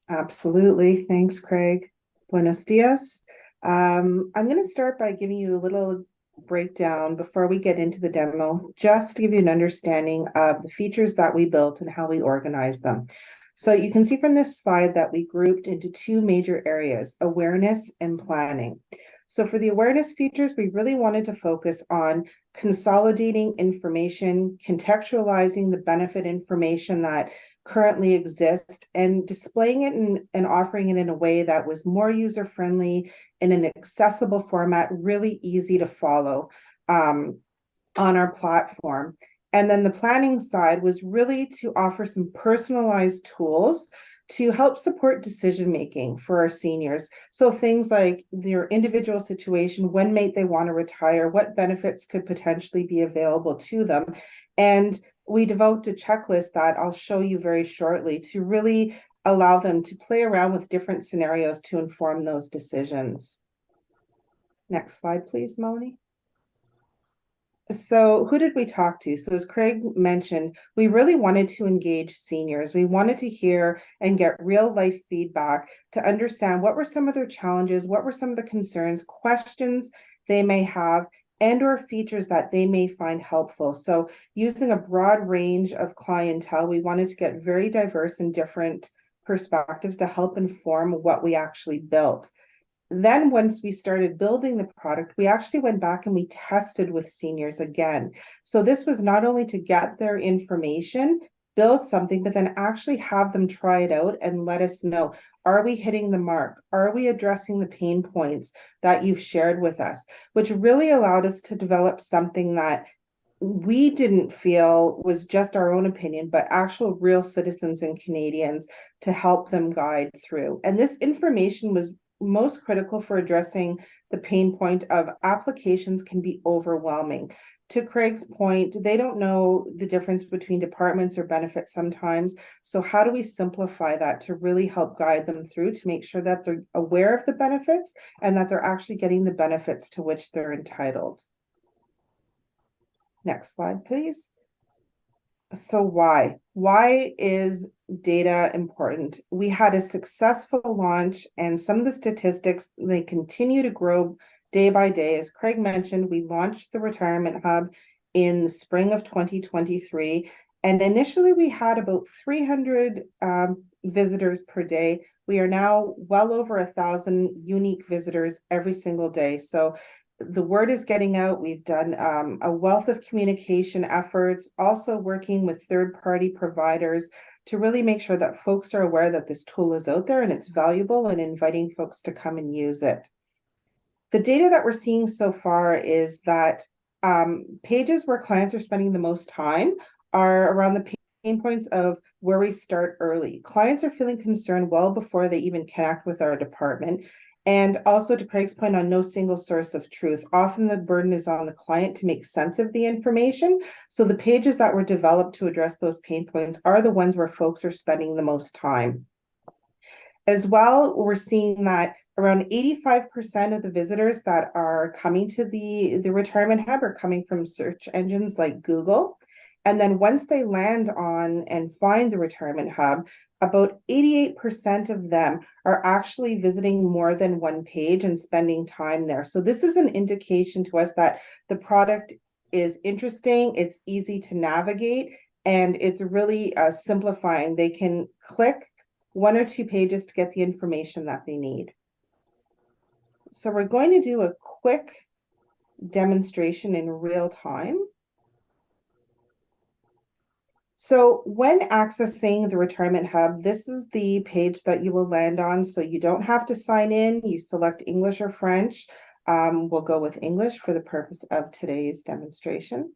Absolutely. Thanks, Craig. Buenos dias. I'm going to start by giving you a little breakdown before we get into the demo, just to give you an understanding of the features that we built and how we organized them. So you can see from this slide that we grouped into two major areas, awareness and planning. So for the awareness features, we really wanted to focus on consolidating information, contextualizing the benefit information that currently exists, and displaying it and offering it in a way that was more user-friendly, in an accessible format, really easy to follow on our platform. And then the planning side was really to offer some personalized tools to help support decision-making for our seniors. So things like their individual situation, when might they want to retire, what benefits could potentially be available to them. And we developed a checklist that I'll show you very shortly to really allow them to play around with different scenarios to inform those decisions. Next slide, please, Melanie. So who did we talk to? So as Craig mentioned, we really wanted to engage seniors. We wanted to hear and get real life feedback to understand what were some of their challenges, what were some of the concerns, questions they may have, and or features that they may find helpful. So using a broad range of clientele, we wanted to get very diverse and different perspectives to help inform what we actually built. Then once we started building the product, we actually went back and we tested with seniors again. So this was not only to get their information, build something, but then actually have them try it out and let us know, are we hitting the mark? Are we addressing the pain points that you've shared with us? Which really allowed us to develop something that we didn't feel was just our own opinion, but actual real citizens and Canadians to help them guide through. And this information was most critical for addressing the pain point of applications can be overwhelming. To Craig's point, they don't know the difference between departments or benefits sometimes. So how do we simplify that to really help guide them through to make sure that they're aware of the benefits and that they're actually getting the benefits to which they're entitled? Next slide, please. So why? Why is data important? We had a successful launch, and some of the statistics, they continue to grow day by day. As Craig mentioned, we launched the Retirement Hub in the spring of 2023, and initially we had about 300 visitors per day. We are now well over 1,000 unique visitors every single day. So the word is getting out. We've done a wealth of communication efforts, also working with third-party providers to really make sure that folks are aware that this tool is out there and it's valuable, and inviting folks to come and use it. The data that we're seeing so far is that pages where clients are spending the most time are around the pain points of where we start early. Clients are feeling concerned well before they even connect with our department. And also, to Craig's point on no single source of truth, often the burden is on the client to make sense of the information. So the pages that were developed to address those pain points are the ones where folks are spending the most time. As well, we're seeing that around 85% of the visitors that are coming to the Retirement Hub are coming from search engines like Google. And then once they land on and find the Retirement Hub, about 88% of them are actually visiting more than one page and spending time there. So this is an indication to us that the product is interesting, it's easy to navigate, and it's really simplifying. They can click one or two pages to get the information that they need. So we're going to do a quick demonstration in real time. So when accessing the Retirement Hub, this is the page that you will land on. So you don't have to sign in. You select English or French. We'll go with English for the purpose of today's demonstration.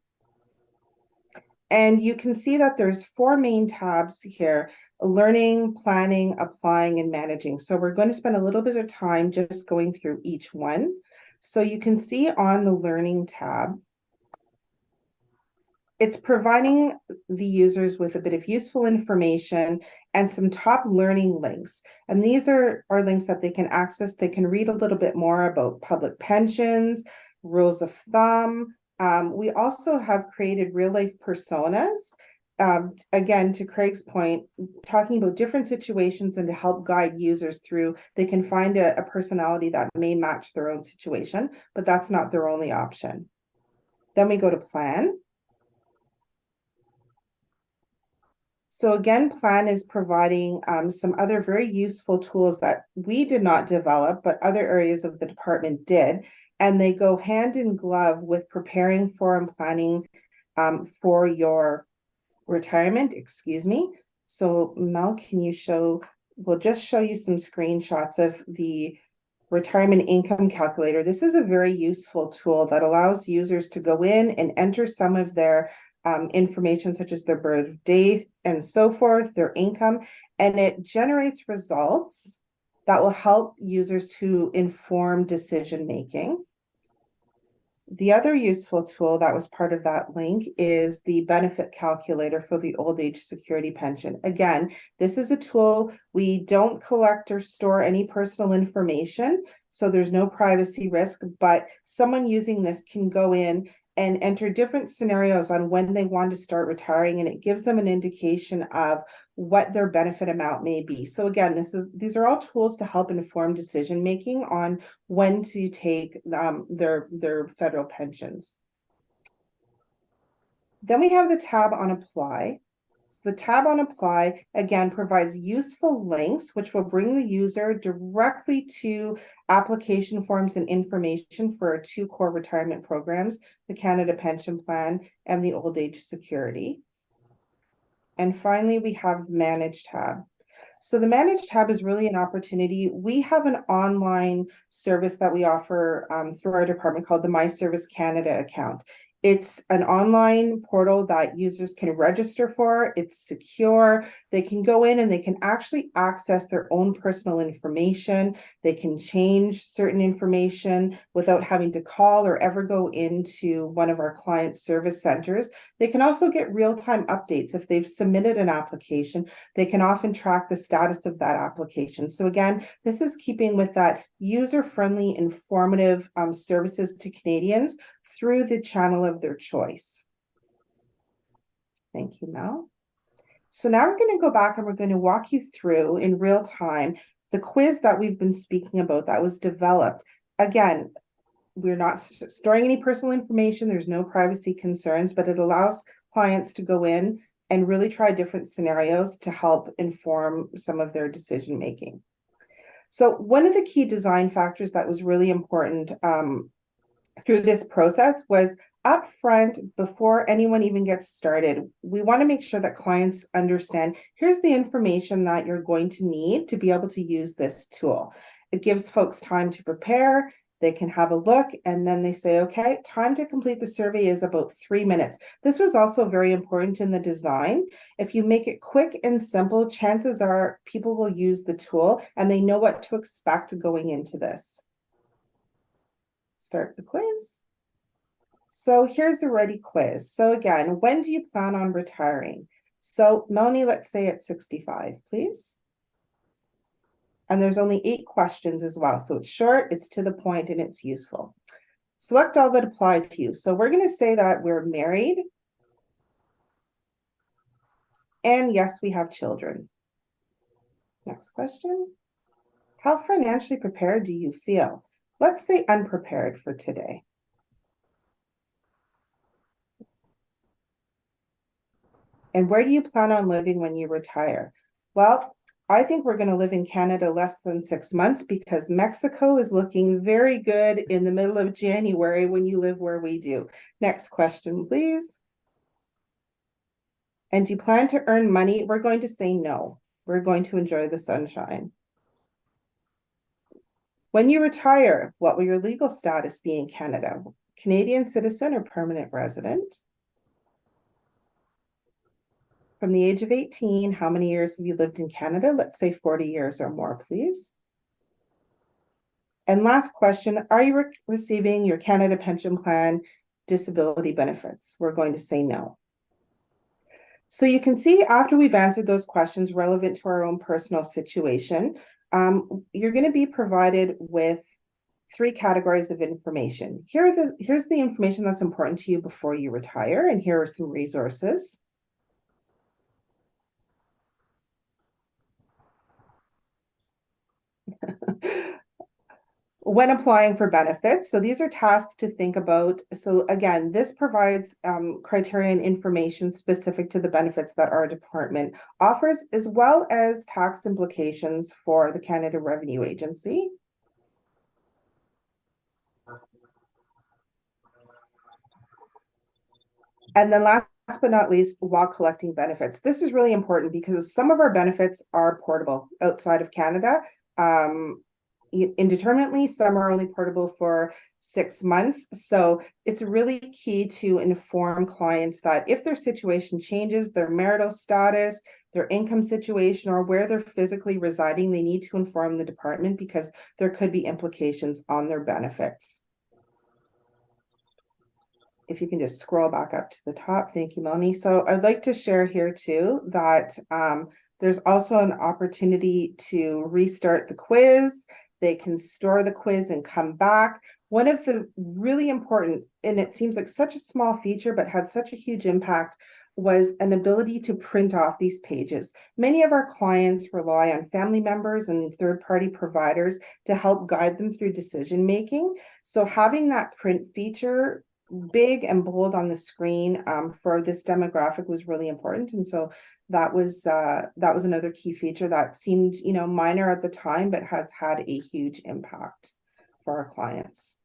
And you can see that there's 4 main tabs here: learning, planning, applying, and managing. So we're going to spend a little bit of time just going through each one. So you can see on the learning tab, it's providing the users with a bit of useful information and some top learning links. And these are links that they can access. They can read a little bit more about public pensions, rules of thumb. We also have created real life personas. Again, to Craig's point, talking about different situations and to help guide users through, they can find a personality that may match their own situation, but that's not their only option. Then we go to plan. So again, Plan is providing some other very useful tools that we did not develop, but other areas of the department did. And they go hand in glove with preparing for and planning for your retirement, excuse me. So Mel, can you we'll just show you some screenshots of the retirement income calculator. This is a very useful tool that allows users to go in and enter some of their information, such as their birth date and so forth, their income, and it generates results that will help users to inform decision making. The other useful tool that was part of that link is the benefit calculator for the old age security pension. Again, this is a tool. We don't collect or store any personal information, so there's no privacy risk, but someone using this can go in and enter different scenarios on when they want to start retiring, and it gives them an indication of what their benefit amount may be. So again, these are all tools to help inform decision making on when to take their federal pensions. Then we have the tab on Apply. So the tab on Apply, again, provides useful links, which will bring the user directly to application forms and information for our 2 core retirement programs, the Canada Pension Plan and the Old Age Security. And finally, we have Manage tab. So the Manage tab is really an opportunity. We have an online service that we offer through our department called the My Service Canada account. It's an online portal that users can register for. It's secure. They can go in and they can actually access their own personal information. They can change certain information without having to call or ever go into one of our client service centers. They can also get real-time updates. If they've submitted an application, they can often track the status of that application. So again, this is keeping with that user-friendly, informative services to Canadians through the channel of their choice. Thank you, Mel. So now we're going to go back and we're going to walk you through in real time the quiz that we've been speaking about that was developed. Again, we're not storing any personal information. There's no privacy concerns, but it allows clients to go in and really try different scenarios to help inform some of their decision making. So one of the key design factors that was really important through this process was upfront, before anyone even gets started, we want to make sure that clients understand, here's the information that you're going to need to be able to use this tool. It gives folks time to prepare. They can have a look and then they say, okay, time to complete the survey is about 3 minutes. This was also very important in the design. If you make it quick and simple, chances are people will use the tool and they know what to expect going into this. Start the quiz. So here's the ready quiz. So again, when do you plan on retiring? So Melanie, let's say at 65, please. And there's only 8 questions as well. So it's short, it's to the point, and it's useful. Select all that apply to you. So we're going to say that we're married. And yes, we have children. Next question. How financially prepared do you feel? Let's say unprepared for today. And where do you plan on living when you retire? Well, I think we're going to live in Canada less than 6 months because Mexico is looking very good in the middle of January when you live where we do. Next question, please. And do you plan to earn money? We're going to say no. We're going to enjoy the sunshine. When you retire, what will your legal status be in Canada? Canadian citizen or permanent resident? From the age of 18, how many years have you lived in Canada? Let's say 40 years or more, please. And last question, are you receiving your Canada Pension Plan disability benefits? We're going to say no. So you can see after we've answered those questions relevant to our own personal situation, you're going to be provided with 3 categories of information. Here's the information that's important to you before you retire, and here are some resources. When applying for benefits, so these are tasks to think about. So again, this provides criteria and information specific to the benefits that our department offers, as well as tax implications for the Canada Revenue Agency. And then last but not least, while collecting benefits. This is really important because some of our benefits are portable outside of Canada. Indeterminately, some are only portable for 6 months. So it's really key to inform clients that if their situation changes, their marital status, their income situation, or where they're physically residing, they need to inform the department because there could be implications on their benefits. If you can just scroll back up to the top. Thank you, Melanie. So I'd like to share here too that there's also an opportunity to restart the quiz. They can store the quiz and come back. One of the really important, and it seems like such a small feature, but had such a huge impact, was an ability to print off these pages. Many of our clients rely on family members and third-party providers to help guide them through decision-making. So having that print feature big and bold on the screen for this demographic was really important. And so that was another key feature that seemed, minor at the time, but has had a huge impact for our clients.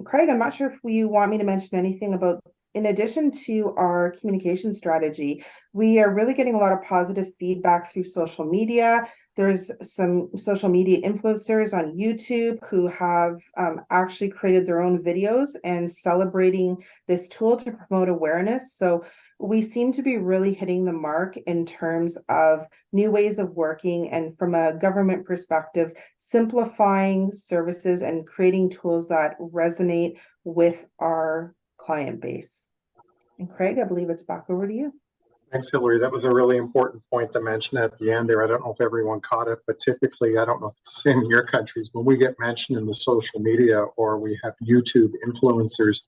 Craig, I'm not sure if you want me to mention anything about, in addition to our communication strategy, we are really getting a lot of positive feedback through social media. There's some social media influencers on YouTube who have actually created their own videos and celebrating this tool to promote awareness. So we seem to be really hitting the mark in terms of new ways of working, and from a government perspective, simplifying services and creating tools that resonate with our client base. And Craig, I believe it's back over to you. Thanks, Hillary. That was a really important point to mention at the end there. I don't know if everyone caught it, but typically, I don't know if it's the same in your countries, when we get mentioned in the social media or we have YouTube influencers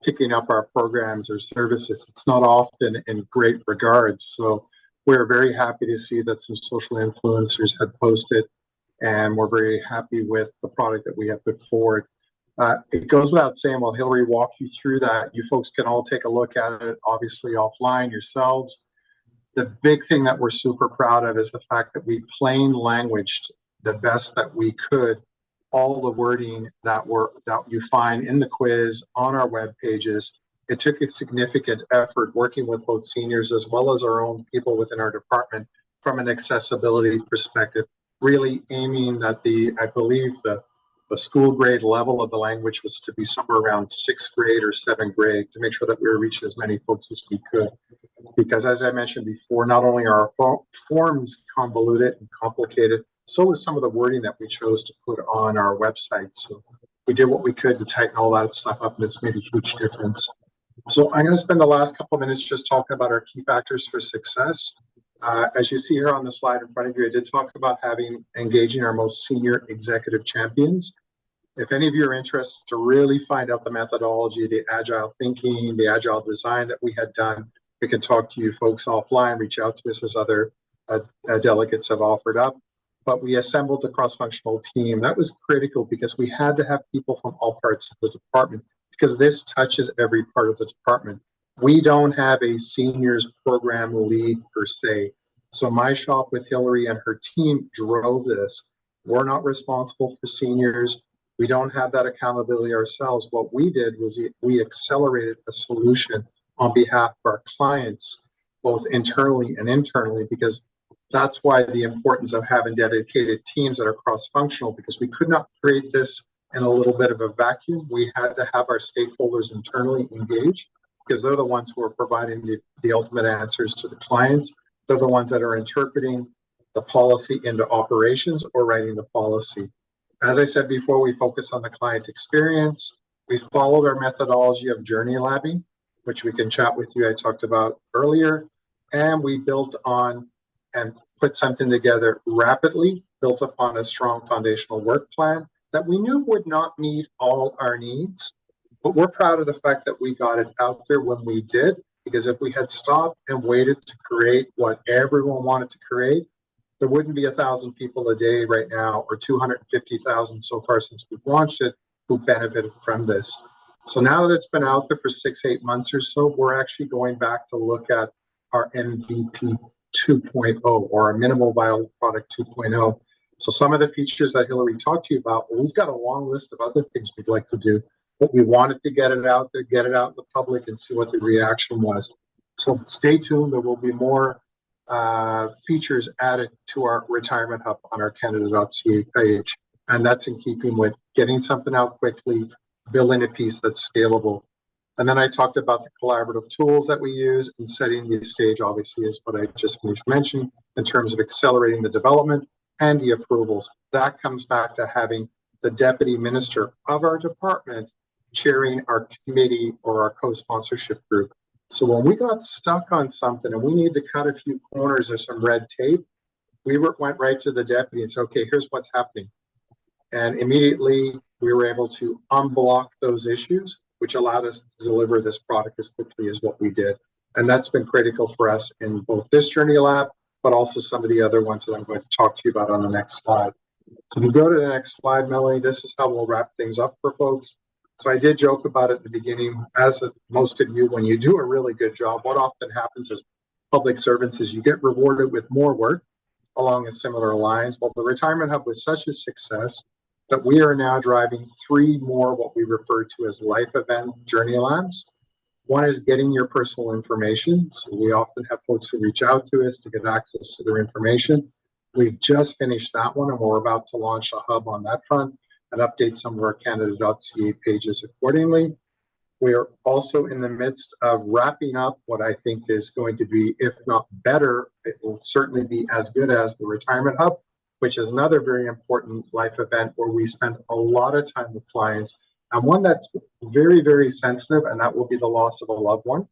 picking up our programs or services, it's not often in great regards. So we're very happy to see that some social influencers have posted, and we're very happy with the product that we have put forward. It goes without saying, while Hillary walked you through that, you folks can all take a look at it, obviously offline yourselves. The big thing that we're super proud of is the fact that we plain languaged the best that we could all the wording that you find in the quiz on our web pages. It took a significant effort working with both seniors as well as our own people within our department from an accessibility perspective, really aiming that I believe the school grade level of the language was to be somewhere around 6th grade or 7th grade, to make sure that we were reaching as many folks as we could. Because as I mentioned before, not only are our forms convoluted and complicated, so is some of the wording that we chose to put on our website. So we did what we could to tighten all that stuff up, and it's made a huge difference. So I'm going to spend the last couple of minutes just talking about our key factors for success. As you see here on the slide in front of you, I did talk about engaging our most senior executive champions. If any of you are interested to really find out the methodology, the agile thinking, the agile design that we had done, we can talk to you folks offline, reach out to us as other delegates have offered up. But we assembled a cross-functional team. That was critical because we had to have people from all parts of the department, because this touches every part of the department. We don't have a seniors program lead per se. So my shop with Hillary and her team drove this. We're not responsible for seniors. We don't have that accountability ourselves. What we did was we accelerated a solution on behalf of our clients, both internally and internally, because That's why the importance of having dedicated teams that are cross-functional, because we could not create this in a little bit of a vacuum. We had to have our stakeholders internally engaged, because they're the ones who are providing the ultimate answers to the clients. They're the ones that are interpreting the policy into operations or writing the policy. As I said before, we focused on the client experience. We followed our methodology of journey labbing, which we can chat with you, I talked about earlier. And we built on and put something together rapidly, built upon a strong foundational work plan that we knew would not meet all our needs. But we're proud of the fact that we got it out there when we did, because if we had stopped and waited to create what everyone wanted to create, there wouldn't be 1,000 people a day right now, or 250,000 so far since we've launched it, who benefited from this. So now that it's been out there for 6-8 months or so, we're actually going back to look at our MVP 2.0, or our minimal viable product 2.0. So some of the features that Hillary talked to you about, well, we've got a long list of other things we'd like to do, but we wanted to get it out there, get it out in the public, and see what the reaction was. So stay tuned. There will be more features added to our retirement hub on our Canada.ca page. And that's in keeping with getting something out quickly, building a piece that's scalable. And then I talked about the collaborative tools that we use, and setting the stage, obviously, is what I just finished mentioning in terms of accelerating the development and the approvals. That comes back to having the deputy minister of our department chairing our committee or our co-sponsorship group. So when we got stuck on something and we need to cut a few corners or some red tape, we went right to the deputy and said, okay, here's what's happening. And immediately we were able to unblock those issues, which allowed us to deliver this product as quickly as what we did. And that's been critical for us in both this Journey Lab, but also some of the other ones that I'm going to talk to you about on the next slide. So if you go to the next slide, Melanie, this is how we'll wrap things up for folks. So I did joke about it at the beginning, as most of you, when you do a really good job, what often happens as public servants is you get rewarded with more work along a similar lines. Well, the Retirement Hub was such a success that we are now driving 3 more what we refer to as life event journey labs. One is getting your personal information. So we often have folks who reach out to us to get access to their information. We've just finished that one, and we're about to launch a hub on that front and update some of our Canada.ca pages accordingly. We are also in the midst of wrapping up what I think is going to be, if not better, it will certainly be as good as the Retirement Hub, which is another very important life event where we spend a lot of time with clients, and one that's very, very sensitive, and that will be the loss of a loved one.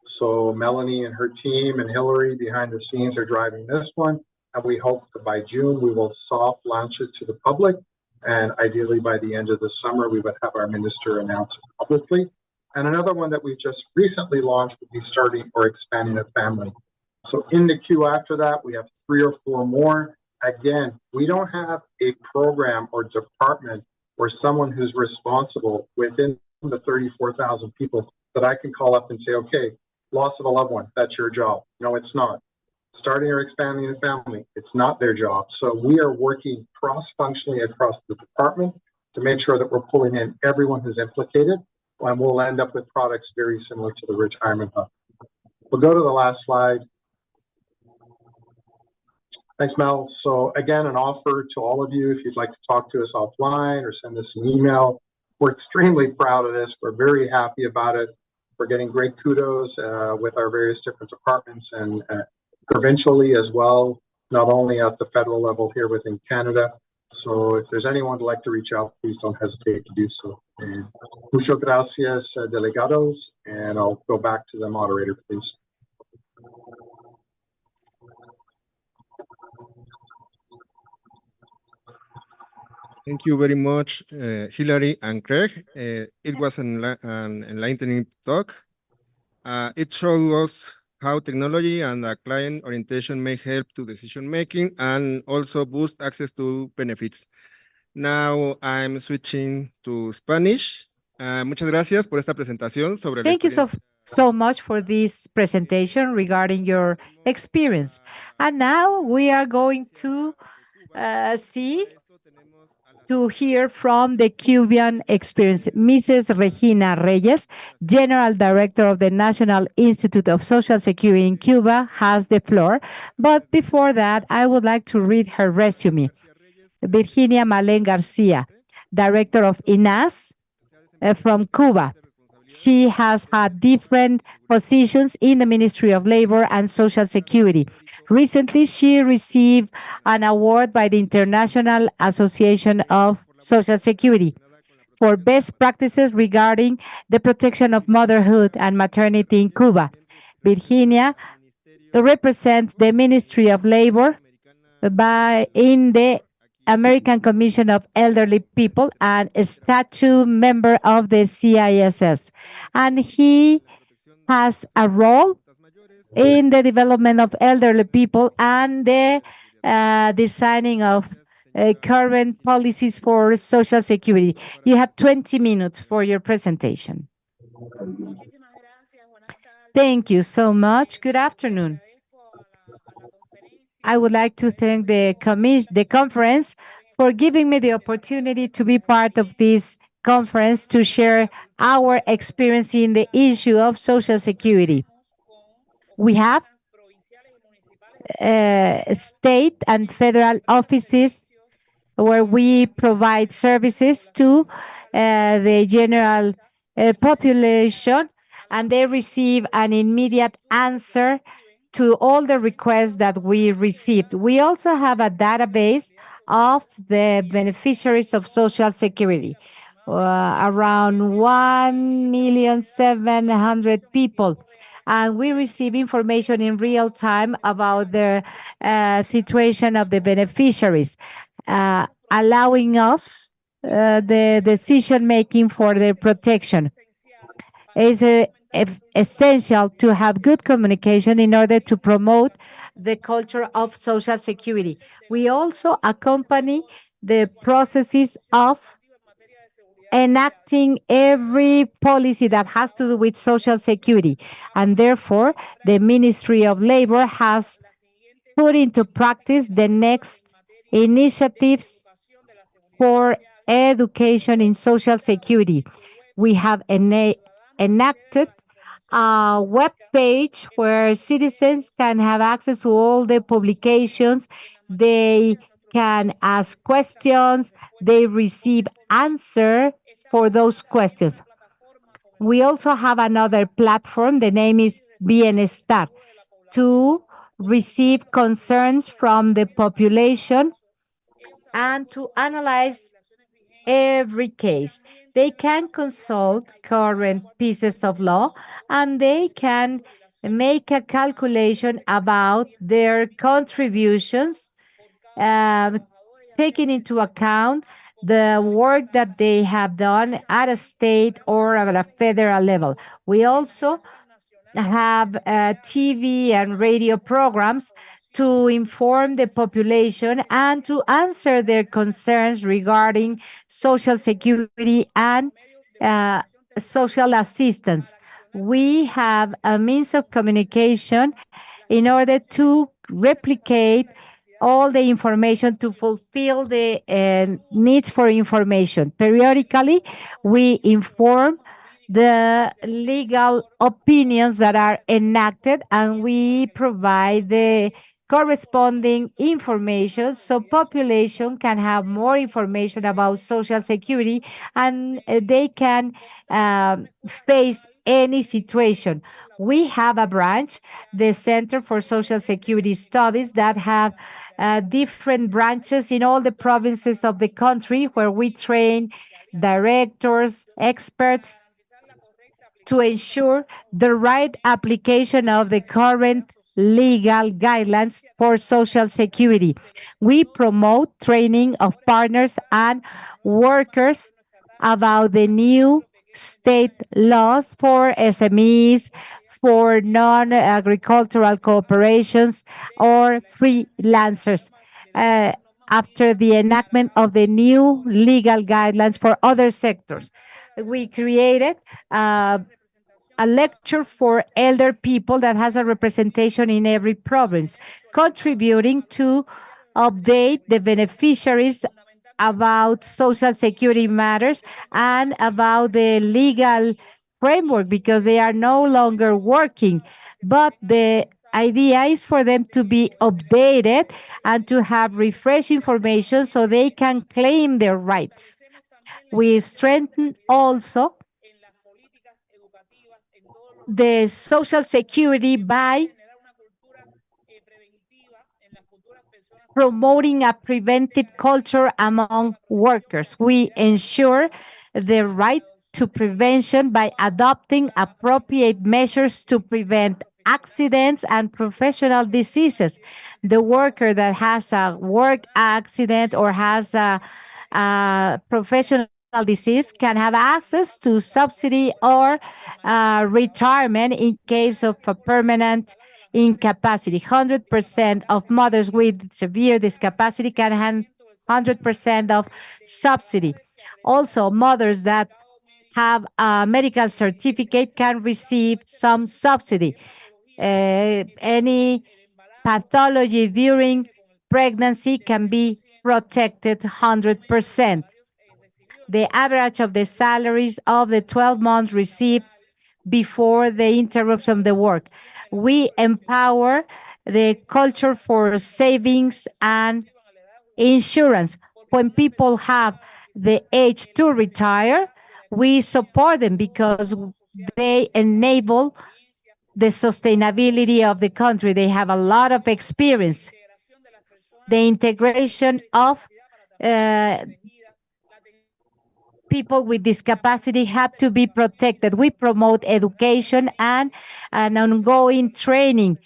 So Melanie and her team and Hillary behind the scenes are driving this one, and we hope that by June we will soft launch it to the public. And ideally, by the end of the summer, we would have our minister announce it publicly. And another one that we've just recently launched would be starting or expanding a family. So in the queue after that, we have 3 or 4 more. Again, we don't have a program or department or someone who's responsible within the 34,000 people that I can call up and say, okay, loss of a loved one, that's your job. No, it's not. Starting or expanding a family, it's not their job. So we are working cross-functionally across the department to make sure that we're pulling in everyone who's implicated, and we'll end up with products very similar to the Retirement Hub. We'll go to the last slide. Thanks, Mel. So again, an offer to all of you, if you'd like to talk to us offline or send us an email. We're extremely proud of this. We're very happy about it. We're getting great kudos with our various different departments and provincially as well, not only at the federal level here within Canada. So if there's anyone who'd like to reach out, please don't hesitate to do so. And muchas gracias, delegados, and I'll go back to the moderator, please. Thank you very much, Hillary and Craig. It was an enlightening talk. It showed us how technology and client orientation may help to decision making and also boost access to benefits. Now I'm switching to Spanish. Muchas gracias por esta presentación sobre la Thank you experiencia. so much for this presentation regarding your experience. And now we are going to see to hear from the Cuban experience. Mrs. Regina Reyes, General Director of the National Institute of Social Security in Cuba, has the floor. But before that, I would like to read her resume. Virginia Malen Garcia, Director of INAS from Cuba. She has had different positions in the Ministry of Labor and Social Security. Recently, she received an award by the International Association of Social Security for best practices regarding the protection of motherhood and maternity in Cuba. Virginia represents the Ministry of Labor in the American Commission of Elderly People and a statute member of the CISS. And he has a role in the development of elderly people and the designing of current policies for Social Security. You have 20 minutes for your presentation. Thank you so much. Good afternoon. I would like to thank the conference for giving me the opportunity to be part of this conference to share our experience in the issue of Social Security. We have state and federal offices where we provide services to the general population, and they receive an immediate answer to all the requests that we received. We also have a database of the beneficiaries of Social Security, around 1,700,000 people. And we receive information in real time about the situation of the beneficiaries, allowing us the decision making for their protection. It's essential to have good communication in order to promote the culture of Social Security. We also accompany the processes of enacting every policy that has to do with Social Security. And therefore, the Ministry of Labor has put into practice the next initiatives for education in Social Security. We have enacted a web page where citizens can have access to all the publications. They can ask questions. They receive answers for those questions. We also have another platform. The name is Bienestar, to receive concerns from the population and to analyze every case. They can consult current pieces of law and they can make a calculation about their contributions, taking into account the work that they have done at a state or at a federal level. We also have TV and radio programs to inform the population and to answer their concerns regarding Social Security and social assistance. We have a means of communication in order to replicate all the information to fulfill the needs for information. Periodically, we inform the legal opinions that are enacted and we provide the corresponding information so population can have more information about Social Security and they can face any situation. We have a branch, the Center for Social Security Studies, that have different branches in all the provinces of the country where we train directors, experts to ensure the right application of the current legal guidelines for Social Security. We promote training of partners and workers about the new state laws for SMEs, for non-agricultural corporations, or freelancers. After the enactment of the new legal guidelines for other sectors, we created a lecture for elder people that has a representation in every province, contributing to update the beneficiaries about social security matters and about the legal framework because they are no longer working. But the idea is for them to be updated and to have refresh information so they can claim their rights. We strengthen also the social security by promoting a preventive culture among workers. We ensure the right to prevention by adopting appropriate measures to prevent accidents and professional diseases. The worker that has a work accident or has a professional disease can have access to subsidy or retirement in case of a permanent incapacity. 100% of mothers with severe discapacity can have 100% of subsidy. Also, mothers that have a medical certificate can receive some subsidy. Any pathology during pregnancy can be protected 100%. The average of the salaries of the 12 months received before the interruption of the work. We empower the culture for savings and insurance. When people have the age to retire, we support them because they enable the sustainability of the country. They have a lot of experience. The integration of people with disability have to be protected. We promote education and an ongoing training,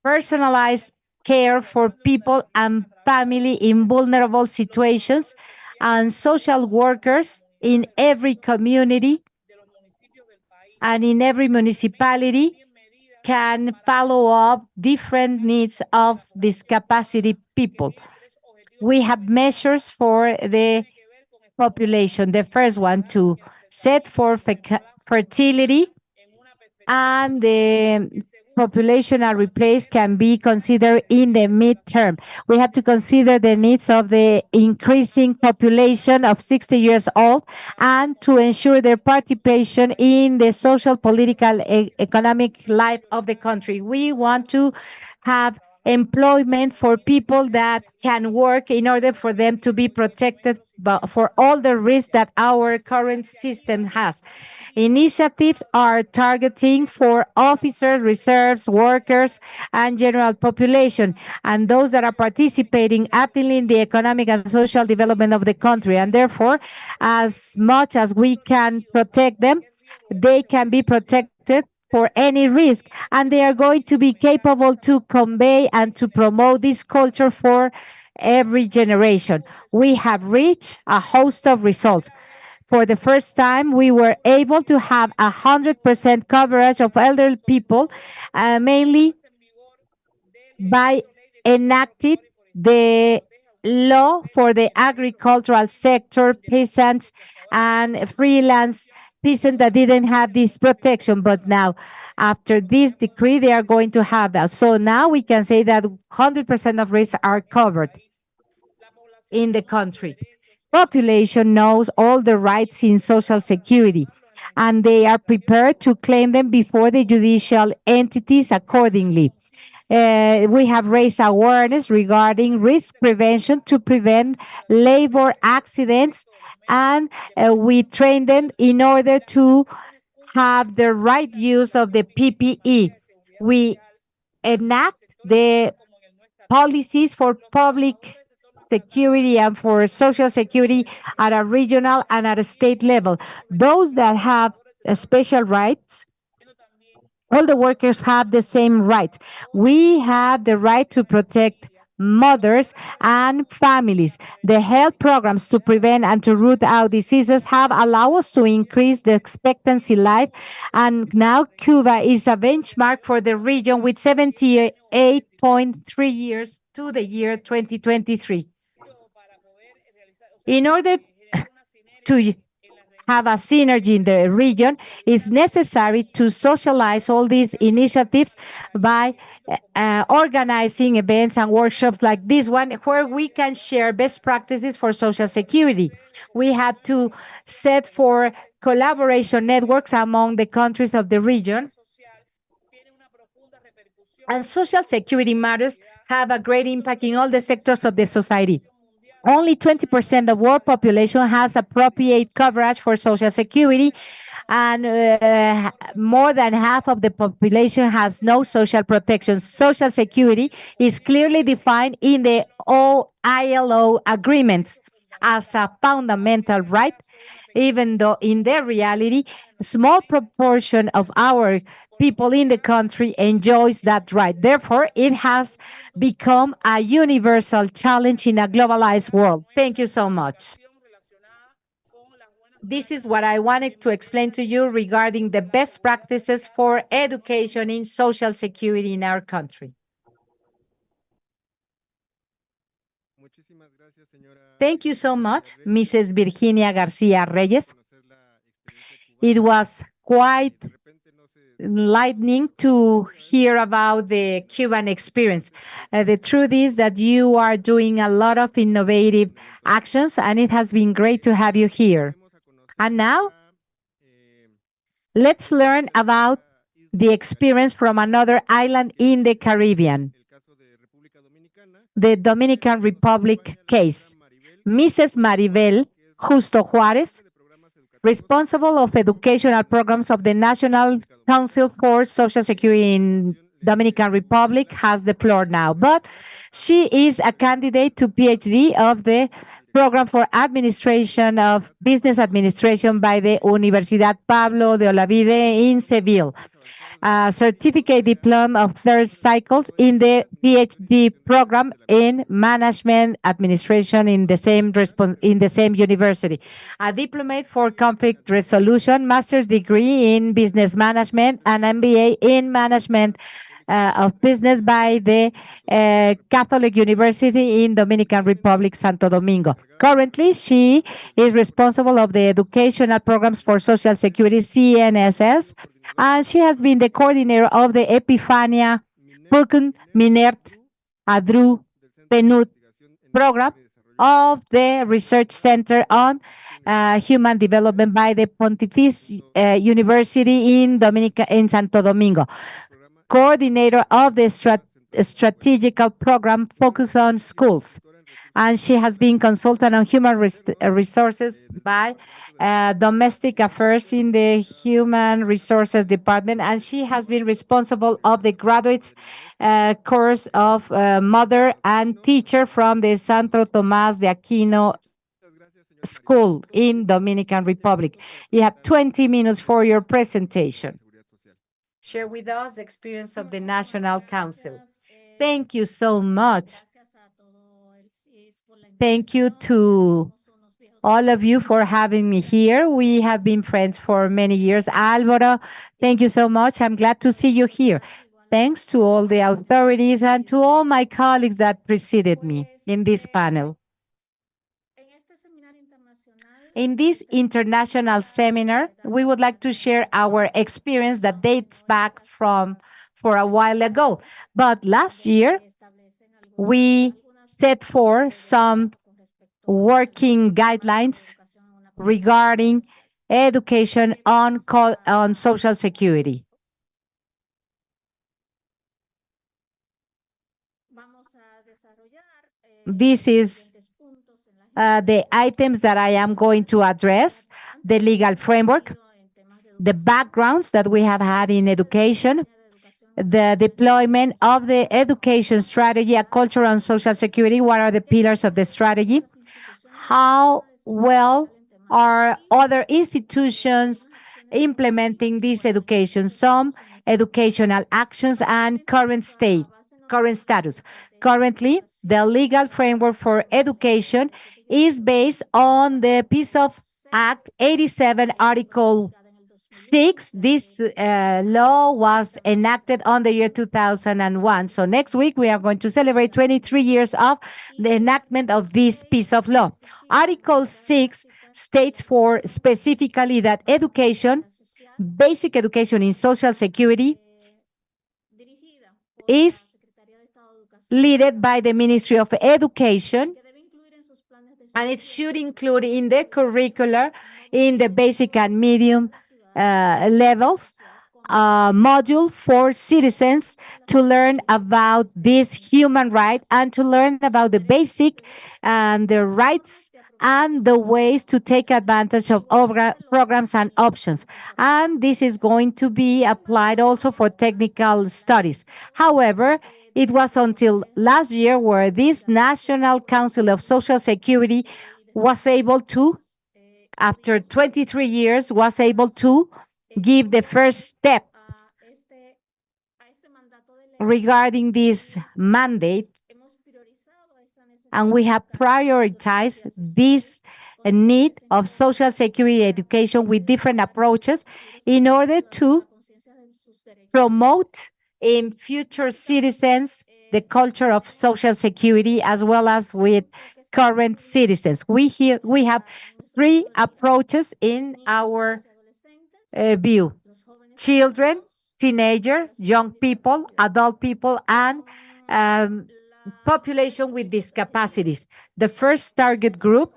personalized care for people and family in vulnerable situations, and social workers in every community and in every municipality can follow up different needs of discapacity people. We have measures for the population. The first one to set for fertility, and the population are replaced can be considered in the midterm. We have to consider the needs of the increasing population of 60 years old and to ensure their participation in the social, political, economic life of the country. We want to have employment for people that can work in order for them to be protected for all the risks that our current system has. Initiatives are targeting for officers, reserves, workers, and general population, and those that are participating actively in the economic and social development of the country. And therefore, as much as we can protect them, they can be protected for any risk, and they are going to be capable to convey and to promote this culture for every generation. We have reached a host of results. For the first time, we were able to have 100% coverage of elderly people, mainly by enacting the law for the agricultural sector, peasants and freelance peasants that didn't have this protection. But now, after this decree, they are going to have that. So now we can say that 100% of risks are covered in the country. Population knows all the rights in Social Security, and they are prepared to claim them before the judicial entities accordingly. We have raised awareness regarding risk prevention to prevent labor accidents, and we train them in order to have the right use of the PPE. We enact the policies for public security and for social security at a regional and at a state level. Those that have special rights, all the workers have the same rights. We have the right to protect mothers and families. The health programs to prevent and to root out diseases have allowed us to increase the expectancy life, and now Cuba is a benchmark for the region with 78.3 years to the year 2023. In order to have a synergy in the region, it's necessary to socialize all these initiatives by organizing events and workshops like this one, where we can share best practices for social security. We have to set for collaboration networks among the countries of the region. And social security matters have a great impact in all the sectors of the society. Only 20% of world population has appropriate coverage for social security, and more than half of the population has no social protection. Social security is clearly defined in the all ILO agreements as a fundamental right, even though in their reality, a small proportion of our people in the country enjoys that right. Therefore, it has become a universal challenge in a globalized world. Thank you so much. This is what I wanted to explain to you regarding the best practices for education in social security in our country. Thank you so much, Mrs. Virginia Garcia Reyes. It was quite enlightening to hear about the Cuban experience. The truth is that you are doing a lot of innovative actions, and it has been great to have you here. And now, let's learn about the experience from another island in the Caribbean, the Dominican Republic case. Mrs. Maribel Justo Juarez, responsible of educational programs of the National Council for Social Security in Dominican Republic, has the floor now. But she is a candidate to PhD of the program for administration of business administration by the Universidad Pablo de Olavide in Seville. A certificate diploma of third cycles in the PhD program in management administration in the same university. A diplomate for conflict resolution, master's degree in business management, and MBA in management of business by the Catholic University in Dominican Republic, Santo Domingo. Currently, she is responsible of the educational programs for Social Security, CNSS, and she has been the coordinator of the Epifania, Pucun, Minert, Adru, Penut program of the Research Center on Human Development by the Pontifice University in Santo Domingo, coordinator of the strategical program focused on schools. And she has been consultant on human resources by domestic affairs in the human resources department, and she has been responsible of the graduates course of mother and teacher from the Santo Tomás de Aquino school in Dominican Republic. You have 20 minutes for your presentation. Share with us the experience of the National Council. Thank you so much. Thank you to all of you for having me here. We have been friends for many years. Alvaro, thank you so much. I'm glad to see you here. Thanks to all the authorities and to all my colleagues that preceded me in this panel. In this international seminar, we would like to share our experience that dates back from for a while ago. But last year, we set forth some working guidelines regarding education on Social Security. This is the items that I am going to address: the legal framework, the backgrounds that we have had in education, the deployment of the education strategy, a culture on Social Security, what are the pillars of the strategy, how well are other institutions implementing this education, some educational actions, and current status. Currently, the legal framework for education is based on the piece of Act 87, Article 6. This law was enacted on the year 2001. So next week, we are going to celebrate 23 years of the enactment of this piece of law. Article 6 states for specifically that education, basic education in Social Security, is led by the Ministry of Education, and it should include in the curricular, in the basic and medium levels, module for citizens to learn about this human right and to learn about the basic and the rights and the ways to take advantage of programs and options. And this is going to be applied also for technical studies. However, it was until last year where this National Council of Social Security was able to, after 23 years, was able to give the first step regarding this mandate, and we have prioritized this need of Social Security education with different approaches in order to promote in future citizens the culture of Social Security as well as with current citizens. We have three approaches in our view: children, teenager, young people, adult people, and population with discapacities. The first target group,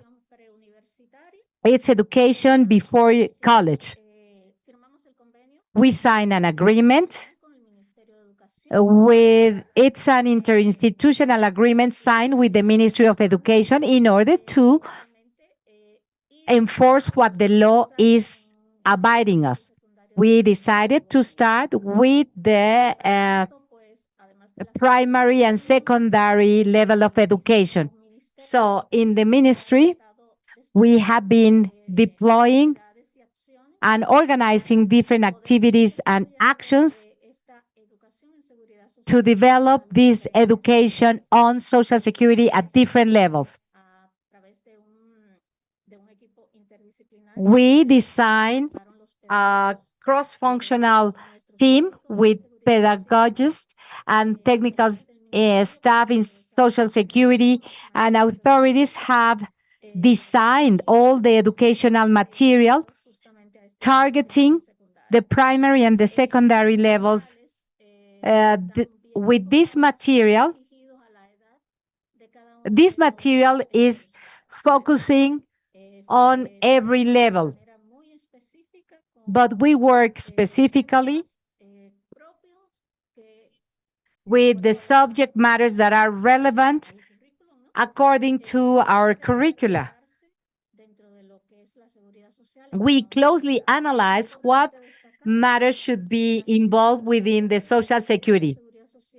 it's education before college. We sign an agreement with, it's an interinstitutional agreement signed with the Ministry of Education in order to enforce what the law is abiding us. We decided to start with the primary and secondary level of education. So in the ministry, we have been deploying and organizing different activities and actions to develop this education on Social Security at different levels. We designed a cross-functional team with pedagogists and technical staff in Social Security, and authorities have designed all the educational material targeting the primary and the secondary levels. With this material is focusing on every level, but we work specifically with the subject matters that are relevant according to our curricula. We closely analyze what matters should be involved within the Social Security.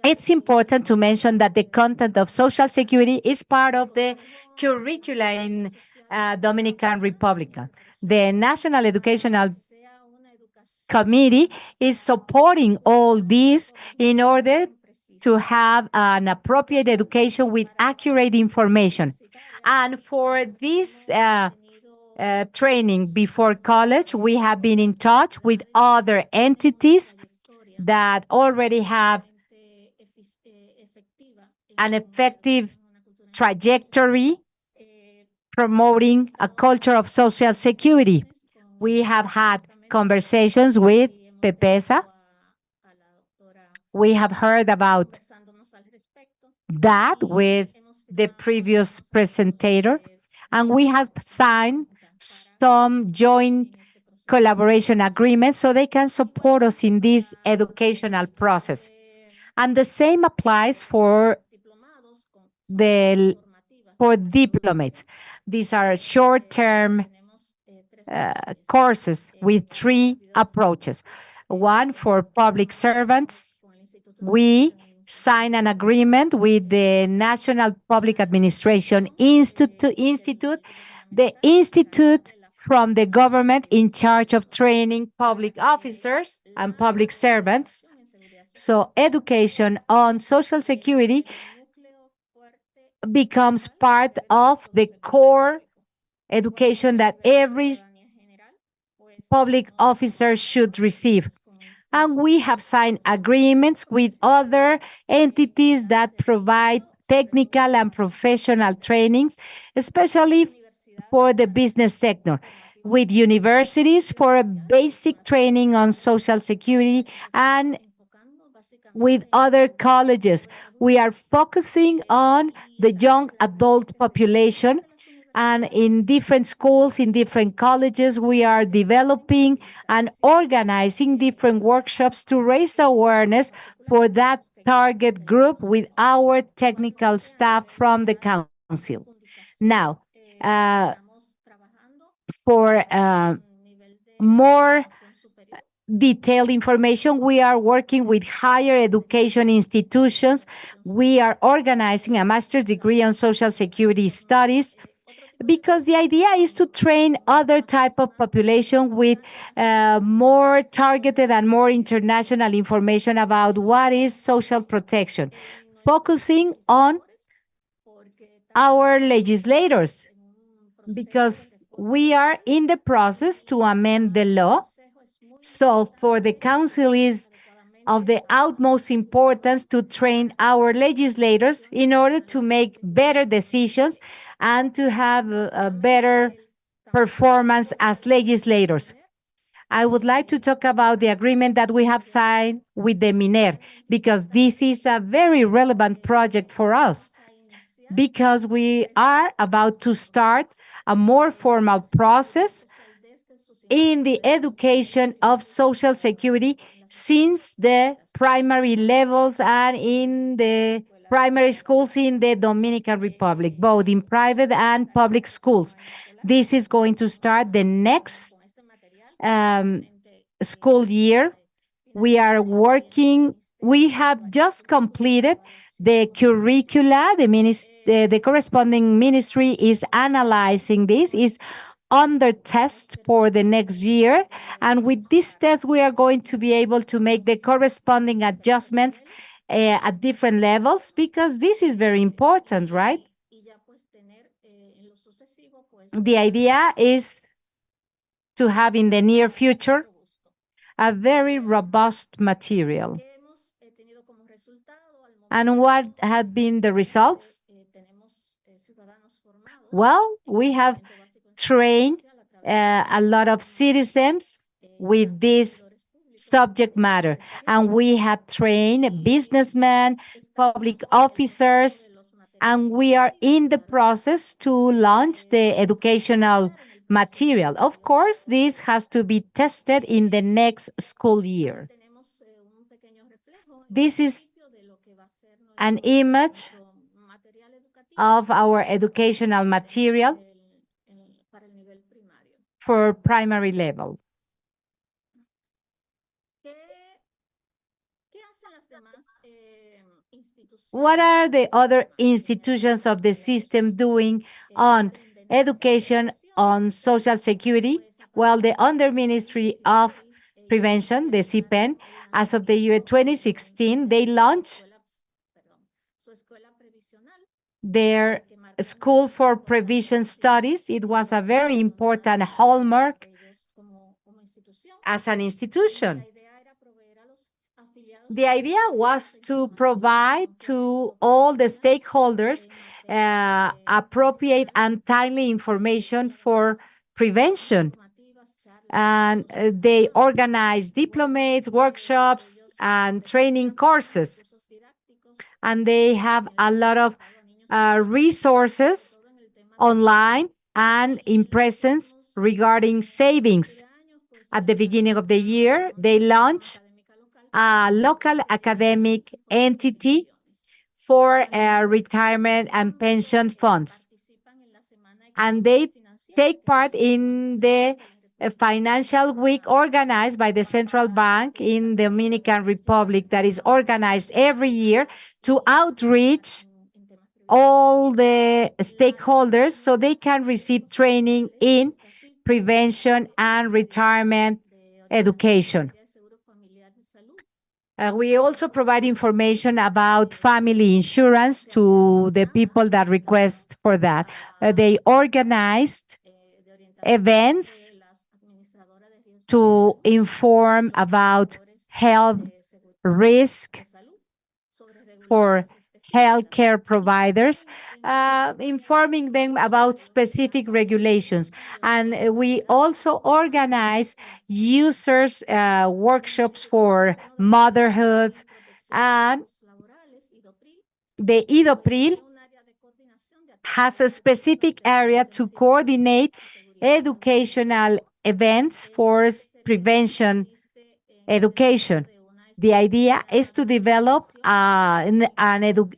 It's important to mention that the content of Social Security is part of the curricula in Dominican Republic. The National Educational Committee is supporting all this in order to have an appropriate education with accurate information. And for this training before college, we have been in touch with other entities that already have an effective trajectory promoting a culture of Social Security. We have had conversations with PEPESA. We have heard about that with the previous presenter, and we have signed some joint collaboration agreements so they can support us in this educational process. And the same applies for diplomates. These are short-term courses with three approaches. One for public servants. We sign an agreement with the National Public Administration Institute, the institute from the government in charge of training public officers and public servants. So education on Social Security becomes part of the core education that every public officer should receive. And we have signed agreements with other entities that provide technical and professional trainings, especially for the business sector, with universities for a basic training on social security, and with other colleges. We are focusing on the young adult population, and in different schools, in different colleges, we are developing and organizing different workshops to raise awareness for that target group with our technical staff from the council. Now, for more detailed information, we are working with higher education institutions. We are organizing a master's degree on social security studies, because the idea is to train other type of population with more targeted and more international information about what is social protection, focusing on our legislators, because we are in the process to amend the law. So for the council is of the utmost importance to train our legislators in order to make better decisions and to have a better performance as legislators. I would like to talk about the agreement that we have signed with the MINER, because this is a very relevant project for us, because we are about to start a more formal process in the education of social security since the primary levels and in the primary schools in the Dominican Republic, both in private and public schools. This is going to start the next school year. We are working, we have just completed the curricula. The corresponding ministry is analyzing this, is under test for the next year. And with this test, we are going to be able to make the corresponding adjustments at different levels, because this is very important, right? The idea is to have in the near future a very robust material. And what have been the results? Well, we have trained a lot of citizens with this subject matter, and we have trained businessmen, public officers, and we are in the process to launch the educational material. Of course, this has to be tested in the next school year. This is an image of our educational material for primary level. What are the other institutions of the system doing on education on social security? Well, the Under Ministry of Prevention, the CPEN, as of the year 2016, they launched their School for Prevention Studies. It was a very important hallmark as an institution. The idea was to provide to all the stakeholders appropriate and timely information for prevention. And they organized diplomates, workshops, and training courses. And they have a lot of resources online and in presence regarding savings. At the beginning of the year, they launched a local academic entity for retirement and pension funds. And they take part in the financial week organized by the Central Bank in the Dominican Republic, that is organized every year to outreach all the stakeholders so they can receive training in prevention and retirement education. We also provide information about family insurance to the people that request for that. They organized events to inform about health risk for healthcare providers, informing them about specific regulations. And we also organize users workshops for motherhood, and the IDOPRIL has a specific area to coordinate educational events for prevention education. The idea is to develop an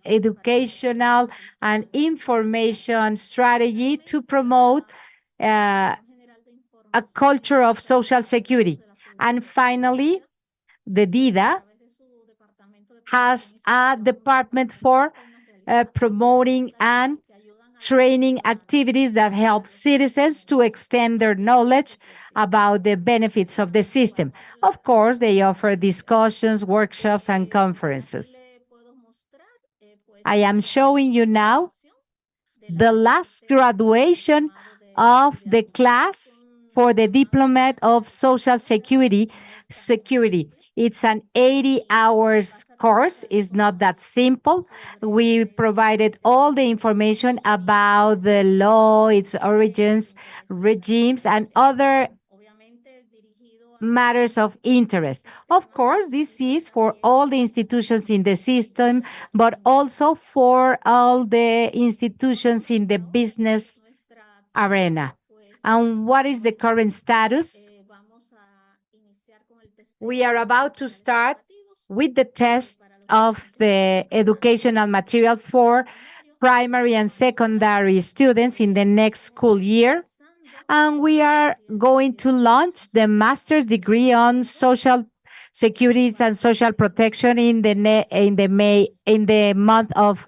educational and information strategy to promote a culture of social security. And finally, the DIDA has a department for promoting and training activities that help citizens to extend their knowledge about the benefits of the system. Of course, they offer discussions, workshops, and conferences. I am showing you now the last graduation of the class for the Diploma of Social Security. It's an 80 hours course. It's not that simple. We provided all the information about the law, its origins, regimes, and other matters of interest. Of course, this is for all the institutions in the system, but also for all the institutions in the business arena. And what is the current status? We are about to start with the test of the educational material for primary and secondary students in the next school year. And we are going to launch the master's degree on social security and social protection in the month of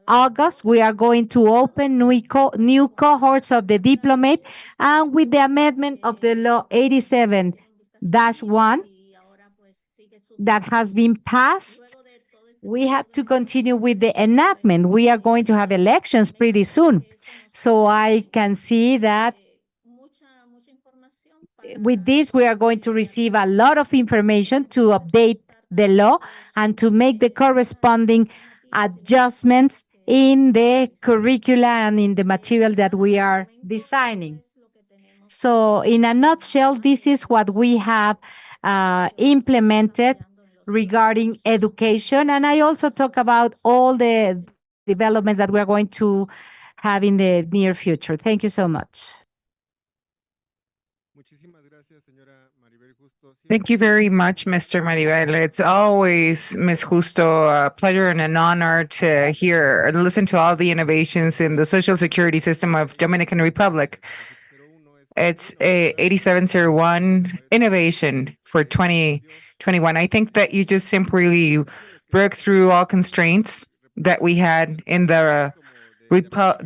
August. We are going to open new cohorts of the diplomate, and with the amendment of the law 87-1 that has been passed, we have to continue with the enactment. We are going to have elections pretty soon. So I can see that with this, we are going to receive a lot of information to update the law and to make the corresponding adjustments in the curricula and in the material that we are designing. So in a nutshell, this is what we have implemented regarding education. And I also talk about all the developments that we're going to have in the near future. Thank you so much. Thank you very much, Mr. Maribel. It's always, Ms. Justo, a pleasure and an honor to hear and listen to all the innovations in the social security system of Dominican Republic. It's a 8701 innovation for 2021. I think that you just simply broke through all constraints that we had in the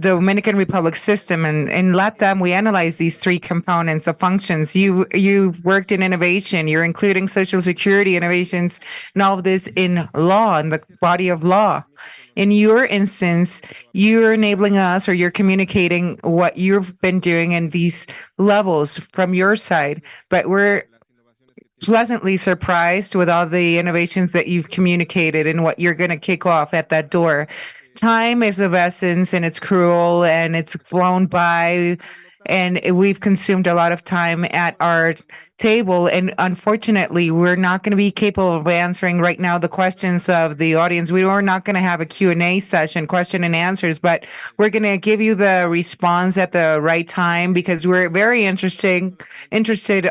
Dominican Republic system, and in LATAM we analyze these three components, the functions. You've worked in innovation, you're including social security innovations and all of this in law, in the body of law. In your instance, you're enabling us, or you're communicating what you've been doing in these levels from your side, but we're pleasantly surprised with all the innovations that you've communicated and what you're going to kick off at that door. Time is of essence, and it's cruel, and it's flown by, and we've consumed a lot of time at our table, and unfortunately we're not going to be capable of answering right now the questions of the audience. We are not going to have a Q&A session, question and answers, but we're going to give you the response at the right time, because we're very interested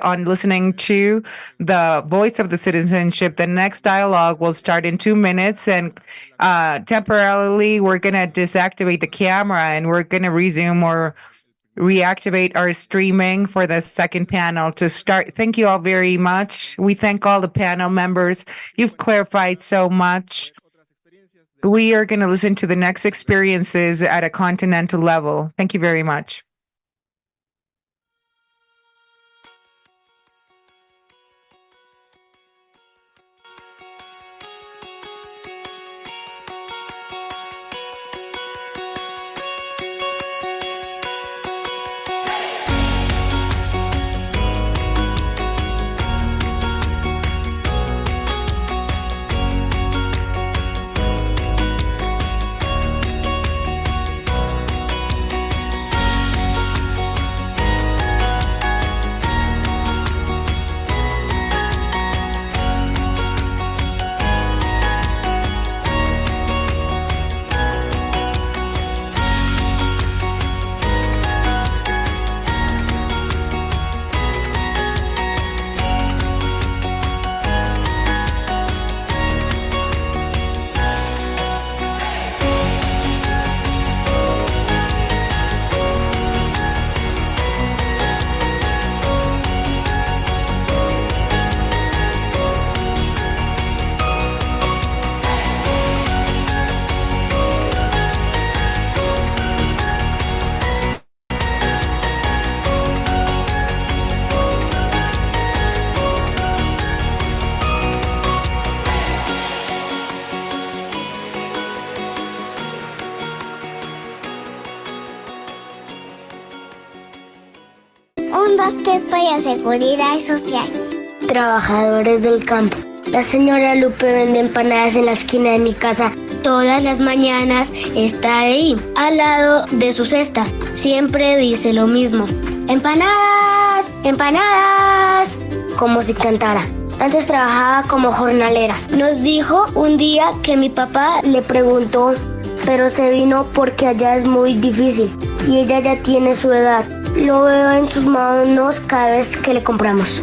on listening to the voice of the citizenship. The next dialogue will start in 2 minutes, and temporarily we're going to deactivate the camera, and we're going to resume or reactivate our streaming for the second panel to start. Thank you all very much. We thank all the panel members. You've clarified so much. We are going to listen to the next experiences at a continental level. Thank you very much. Costes para Seguridad Social. Trabajadores del campo. La señora Lupe vende empanadas en la esquina de mi casa. Todas las mañanas está ahí, al lado de su cesta. Siempre dice lo mismo. ¡Empanadas! ¡Empanadas! Como si cantara. Antes trabajaba como jornalera. Nos dijo un día que mi papá le preguntó, pero se vino porque allá es muy difícil y ella ya tiene su edad. Lo veo en sus manos cada vez que le compramos.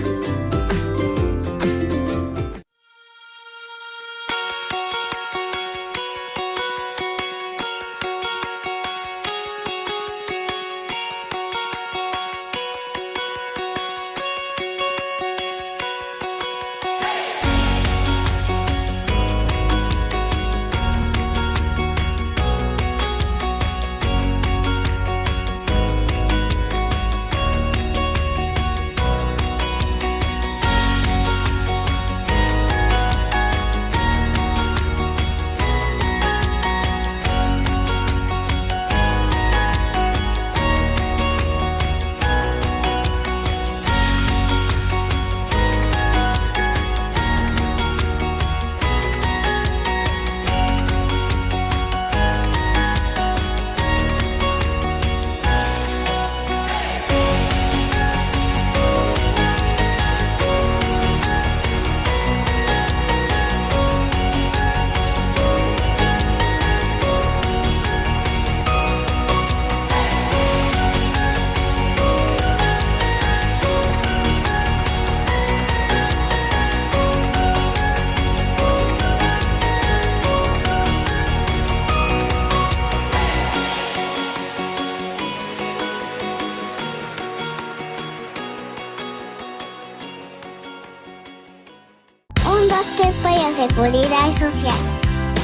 Costes para Seguridad Social.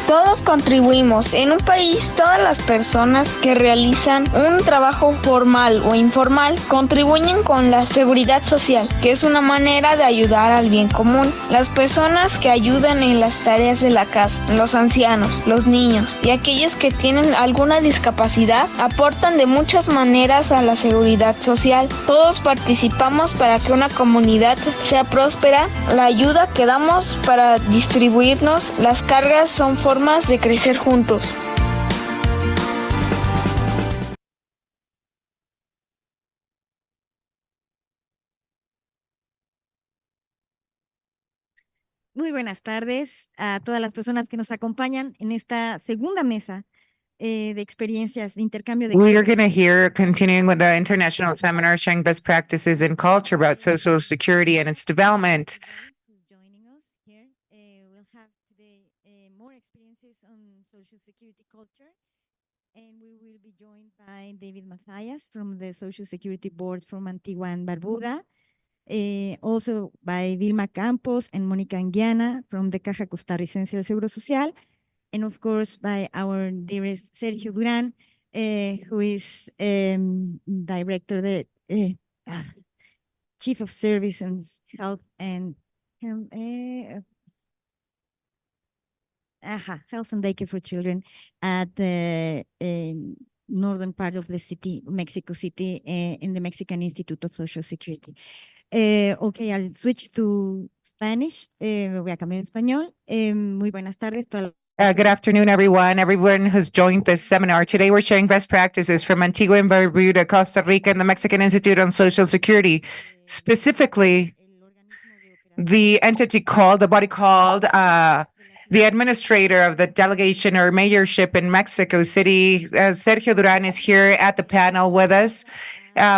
Todos contribuimos. En un país, todas las personas que realizan un trabajo formal o informal contribuyen con la seguridad social, que es una manera de ayudar al bien común. Las personas que ayudan en las tareas de la casa, los ancianos, los niños y aquellos que tienen alguna discapacidad aportan de muchas maneras a la seguridad social. Todos participamos para que una comunidad sea próspera. La ayuda que damos para distribuirnos las cargas son formas de crecer juntos. Muy buenas tardes a todas las personas que nos acompañan en esta segunda mesa de experiencias, de intercambio de We are going to experiencias. hear, continuing with the international seminar, sharing best practices in culture about social security and its development. Who's joining us here. We'll have today more experiences on social security culture, and we will be joined by David Mathias from the Social Security Board from Antigua and Barbuda, also by Vilma Campos and Mónica Anguiana from the Caja Costarricense del Seguro Social, and of course by our dearest Sergio Duran, who is director, the Chief of Service and Health and Health and Daycare for Children at the northern part of the city, Mexico City, in the Mexican Institute of Social Security. Okay, I'll switch to Spanish. Voy a cambiar a español. Muy buenas tardes. Good afternoon, everyone who's joined this seminar. Today, we're sharing best practices from Antigua and Barbuda, Costa Rica, and the Mexican Institute on Social Security. Specifically, the entity called, the body called, the administrator of the delegation or mayorship in Mexico City, Sergio Duran, is here at the panel with us.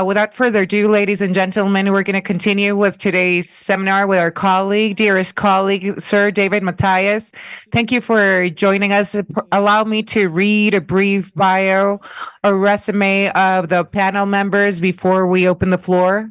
Without further ado, ladies and gentlemen, we're going to continue with today's seminar with our colleague, dearest colleague, Sir David Mathias. Thank you for joining us. Allow me to read a brief bio or resume of the panel members before we open the floor.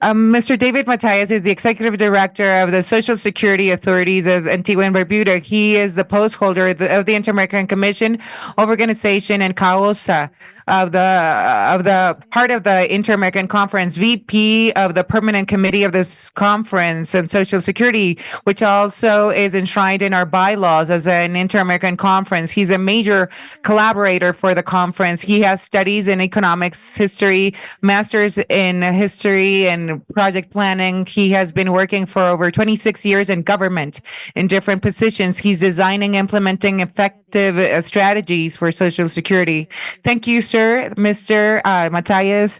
Mr. David Mathias is the Executive Director of the Social Security Authorities of Antigua and Barbuda. He is the post holder of the Inter-American Commission of Organization and CAOSA, of the part of the Inter-American Conference, VP of the Permanent Committee of this conference on Social Security, which also is enshrined in our bylaws as an Inter-American Conference. He's a major collaborator for the conference. He has studies in economics, history, masters in history and project planning. He has been working for over 26 years in government in different positions. He's designing, implementing effective strategies for Social Security. Thank you, sir. Mr. Matthias,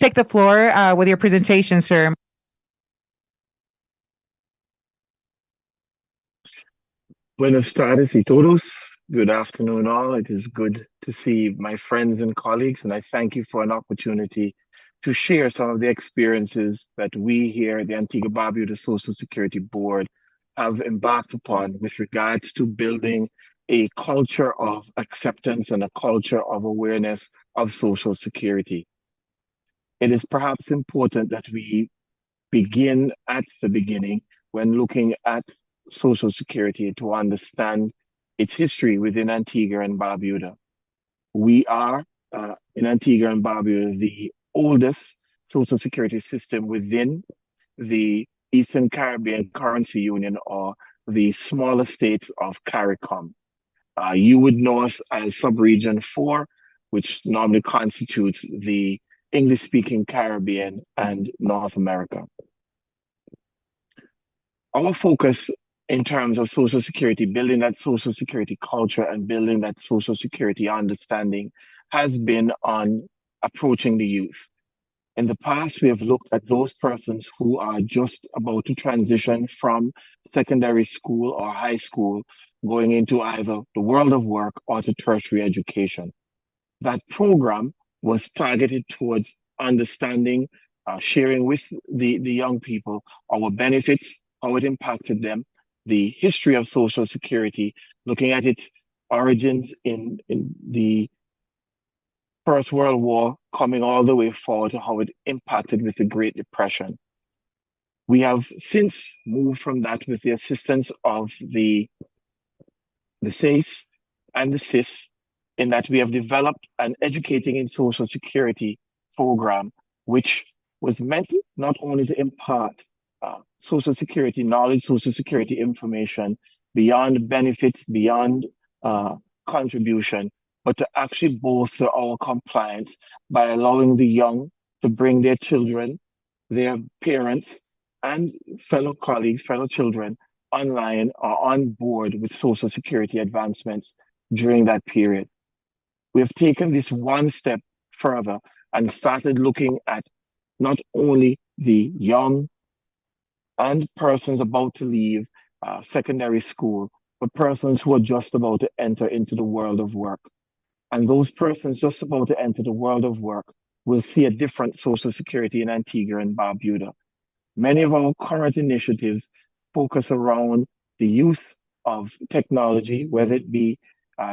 take the floor with your presentation, sir. Buenos tardes y todos. Good afternoon, all. It is good to see my friends and colleagues, and I thank you for an opportunity to share some of the experiences that we here at the Antigua Barbuda Social Security Board have embarked upon with regards to building a culture of acceptance and a culture of awareness of Social Security. It is perhaps important that we begin at the beginning when looking at Social Security to understand its history within Antigua and Barbuda. We are, in Antigua and Barbuda, the oldest Social Security system within the Eastern Caribbean Currency Union, or the smaller states of CARICOM. You would know us as Subregion 4, which normally constitutes the English-speaking Caribbean and North America. Our focus in terms of Social Security, building that Social Security culture and building that Social Security understanding, has been on approaching the youth. In the past, we have looked at those persons who are just about to transition from secondary school or high school, going into either the world of work or to tertiary education. That program was targeted towards understanding, sharing with the young people our benefits, how it impacted them, the history of Social Security, looking at its origins in the First World War, coming all the way forward to how it impacted with the Great Depression. We have since moved from that with the assistance of the CISS and the CISS, in that we have developed an Educating in Social Security program, which was meant not only to impart Social Security knowledge, Social Security information, beyond benefits, beyond contribution, but to actually bolster our compliance by allowing the young to bring their children, their parents, and fellow colleagues, fellow children online or on board with Social Security advancements during that period. We have taken this one step further and started looking at not only the young and persons about to leave secondary school, but persons who are just about to enter into the world of work. And those persons just about to enter the world of work will see a different Social Security in Antigua and Barbuda. Many of our current initiatives focus around the use of technology, whether it be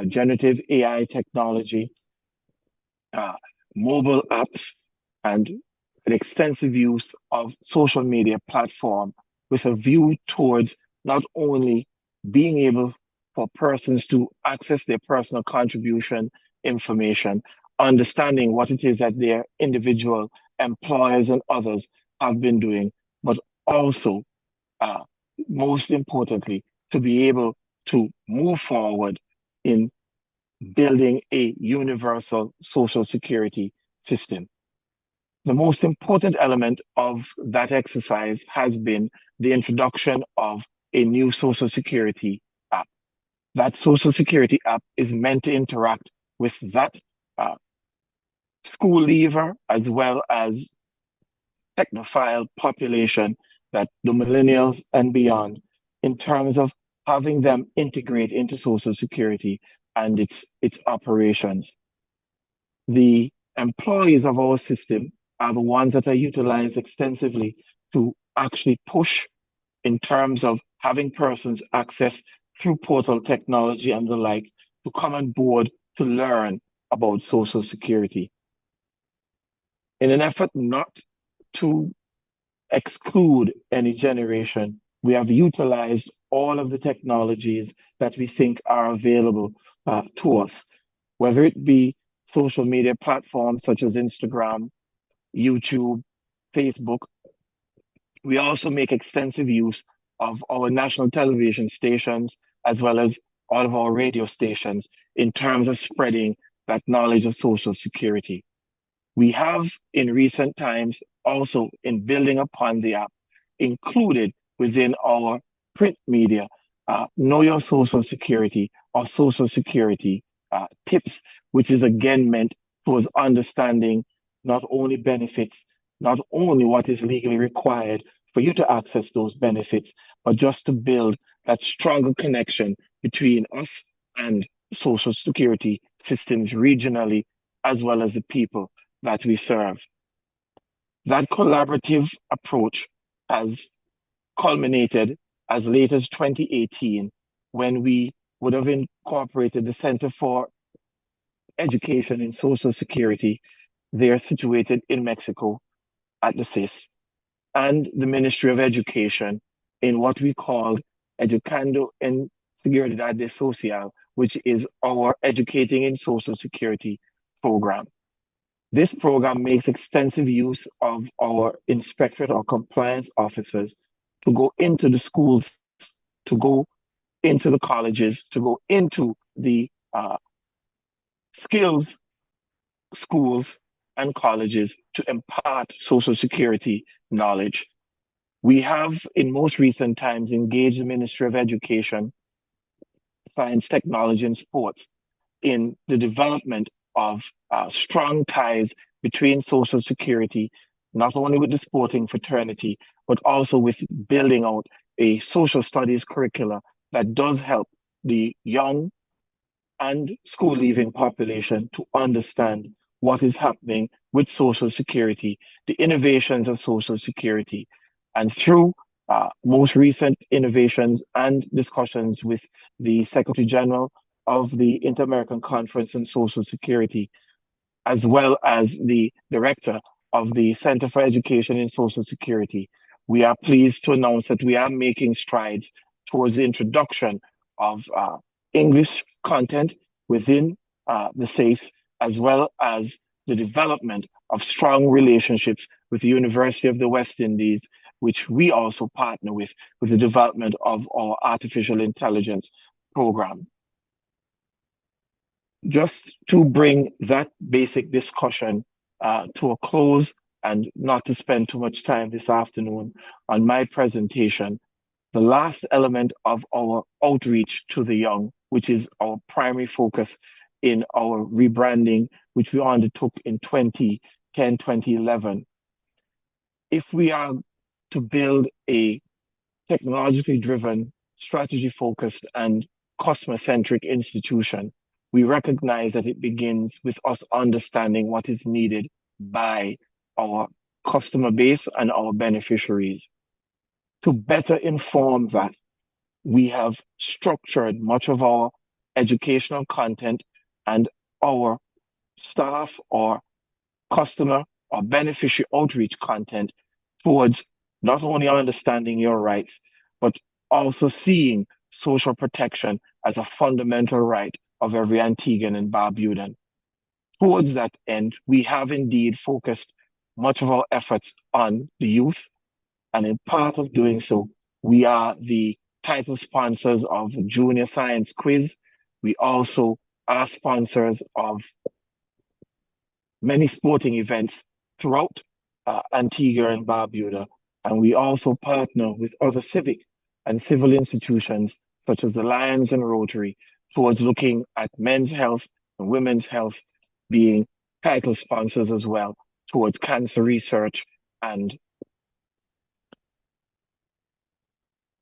generative AI technology, mobile apps, and an extensive use of social media platform, with a view towards not only being able for persons to access their personal contribution information, understanding what it is that their individual employers and others have been doing, but also, most importantly, to be able to move forward in building a universal Social Security system. The most important element of that exercise has been the introduction of a new Social Security app. That Social Security app is meant to interact with that school leaver as well as technophile population, that the millennials and beyond, in terms of having them integrate into Social Security and its operations. The employees of our system are the ones that are utilized extensively to actually push in terms of having persons access through portal technology and the like to come on board to learn about Social Security. In an effort not to exclude any generation, we have utilized all of the technologies that we think are available to us, whether it be social media platforms such as Instagram, YouTube, Facebook. We also make extensive use of our national television stations as well as all of our radio stations in terms of spreading that knowledge of Social Security. We have in recent times also in building upon the app included within our print media, Know Your Social Security or Social Security tips, which is again meant towards understanding not only benefits, not only what is legally required for you to access those benefits, but just to build that stronger connection between us and Social Security systems regionally, as well as the people that we serve. That collaborative approach has culminated as late as 2018 when we would have incorporated the Center for Education in Social Security. They are situated in Mexico at the CISS, and the Ministry of Education in what we call Educando en Seguridad de Social, which is our Educating in Social Security program. This program makes extensive use of our inspectorate or compliance officers to go into the schools, to go into the colleges, to go into the skills schools and colleges to impart Social Security knowledge. We have, in most recent times, engaged the Ministry of Education, Science, Technology, and Sports in the development of strong ties between Social Security, not only with the sporting fraternity, but also with building out a social studies curricula that does help the young and school leaving population to understand what is happening with Social Security, the innovations of Social Security. And through most recent innovations and discussions with the Secretary General of the Inter-American Conference on Social Security, as well as the Director of the Center for Education in Social Security, we are pleased to announce that we are making strides towards the introduction of English content within the SAFE, as well as the development of strong relationships with the University of the West Indies, which we also partner with the development of our artificial intelligence program. Just to bring that basic discussion to a close and not to spend too much time this afternoon on my presentation, the last element of our outreach to the young, which is our primary focus in our rebranding, which we undertook in 2010, 2011. If we are to build a technologically driven, strategy focused, and customer centric institution, we recognize that it begins with us understanding what is needed by our customer base and our beneficiaries. To better inform that, we have structured much of our educational content and our staff or customer or beneficiary outreach content towards not only understanding your rights, but also seeing social protection as a fundamental right of every Antiguan and Barbudan. Towards that end, we have indeed focused much of our efforts on the youth, and in part of doing so, we are the title sponsors of Junior Science Quiz. We also are sponsors of many sporting events throughout Antigua and Barbuda, and we also partner with other civic and civil institutions such as the Lions and Rotary towards looking at men's health and women's health, being title sponsors as well towards cancer research and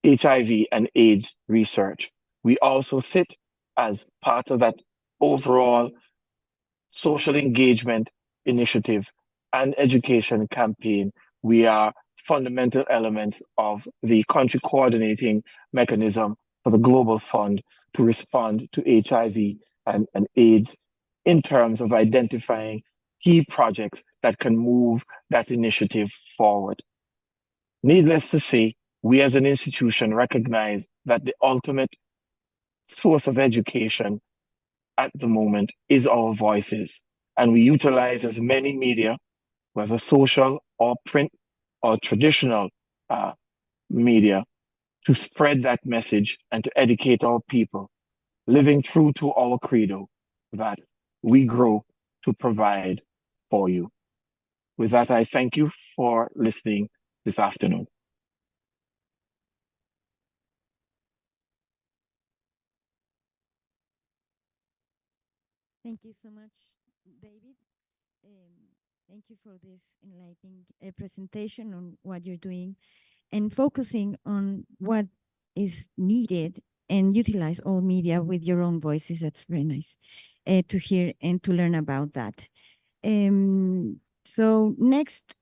HIV and AIDS research. We also sit as part of that overall social engagement initiative and education campaign. We are fundamental elements of the country coordinating mechanism for the Global Fund to respond to HIV and AIDS in terms of identifying key projects that can move that initiative forward. Needless to say, we as an institution recognize that the ultimate source of education at the moment is our voices. and we utilize as many media, whether social or print or traditional media, to spread that message and to educate our people, living true to our credo that we grow to provide for you. With that, I thank you for listening this afternoon. Thank you so much, David. Thank you for this enlightening presentation on what you're doing and focusing on what is needed and utilize all media with your own voices. That's very nice to hear and to learn about that. So next,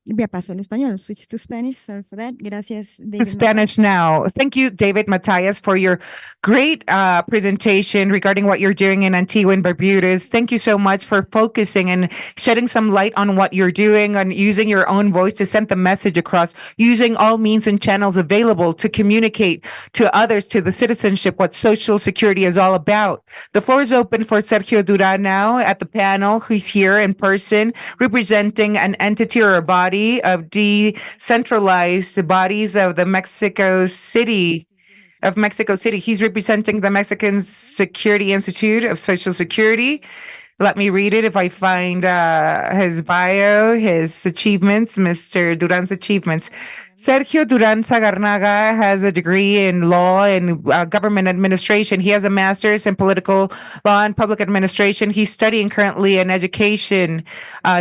voy a paso al español, switch to Spanish, sorry for that. Gracias, David. Spanish now. Thank you, David Matias, for your great presentation regarding what you're doing in Antigua and Barbudas. Thank you so much for focusing and shedding some light on what you're doing and using your own voice to send the message across, using all means and channels available to communicate to others, to the citizenship, what Social Security is all about. The floor is open for Sergio Duran now at the panel, who's here in person, representing an entity or a body of decentralized bodies of the Mexico City. He's representing the Mexican Security Institute of Social Security. Let me read it if I find his bio, his achievements, Mr. Duran's achievements. Sergio Duran Sagarnaga has a degree in law and government administration. He has a master's in political law and public administration. He's studying currently an education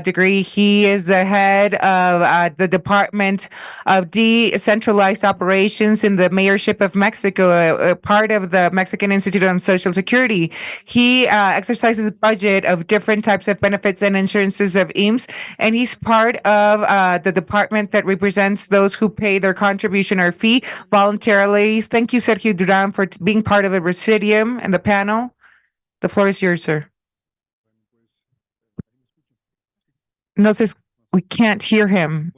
degree. He is the head of the Department of Decentralized Operations in the Mayorship of Mexico, a part of the Mexican Institute on Social Security. He exercises budget of different types of benefits and insurances of IMSS, and he's part of the department that represents those who pay their contribution or fee voluntarily. Thank you, Sergio Duran, for being part of the Presidium and the panel. The floor is yours, sir. No, we can't hear him.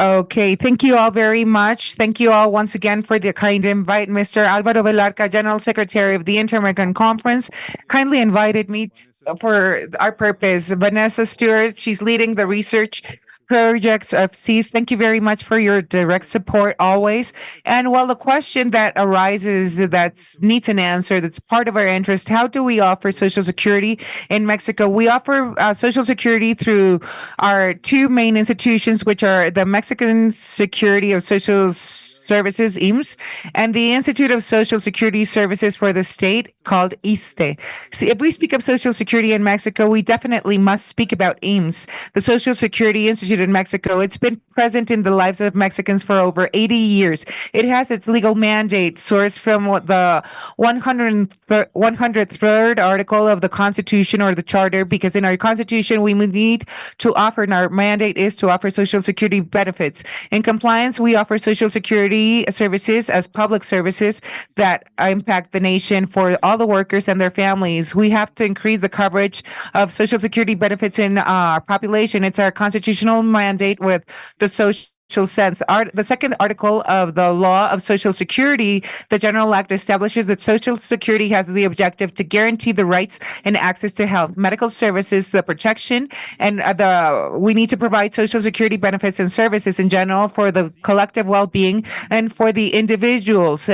Okay, thank you all very much. Thank you all once again for the kind invite. Mr. Alvaro Velarca, General Secretary of the Inter-American Conference, kindly invited me for our purpose. Vanessa Stewart, she's leading the research projects of CISS. Thank you very much for your direct support always. And while the question that arises that needs an answer, that's part of our interest, how do we offer Social Security in Mexico? We offer Social Security through our two main institutions, which are the Mexican Security of Social Services, IMSS, and the Institute of Social Security Services for the State, called ISSSTE. So if we speak of Social Security in Mexico, we definitely must speak about IMSS, the Social Security Institute in Mexico. It's been present in the lives of Mexicans for over 80 years. It has its legal mandate sourced from the 103rd article of the Constitution or the Charter, because in our Constitution, we need to offer, and our mandate is to offer Social Security benefits. In compliance, we offer Social Security services as public services that impact the nation for all the workers and their families. We have to increase the coverage of Social Security benefits in our population. It's our constitutional mandate with the social sense. The second article of the law of Social Security, the General Act, establishes that Social Security has the objective to guarantee the rights and access to health, medical services, the protection, and we need to provide Social Security benefits and services in general for the collective well-being and for the individuals.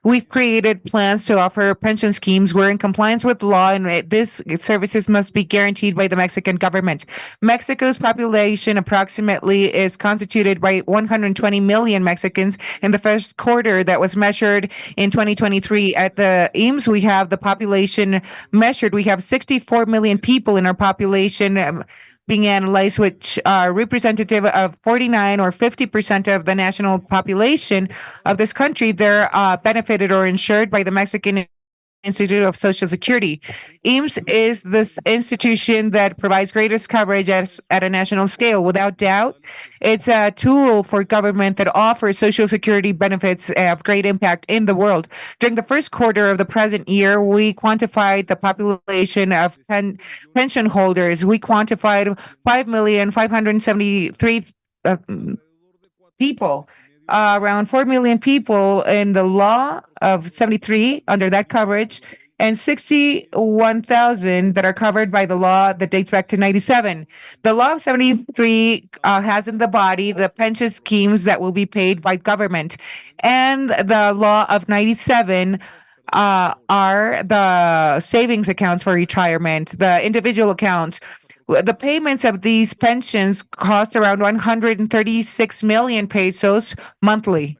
We've created plans to offer pension schemes. We're in compliance with law, and this services must be guaranteed by the Mexican government. Mexico's population approximately is constituted by 120 million Mexicans. In the first quarter that was measured in 2023 at the IMSS, we have the population measured. We have 64 million people in our population being analyzed, which are representative of 49 or 50% of the national population of this country. They're benefited or insured by the Mexican Institute of Social Security. IMSS is this institution that provides greatest coverage at a national scale. Without doubt, it's a tool for government that offers Social Security benefits of great impact in the world. During the first quarter of the present year, we quantified the population of pension holders. We quantified 5,573,000 people. Around 4 million people in the law of 73 under that coverage, and 61,000 that are covered by the law that dates back to 97. The law of 73 has in the body the pension schemes that will be paid by government. And the law of 97 are the savings accounts for retirement, the individual accounts. The payments of these pensions cost around 136 million pesos monthly.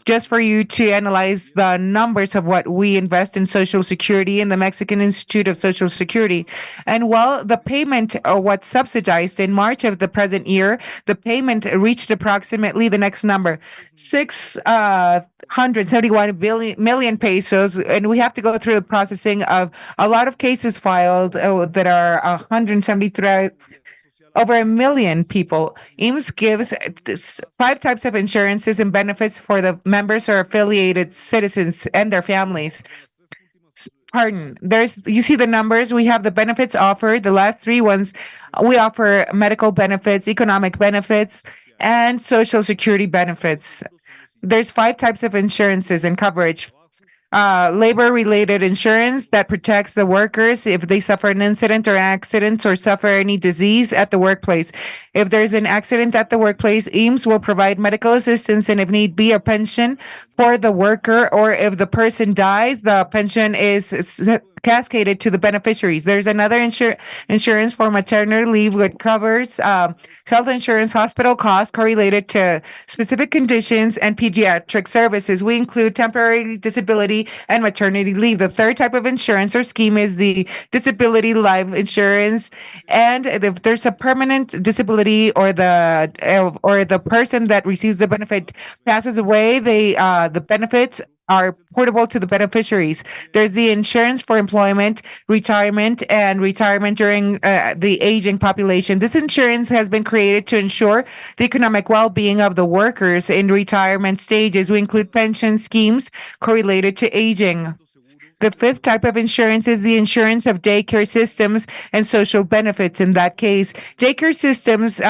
Just for you to analyze the numbers of what we invest in Social Security in the Mexican Institute of Social Security. And while the payment what's subsidized in March of the present year, the payment reached approximately the next number, 671 million pesos. And we have to go through the processing of a lot of cases filed that are 173 over 1 million people. IMSS gives 5 types of insurances and benefits for the members or affiliated citizens and their families. Pardon. You see the numbers. We have the benefits offered. The last 3 ones, we offer medical benefits, economic benefits, and social security benefits. There's 5 types of insurances and coverage. Labor-related insurance that protects the workers if they suffer an incident or accidents or suffer any disease at the workplace. If there's an accident at the workplace, IMSS will provide medical assistance and, if need be, a pension for the worker. Or if the person dies, the pension is cascaded to the beneficiaries. There's another insurance for maternity leave, which covers health insurance, hospital costs correlated to specific conditions, and pediatric services. We include temporary disability and maternity leave. The third type of insurance or scheme is the disability life insurance. And if there's a permanent disability or the person that receives the benefit passes away, the benefits are portable to the beneficiaries. There's the insurance for employment, retirement, and retirement during the aging population. This insurance has been created to ensure the economic well-being of the workers in retirement stages. We include pension schemes correlated to aging. The fifth type of insurance is the insurance of daycare systems and social benefits. In that case, daycare systems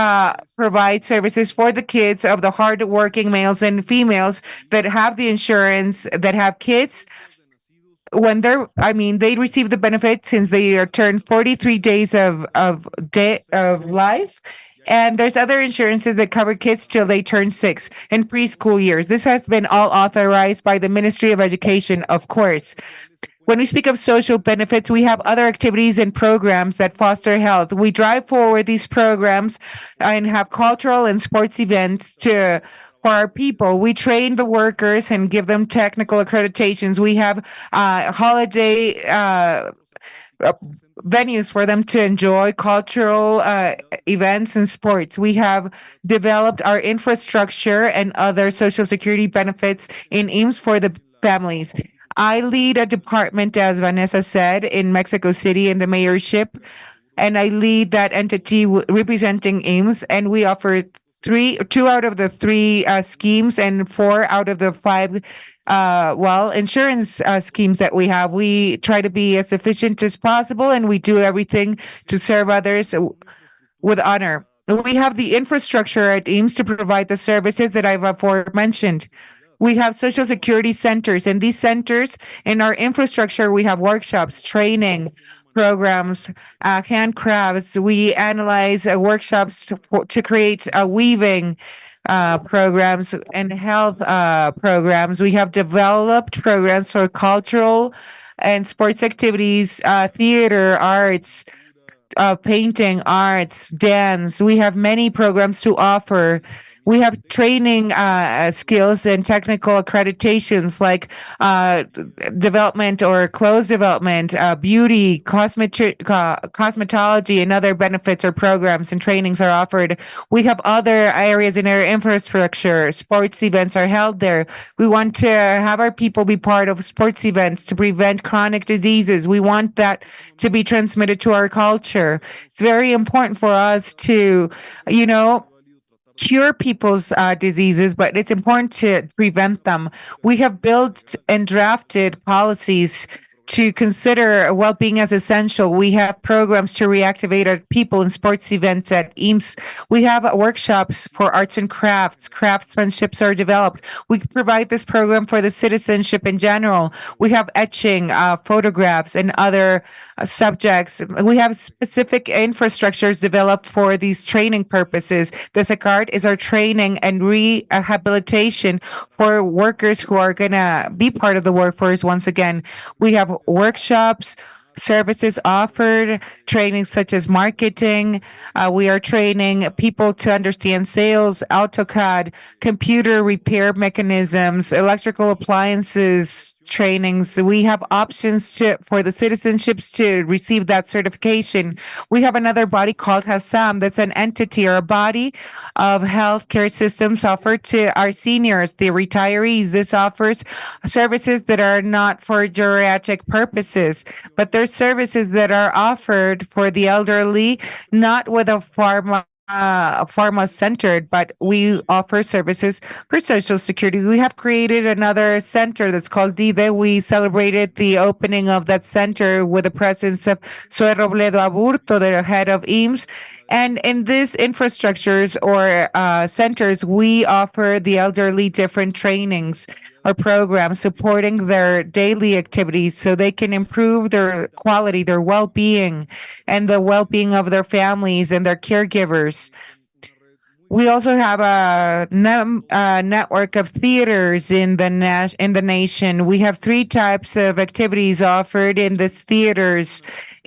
provide services for the kids of the hardworking males and females that have the insurance, that have kids. When they receive the benefit since they are turned 43 days of life. And there's other insurances that cover kids till they turn 6 in preschool years. This has been all authorized by the Ministry of Education, of course. When we speak of social benefits, we have other activities and programs that foster health. We drive forward these programs and have cultural and sports events for our people. We train the workers and give them technical accreditations. We have holiday venues for them to enjoy cultural events and sports. We have developed our infrastructure and other social security benefits in IMSS for the families. I lead a department, as Vanessa said, in Mexico City in the mayorship, and I lead that entity representing IMSS, and we offer 2 out of the 3 schemes and 4 out of the 5 insurance schemes that we have. We try to be as efficient as possible, and we do everything to serve others with honor. We have the infrastructure at IMSS to provide the services that I've aforementioned. We have social security centers. In these centers, in our infrastructure, we have workshops, training programs, handcrafts. We analyze workshops to create weaving programs and health programs. We have developed programs for cultural and sports activities, theater, arts, painting, arts, dance. We have many programs to offer. We have training skills and technical accreditations like development or clothes development, beauty, cosmetology, and other benefits or programs and trainings are offered. We have other areas in our infrastructure. Sports events are held there. We want to have our people be part of sports events to prevent chronic diseases. We want that to be transmitted to our culture. It's very important for us to, cure people's diseases, but it's important to prevent them. We have built and drafted policies to consider well-being as essential. We have programs to reactivate our people in sports events at IMSS. We have workshops for arts and crafts. Craftsmanships are developed. We provide this program for the citizenship in general. We have etching, photographs, and other subjects. We have specific infrastructures developed for these training purposes. The CISS is our training and rehabilitation for workers who are going to be part of the workforce once again. We have workshops, services offered, training such as marketing. We are training people to understand sales, AutoCAD, computer repair mechanisms, electrical appliances trainings. We have options for the citizenships to receive that certification. We have another body called HASAM, that's an entity or a body of healthcare systems offered to our seniors, the retirees. This offers services that are not for geriatric purposes, but they're services that are offered for the elderly, not with a pharma centered, but we offer services for Social Security. We have created another center that's called DIDE. We celebrated the opening of that center with the presence of Zoe Robledo Aburto, the head of IMSS. And in these infrastructures or centers, we offer the elderly different trainings or programs supporting their daily activities so they can improve their quality, their well-being, and the well-being of their families and their caregivers. We also have a network of theaters in the nation. We have 3 types of activities offered in these theaters.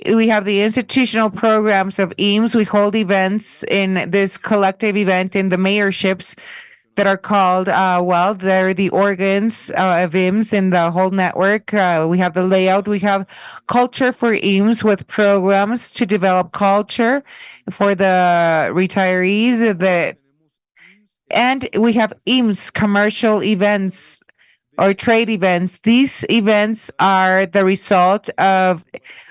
We have the institutional programs of IMSS. We hold events in this collective event in the mayorships that are called, they're the organs of IMSS in the whole network. We have the layout. We have culture for IMSS with programs to develop culture for the retirees. And we have IMSS commercial events or trade events. These events are the result of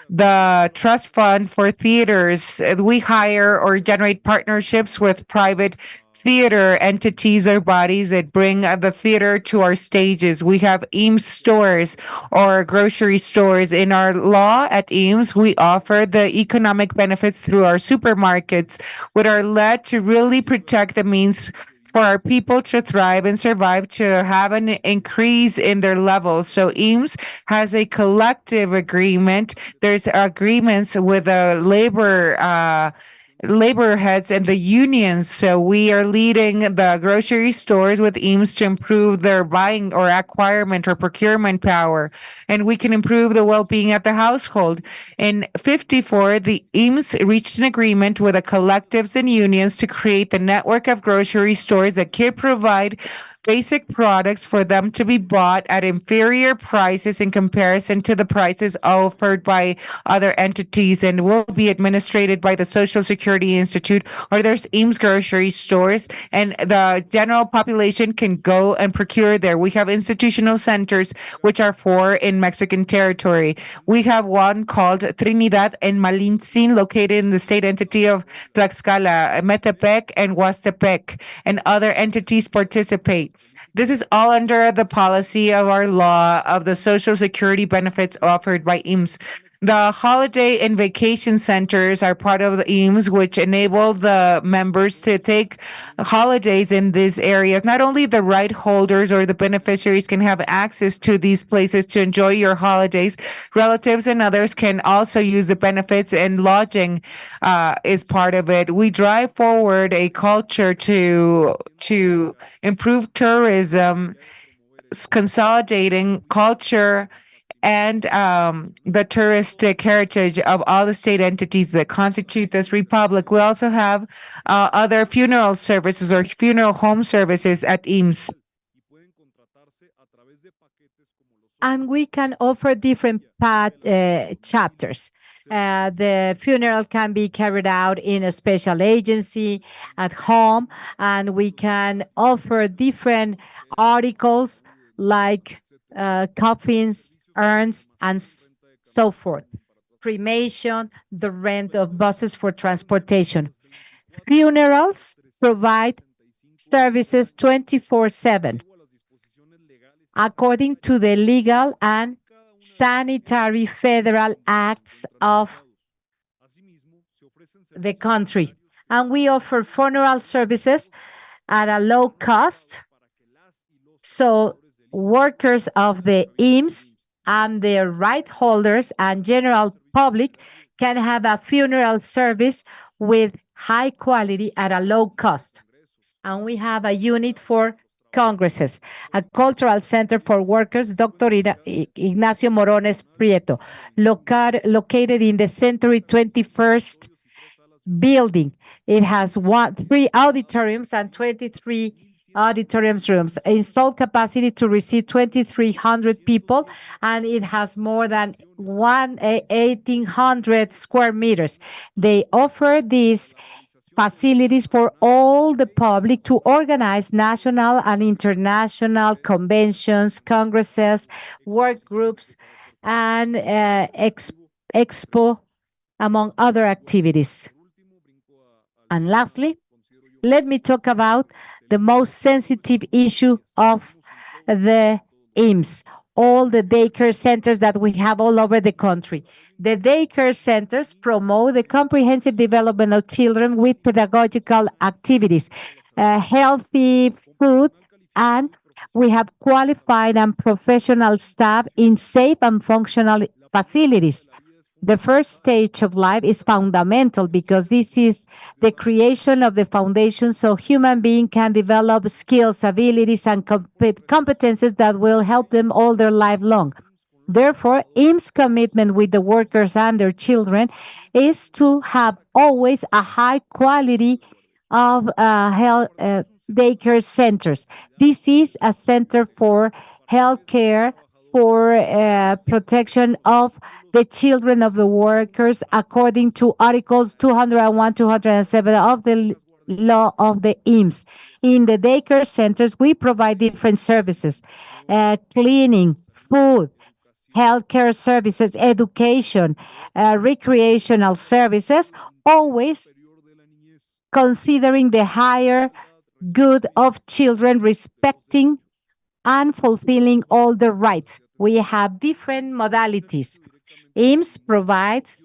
the trust fund for theaters. We hire or generate partnerships with private theater entities or bodies that bring the theater to our stages. We have IMSS stores or grocery stores. In our law at IMSS, we offer the economic benefits through our supermarkets, which are led to really protect the means for our people to thrive and survive, to have an increase in their levels. So IMSS has a collective agreement. There's agreements with the labor heads and the unions. So we are leading the grocery stores with IMSS to improve their buying or acquirement or procurement power. And we can improve the well-being at the household. In 54, the IMSS reached an agreement with the collectives and unions to create the network of grocery stores that can provide basic products for them to be bought at inferior prices in comparison to the prices offered by other entities, and will be administered by the Social Security Institute, or there's IMSS grocery stores, and the general population can go and procure there. We have institutional centers, which are 4 in Mexican territory. We have one called Trinidad and Malintzin, located in the state entity of Tlaxcala, Metepec, and Huastepec, and other entities participate. This is all under the policy of our law of the Social Security benefits offered by IMSS. The holiday and vacation centers are part of the IMSS, which enable the members to take holidays in these areas. Not only the right holders or the beneficiaries can have access to these places to enjoy your holidays, relatives and others can also use the benefits, and lodging is part of it. We drive forward a culture to improve tourism, consolidating culture and the touristic heritage of all the state entities that constitute this republic. We also have other funeral services or funeral home services at IMSS. And we can offer different chapters. The funeral can be carried out in a special agency at home, and we can offer different articles like coffins, urns, and so forth. Cremation, the rent of buses for transportation. Funerals provide services 24/7 according to the legal and sanitary federal acts of the country. And we offer funeral services at a low cost. So workers of the IMSS and their right holders and general public can have a funeral service with high quality at a low cost. And we have a unit for congresses, a cultural center for workers, Dr. Ignacio Morones Prieto, located in the Century 21st building. It has three auditoriums and 23 auditoriums rooms, installed capacity to receive 2,300 people, and it has more than 1,800 square meters. They offer these facilities for all the public to organize national and international conventions, congresses, work groups, and expo, among other activities. And lastly, let me talk about the most sensitive issue of the IMSS, all the daycare centers that we have all over the country. The daycare centers promote the comprehensive development of children with pedagogical activities, healthy food, and we have qualified and professional staff in safe and functional facilities. The first stage of life is fundamental because this is the creation of the foundation so human being can develop skills, abilities, and competences that will help them all their life long. Therefore, IMSS commitment with the workers and their children is to have always a high quality of health daycare centers. This is a center for health care, for protection of the children of the workers according to Articles 201, 207 of the law of the IMSS. In the daycare centers, we provide different services, cleaning, food, healthcare services, education, recreational services, always considering the higher good of children, respecting and fulfilling all the rights. We have different modalities. IMSS provides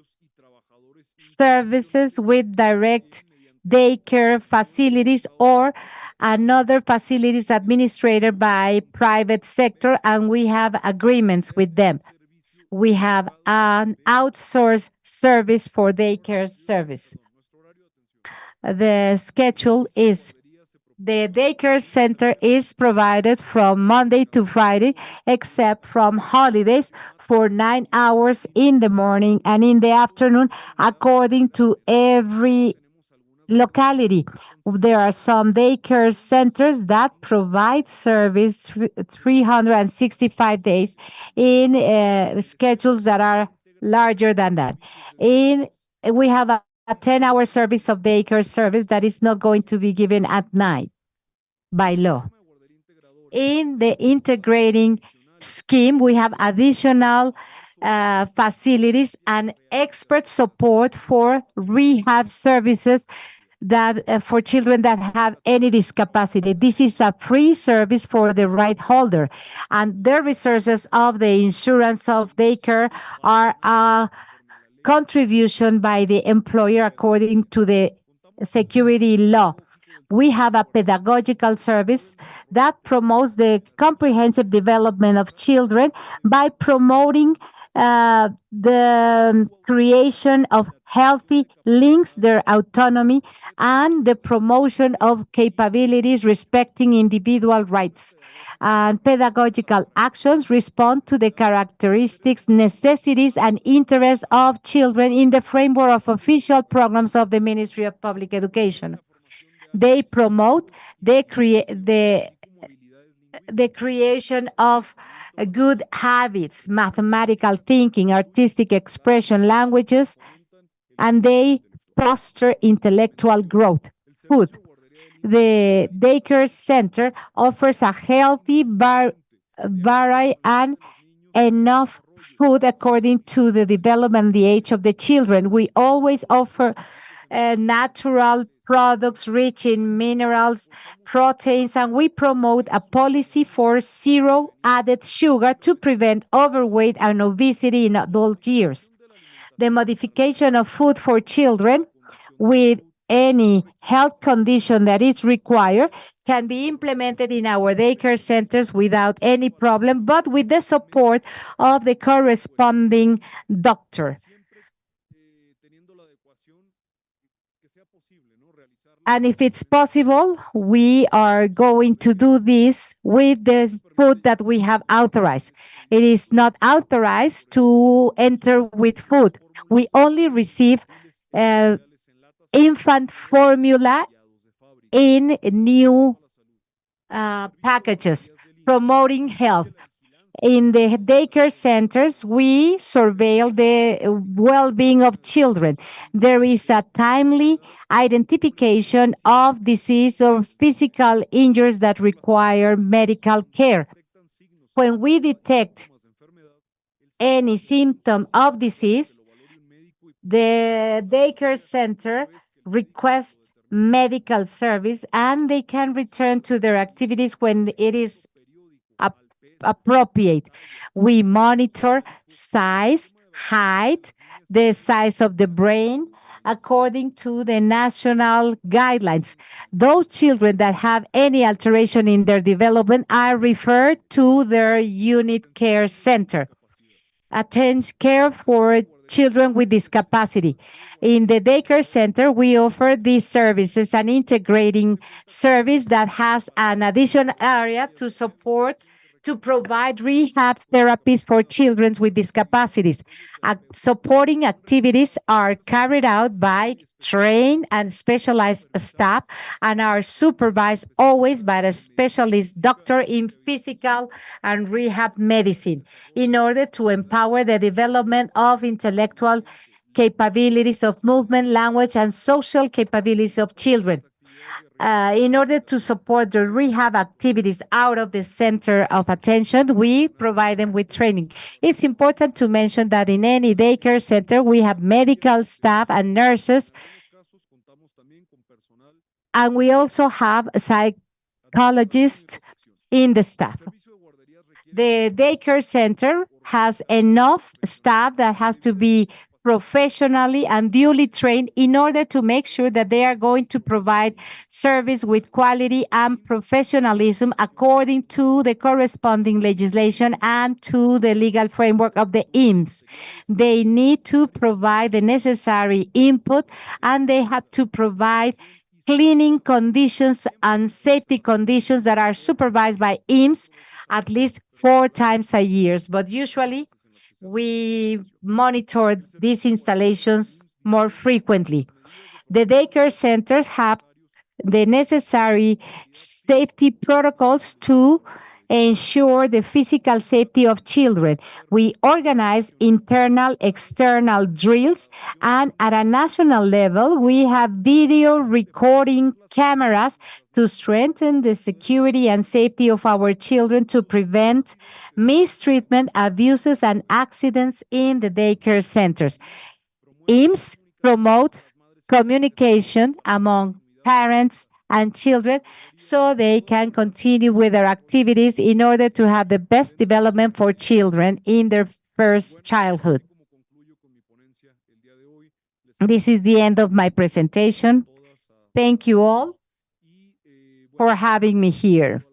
services with direct daycare facilities or another facilities administered by private sector, and we have agreements with them. We have an outsourced service for daycare service. The schedule is the daycare center is provided from Monday to Friday, except from holidays, for 9 hours in the morning and in the afternoon, according to every locality. There are some daycare centers that provide service 365 days in schedules that are larger than that. We have a 10-hour service of daycare service that is not going to be given at night by law. In the integrating scheme, we have additional facilities and expert support for rehab services that for children that have any discapacity. This is a free service for the right holder, and the resources of the insurance of daycare are a contribution by the employer according to the security law. We have a pedagogical service that promotes the comprehensive development of children by promoting the creation of healthy links, their autonomy, and the promotion of capabilities respecting individual rights. And pedagogical actions respond to the characteristics, necessities, and interests of children in the framework of official programs of the Ministry of Public Education. They promote the creation of good habits, mathematical thinking, artistic expression, languages, and they foster intellectual growth. Food. The daycare center offers a healthy, varied, and enough food according to the development and the age of the children. We always offer natural products rich in minerals, proteins, and we promote a policy for zero added sugar to prevent overweight and obesity in adult years. The modification of food for children with any health condition that is required can be implemented in our daycare centers without any problem, but with the support of the corresponding doctor. And if it's possible, we are going to do this with the food that we have authorized. It is not authorized to enter with food. We only receive infant formula in new packages, promoting health. In the daycare centers, we surveil the well-being of children. There is a timely identification of disease or physical injuries that require medical care. When we detect any symptom of disease, the daycare center requests medical service and they can return to their activities when it is appropriate. We monitor size, height, the size of the brain according to the national guidelines. Those children that have any alteration in their development are referred to their unit care center. Attend care for children with disability. In the daycare center, we offer these services, an integrating service that has an additional area to support to provide rehab therapies for children with discapacities. Supporting activities are carried out by trained and specialized staff and are supervised always by a specialist doctor in physical and rehab medicine in order to empower the development of intellectual capabilities of movement, language, and social capabilities of children. In order to support the rehab activities out of the center of attention, we provide them with training. It's important to mention that in any daycare center, we have medical staff and nurses, and we also have psychologists in the staff. The daycare center has enough staff that has to be professionally and duly trained in order to make sure that they are going to provide service with quality and professionalism according to the corresponding legislation and to the legal framework of the IMSS. They need to provide the necessary input and they have to provide cleaning conditions and safety conditions that are supervised by IMSS at least 4 times a year. But usually, we monitor these installations more frequently. The daycare centers have the necessary safety protocols to ensure the physical safety of children. We organize internal, external drills, and at a national level, we have video recording cameras to strengthen the security and safety of our children to prevent mistreatment, abuses, and accidents in the daycare centers. IMSS promotes communication among parents and children so they can continue with their activities in order to have the best development for children in their first childhood. This is the end of my presentation. Thank you all for having me here.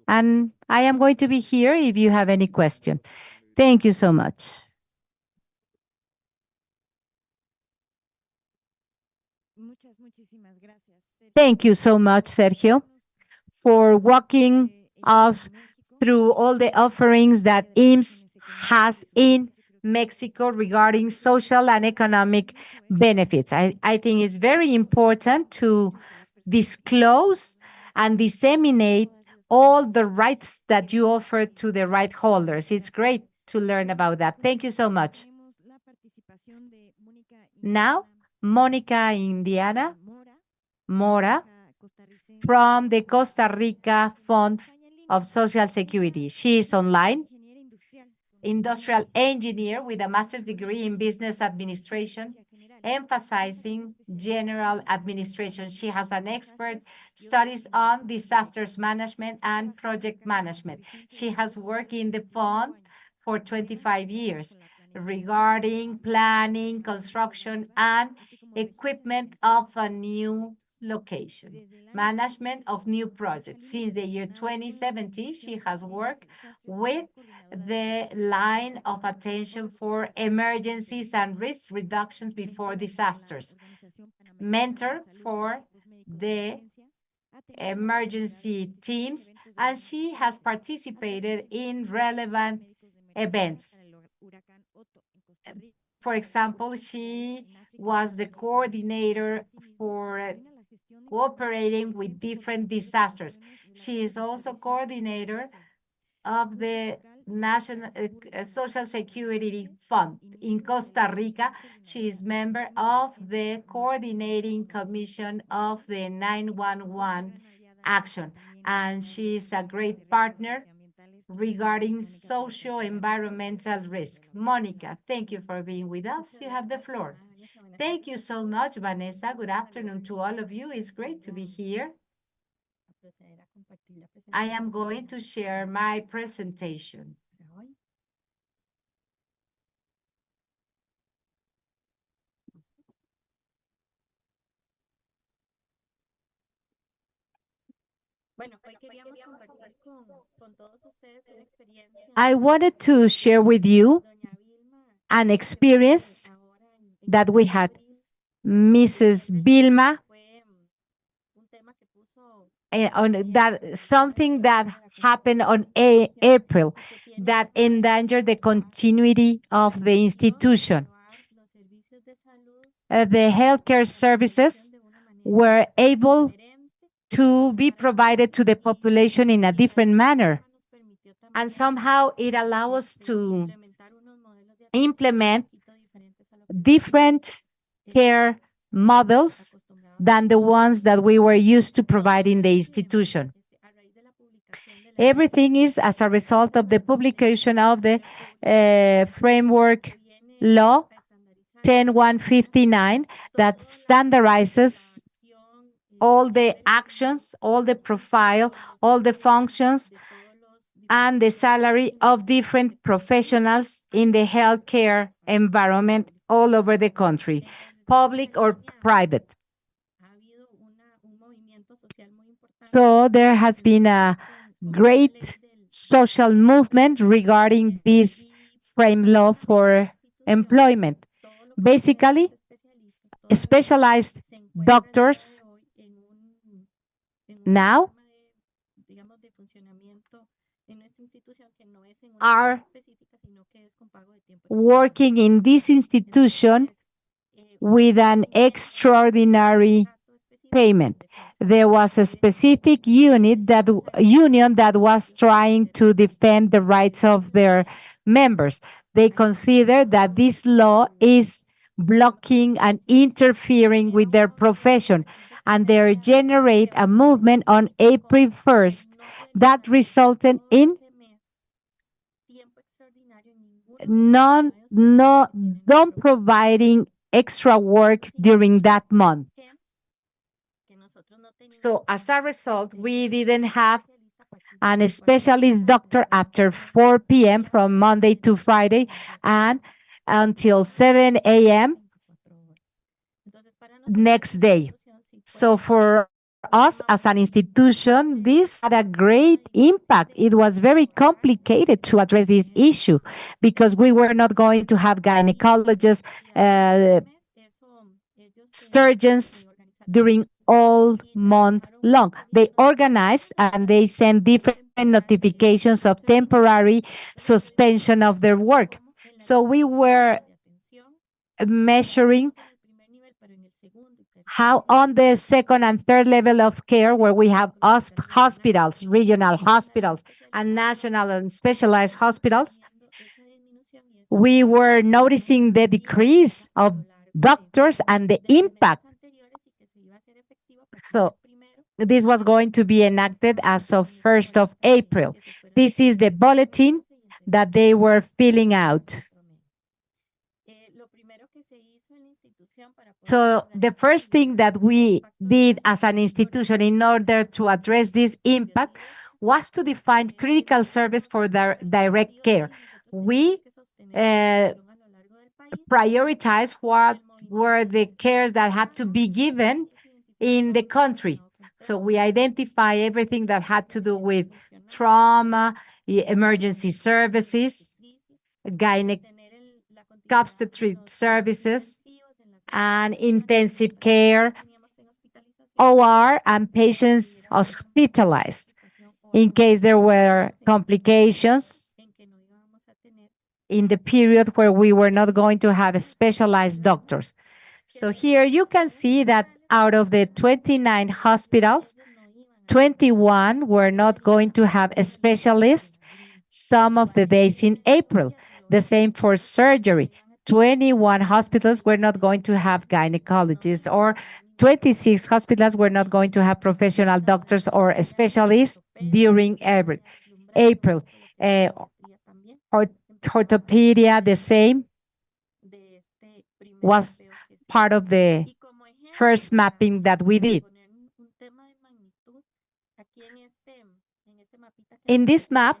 And I am going to be here if you have any question. Thank you so much. Thank you so much, Sergio, for walking us through all the offerings that IMSS has in Mexico regarding social and economic benefits. I think it's very important to disclose and disseminate all the rights that you offer to the right holders. It's great to learn about that. Thank you so much. Now, Monica Indiana Mora from the Costa Rica Fund of Social Security. She is online, industrial engineer with a master's degree in business administration emphasizing general administration. She has an expert studies on disasters management and project management. She has worked in the fund for 25 years regarding planning, construction, and equipment of a new location, management of new projects. Since the year 2017, she has worked with the line of attention for emergencies and risk reductions before disasters, mentor for the emergency teams, and she has participated in relevant events. For example, she was the coordinator for cooperating with different disasters. She is also coordinator of the National Social Security Fund in Costa Rica. She is member of the Coordinating Commission of the 911 Action, and she is a great partner regarding socio-environmental risk. Monica, thank you for being with us. You have the floor. Thank you so much, Vanessa. Good afternoon to all of you. It's great to be here. I am going to share my presentation. I wanted to share with you an experience that we had. Mrs. Vilma, on that something that happened on April that endangered the continuity of the institution. The healthcare services were able to be provided to the population in a different manner. And somehow it allows us to implement different care models than the ones that we were used to provide in the institution. Everything is as a result of the publication of the framework law 10159 that standardizes all the actions, all the profile, all the functions, and the salary of different professionals in the healthcare environment all over the country, public or private. So there has been a great social movement regarding this frame law for employment. Basically, specialized doctors now are working in this institution with an extraordinary payment. There was a specific union that was trying to defend the rights of their members. They consider that this law is blocking and interfering with their profession, and they generate a movement on April 1st that resulted in non providing extra work during that month. So as a result, we didn't have an specialist doctor after 4 p.m. from Monday to Friday and until 7 a.m. next day. So for us as an institution, this had a great impact. It was very complicated to address this issue because we were not going to have gynecologists, surgeons during all month long. They organized and they sent different notifications of temporary suspension of their work. So we were measuring how on the second and third level of care, where we have hospitals, regional hospitals, and national and specialized hospitals, we were noticing the decrease of doctors and the impact. So this was going to be enacted as of 1st of April. This is the bulletin that they were filling out. So the first thing that we did as an institution in order to address this impact was to define critical service for direct care. We prioritize what were the cares that had to be given in the country. So we identify everything that had to do with trauma, emergency services, gynec obstetric services, and intensive care, OR, and patients hospitalized in case there were complications in the period where we were not going to have specialized doctors. So here you can see that out of the 29 hospitals, 21 were not going to have a specialist some of the days in April. The same for surgery. 21 hospitals were not going to have gynecologists, or 26 hospitals were not going to have professional doctors or specialists during April. Orthopedia, the same, was part of the first mapping that we did. In this map,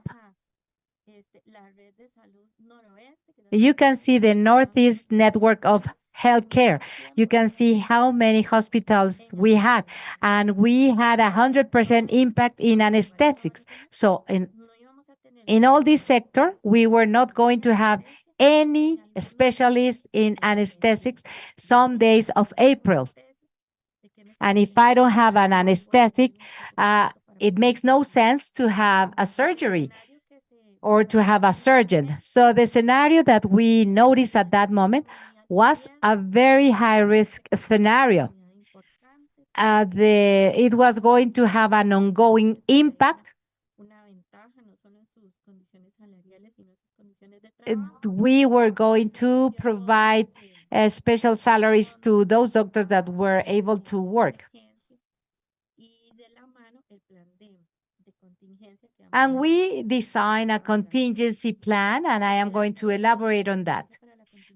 you can see the Northeast network of healthcare. You can see how many hospitals we had, and we had 100% impact in anesthetics. So in all this sector, we were not going to have any specialist in anesthetics some days of April. And if I don't have an anesthetic, it makes no sense to have a surgery or to have a surgeon. So the scenario that we noticed at that moment was a very high-risk scenario. It was going to have an ongoing impact. We were going to provide special salaries to those doctors that were able to work. And we designed a contingency plan, and I am going to elaborate on that.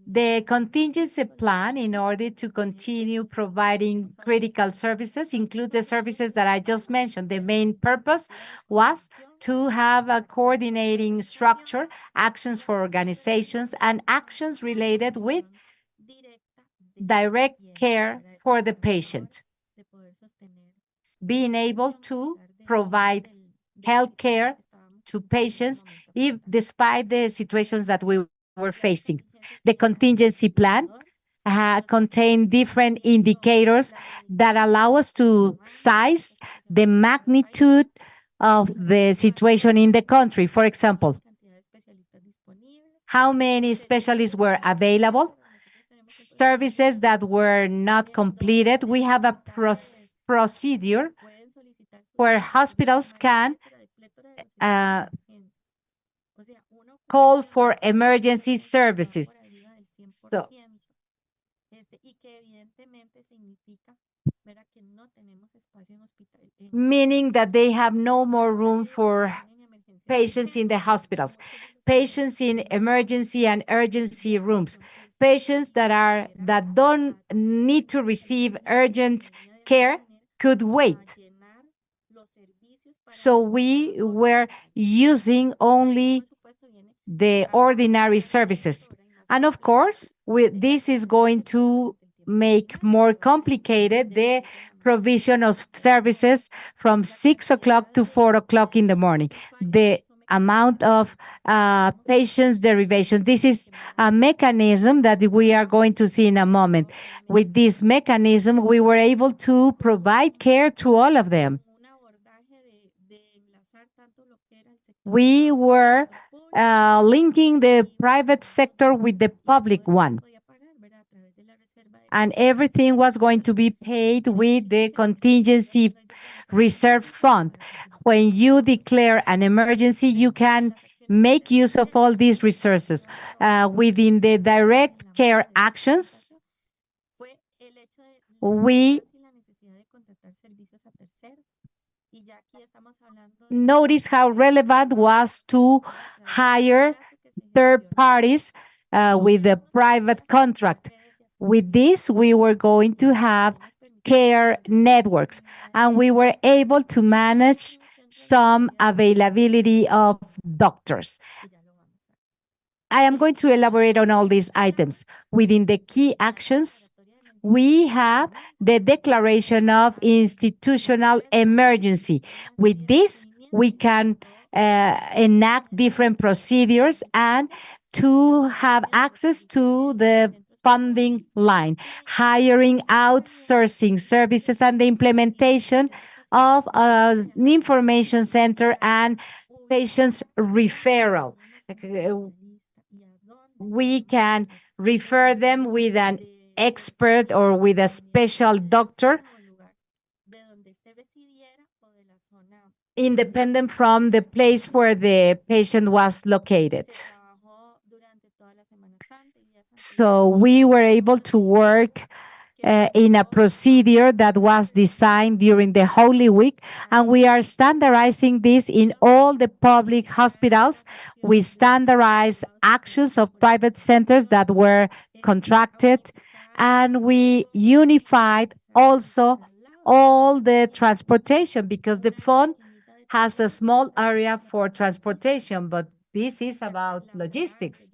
The contingency plan, in order to continue providing critical services, includes the services that I just mentioned. The main purpose was to have a coordinating structure, actions for organizations, and actions related with direct care for the patient. Being able to provide health care to patients despite the situations that we were facing. The contingency plan contained different indicators that allow us to size the magnitude of the situation in the country. For example, how many specialists were available, services that were not completed. We have a procedure where hospitals can call for emergency services. So, meaning that they have no more room for patients in the hospitals, patients in emergency and urgency rooms, patients that don't need to receive urgent care could wait. So we were using only the ordinary services. And of course, this is going to make more complicated the provision of services from 6 o'clock to 4 o'clock in the morning. The amount of patients derivation. This is a mechanism that we are going to see in a moment. With this mechanism, we were able to provide care to all of them. We were linking the private sector with the public one. And everything was going to be paid with the contingency reserve fund. When you declare an emergency, you can make use of all these resources. Within the direct care actions, we notice how relevant was to hire third parties with a private contract. With this, we were going to have care networks, and we were able to manage some availability of doctors. I am going to elaborate on all these items. Within the key actions, we have the declaration of institutional emergency. With this, we can enact different procedures and to have access to the funding line, hiring, outsourcing services, and the implementation of an information center and patients referral. We can refer them with an expert or with a special doctor, independent from the place where the patient was located. So we were able to work in a procedure that was designed during the Holy Week, and we are standardizing this in all the public hospitals. We standardize actions of private centers that were contracted, and we unified also all the transportation because the fund has a small area for transportation, but this is about logistics.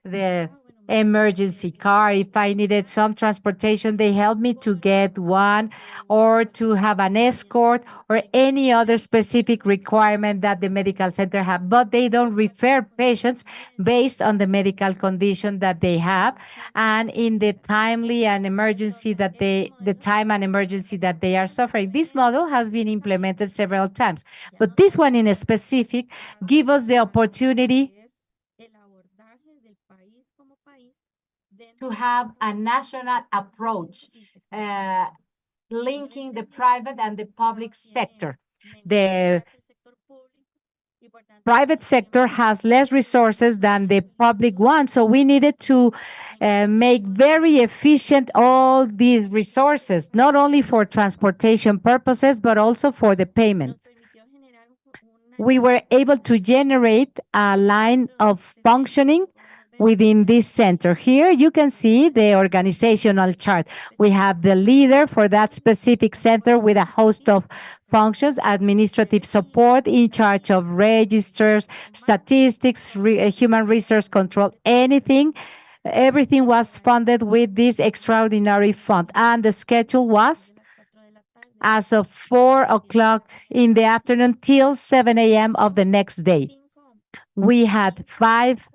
The emergency car, if I needed some transportation, they helped me to get one or to have an escort or any other specific requirement that the medical center have, but they don't refer patients based on the medical condition that they have and in the timely and emergency that the time and emergency that they are suffering. This model has been implemented several times, but this one in specific give us the opportunity to have a national approach, linking the private and the public sector. The private sector has less resources than the public one, so we needed to make very efficient all these resources, not only for transportation purposes, but also for the payment. We were able to generate a line of functioning within this center. Here you can see the organizational chart. We have the leader for that specific center with a host of functions, administrative support in charge of registers, statistics, human resource control, everything was funded with this extraordinary fund. And the schedule was as of 4 o'clock in the afternoon till 7 a.m. of the next day. We had 5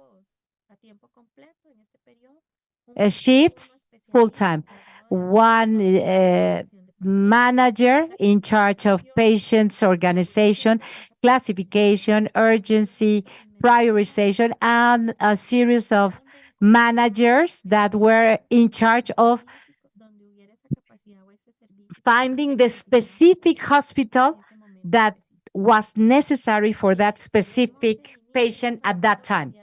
shifts full-time. One manager in charge of patients organization, classification, urgency, prioritization, and a series of managers that were in charge of finding the specific hospital that was necessary for that specific patient at that time.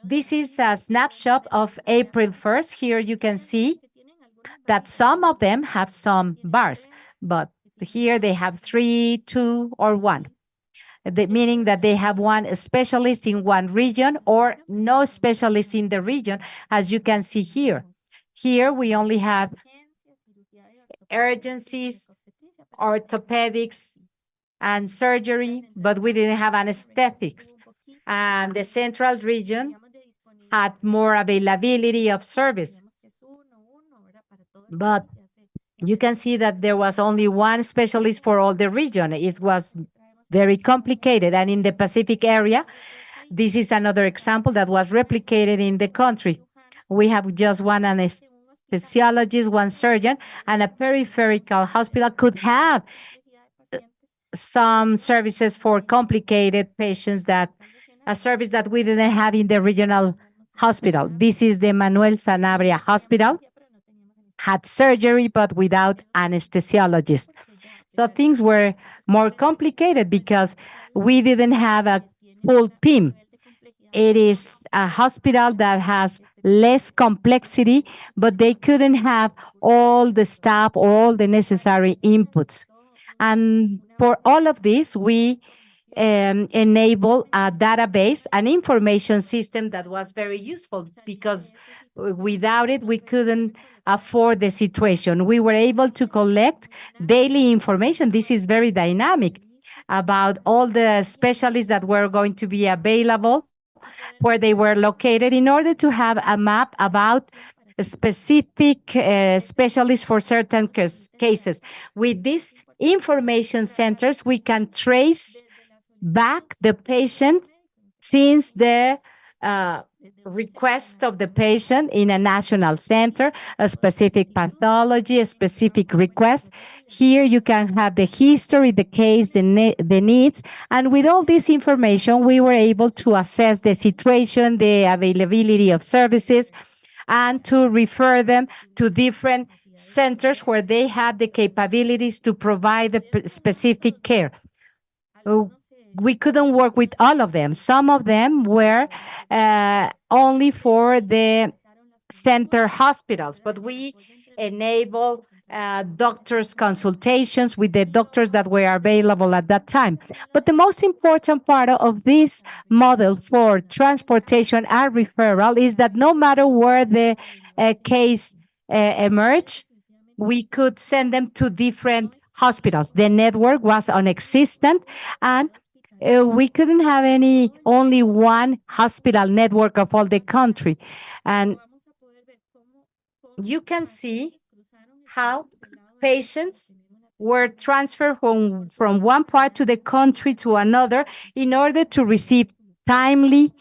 This is a snapshot of April 1st. Here you can see that some of them have some bars, but here they have 3, 2, or 1. Meaning that they have one specialist in one region or no specialist in the region, as you can see here. Here we only have urgencies, orthopedics, and surgery, but we didn't have anesthetics. And the central region had more availability of service. But you can see that there was only one specialist for all the region. It was very complicated. And in the Pacific area, this is another example that was replicated in the country. We have just one anesthesiologist, one surgeon, and a peripheral hospital could have some services for complicated patients, that a service that we didn't have in the regional hospital. This is the Manuel Sanabria Hospital, had surgery but without anesthesiologist. So things were more complicated because we didn't have a full team. It is a hospital that has less complexity, but they couldn't have all the staff or all the necessary inputs. And for all of this, we enable a database, an information system that was very useful, because without it, we couldn't for the situation. We were able to collect daily information. This is very dynamic about all the specialists that were going to be available, where they were located, in order to have a map about a specific specialists for certain cases. With these information centers, we can trace back the patient since the request of the patient in a national center, a specific pathology, a specific request. Here you can have the history, the case, the needs, and with all this information, we were able to assess the situation, the availability of services, and to refer them to different centers where they have the capabilities to provide the specific care. We couldn't work with all of them. Some of them were only for the center hospitals, but we enable doctors' consultations with the doctors that were available at that time. But the most important part of this model for transportation and referral is that no matter where the case emerged, we could send them to different hospitals. The network was non-existent, and we couldn't have only one hospital network of all the country. And you can see how patients were transferred from one part to the country to another in order to receive timely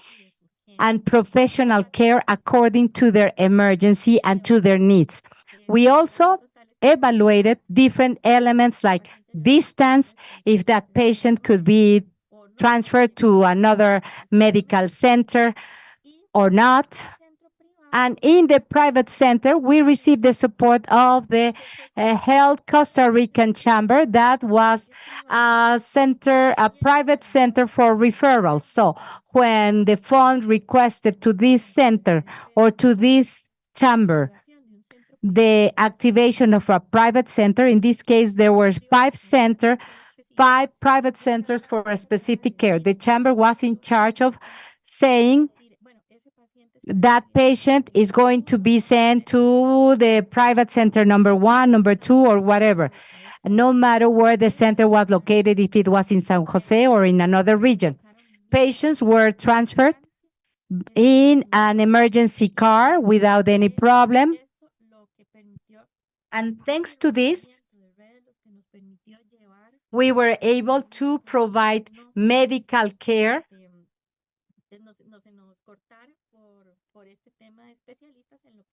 and professional care according to their emergency and to their needs. We also evaluated different elements like distance, if that patient could be transferred to another medical center or not. And in the private center, we received the support of the Health Costa Rican Chamber. That was a private center for referrals. So when the fund requested to this center or to this chamber the activation of a private center, in this case, there were five private centers for a specific care. The chamber was in charge of saying that patient is going to be sent to the private center number 1, number 2, or whatever, no matter where the center was located, if it was in San Jose or in another region. Patients were transferred in an emergency car without any problem. And thanks to this, we were able to provide medical care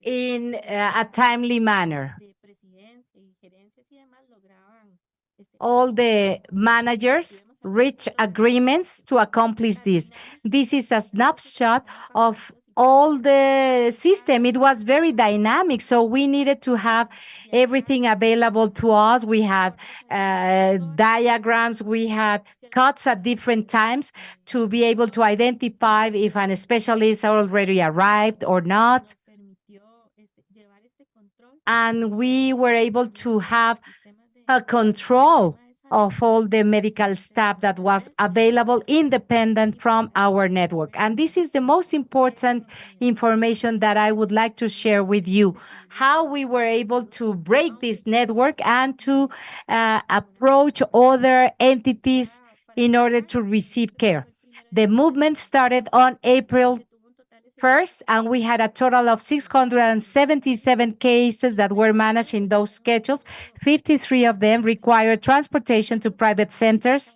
in a timely manner. All the managers reached agreements to accomplish this. This is a snapshot of all the system. It was very dynamic, so we needed to have everything available to us. We had diagrams, we had cuts at different times to be able to identify if a specialist already arrived or not. And we were able to have a control of all the medical staff that was available independent from our network. And this is the most important information that I would like to share with you, how we were able to break this network and to approach other entities in order to receive care. The movement started on April 1st, and we had a total of 677 cases that were managed in those schedules. 53 of them required transportation to private centers.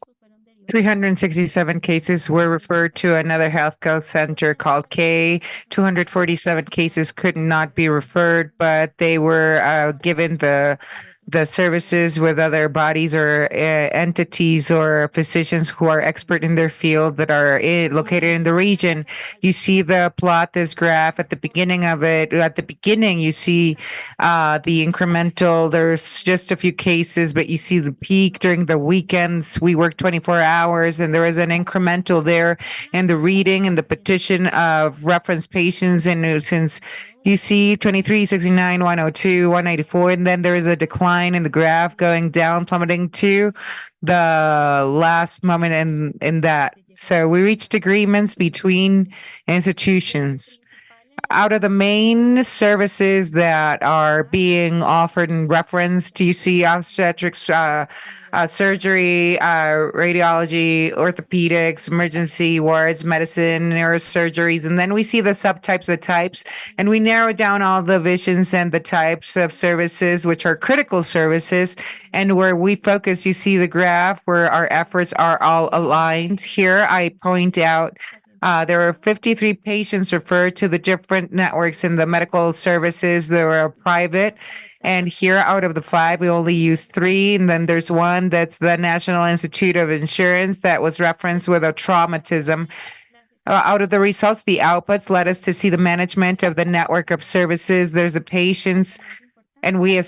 367 cases were referred to another healthcare center called K. 247 cases could not be referred, but they were given the services with other bodies or entities or physicians who are expert in their field that are located in the region. You see the plot, this graph at the beginning of it. At the beginning, you see the incremental. There's just a few cases, but you see the peak during the weekends. We work 24 hours, and there is an incremental there in the reading and the petition of reference patients. And since you see 23, 69, 102, 194, and then there is a decline in the graph going down, plummeting to the last moment in that. So we reached agreements between institutions. out of the main services that are being offered and referenced, you see obstetrics, surgery, radiology, orthopedics, emergency wards, medicine, neurosurgeries, and then we see the subtypes of types, and we narrow down all the visions and the types of services, which are critical services, and where we focus, you see the graph where our efforts are all aligned. Here, I point out there are 53 patients referred to the different networks in the medical services. There are private. And here, out of the 5, we only use 3. And then there's one that's the National Institute of Insurance that was referenced with a traumatism. Out of the results, the outputs led us to see the management of the network of services. There's the patients, and we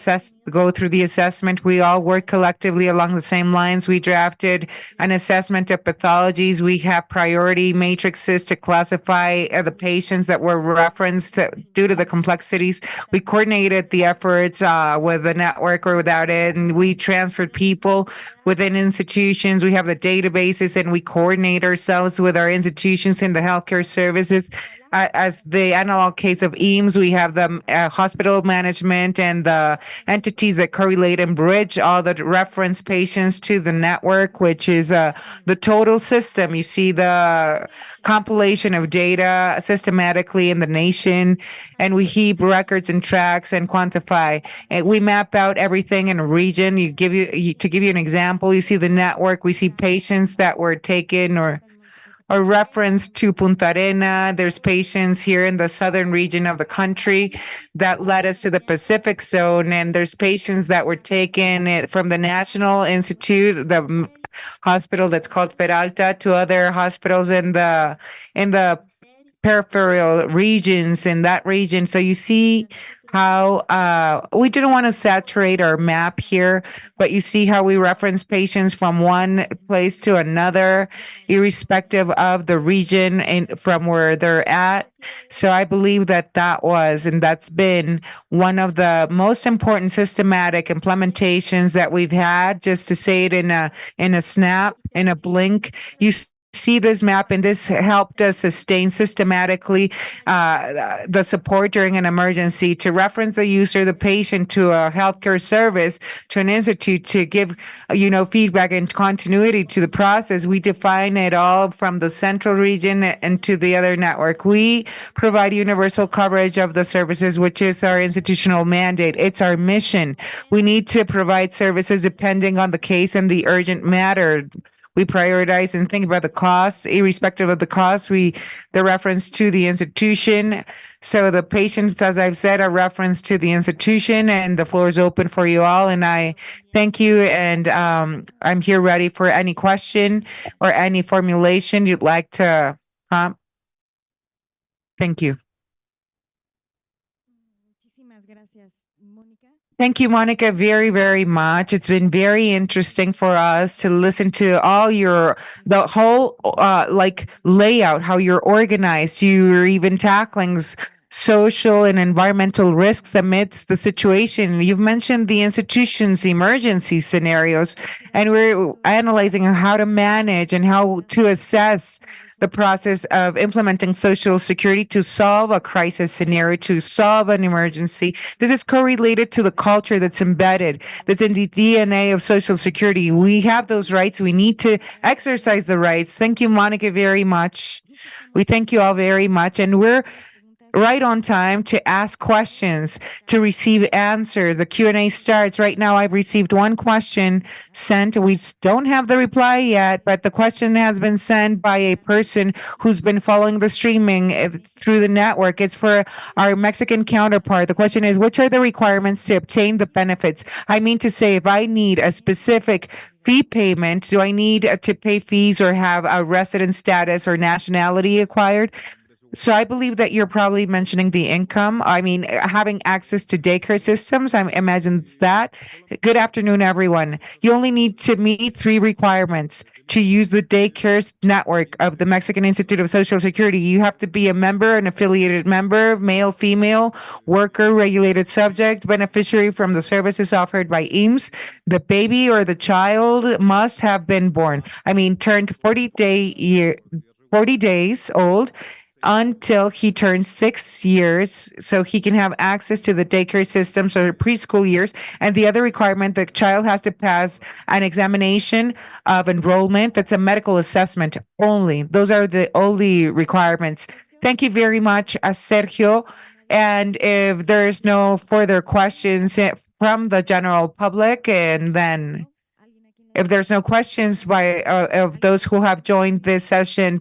go through the assessment. We all work collectively along the same lines. We drafted an assessment of pathologies. We have priority matrices to classify the patients that were referenced due to the complexities. We coordinated the efforts with the network or without it, and we transferred people within institutions. We have the databases, and we coordinate ourselves with our institutions in the healthcare services. As the analog case of EAMS, we have the hospital management and the entities that correlate and bridge all the reference patients to the network, which is the total system. You see the compilation of data systematically in the nation, and we keep records and tracks and quantify. And we map out everything in a region. To give you an example, you see the network. We see patients that were taken or reference to Punta Arena. There's patients here in the southern region of the country that led us to the Pacific zone, and there's patients that were taken from the National Institute, the hospital that's called Peralta, to other hospitals in the peripheral regions in that region. So you see how we didn't want to saturate our map here, but you see how we reference patients from one place to another, irrespective of the region and from where they're at. So I believe that that's been one of the most important systematic implementations that we've had. Just to say it in a snap, in a blink, you see this map, and this helped us sustain systematically the support during an emergency, to reference the user, the patient, to a healthcare service, to an institute, to give feedback and continuity to the process. We define it all from the central region and to the other network. We provide universal coverage of the services, which is our institutional mandate. It's our mission. We need to provide services depending on the case and the urgent matter. We prioritize and think about the cost, irrespective of the cost. The reference to the institution. So the patients, as I've said, are referenced to the institution, and the floor is open for you all. And I thank you, and I'm here ready for any question or any formulation you'd like to prompt. Thank you. Thank you, Monica, very, very much. It's been very interesting for us to listen to all the whole layout, how you're organized. You're even tackling social and environmental risks amidst the situation. You've mentioned the institution's emergency scenarios, and we're analyzing how to manage and how to assess the process of implementing Social Security to solve a crisis scenario, to solve an emergency. This is correlated to the culture that's embedded, that's in the DNA of Social Security. We have those rights. We need to exercise the rights. Thank you, Monica, very much. We thank you all very much. And we're right on time to ask questions, to receive answers. The Q&A starts right now. I've received one question sent. We don't have the reply yet, but the question has been sent by a person who's been following the streaming through the network. It's for our Mexican counterpart. The question is, which are the requirements to obtain the benefits? I mean to say, if I need a specific fee payment, do I need to pay fees or have a resident status or nationality acquired? So I believe that you're probably mentioning the income. I mean, having access to daycare systems, I imagine that. Good afternoon, everyone. You only need to meet 3 requirements to use the daycare network of the Mexican Institute of Social Security. You have to be a member, an affiliated member, male, female, worker, regulated subject, beneficiary from the services offered by EAMS. The baby or the child must have been born. Turned 40 days old, until he turns 6 years so he can have access to the daycare systems or preschool years. And the other requirement, the child has to pass an examination of enrollment. That's a medical assessment only. Those are the only requirements. Thank you very much, Sergio. And if there's no further questions from the general public, and then if there's no questions by of those who have joined this session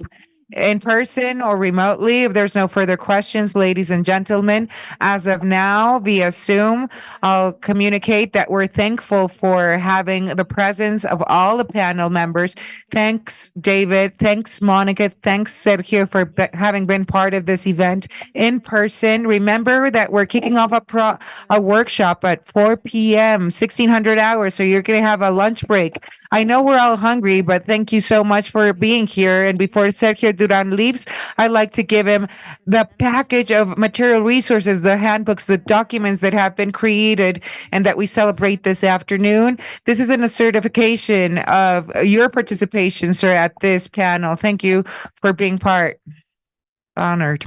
in person or remotely, if there's no further questions, ladies and gentlemen, as of now, via Zoom, I'll communicate that we're thankful for having the presence of all the panel members. Thanks, David. Thanks, Monica. Thanks, Sergio, for having been part of this event in person. Remember that we're kicking off a workshop at 4 p.m., 1600 hours, so you're going to have a lunch break. I know we're all hungry, but thank you so much for being here. And before Sergio Duran leaves, I'd like to give him the package of material resources, the handbooks, the documents that have been created and that we celebrate this afternoon. This is a certification of your participation, sir, at this panel. Thank you for being part. Honored.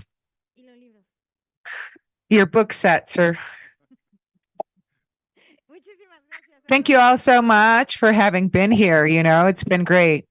Your book set, sir. Thank you all so much for having been here. You know, it's been great.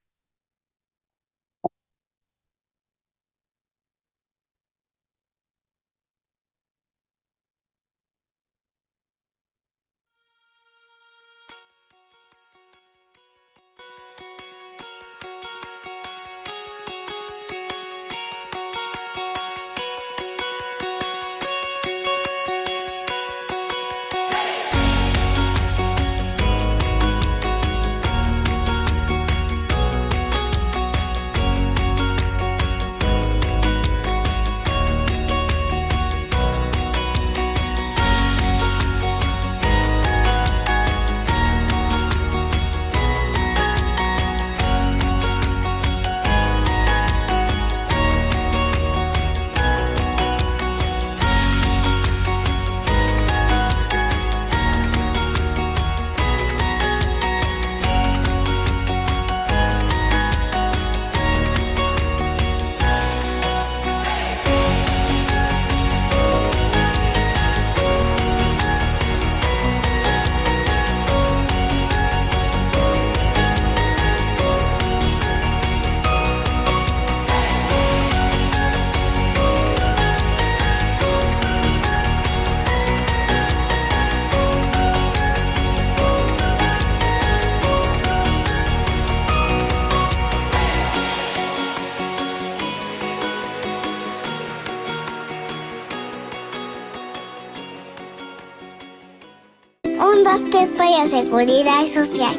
Un, dos, tres para seguridad social.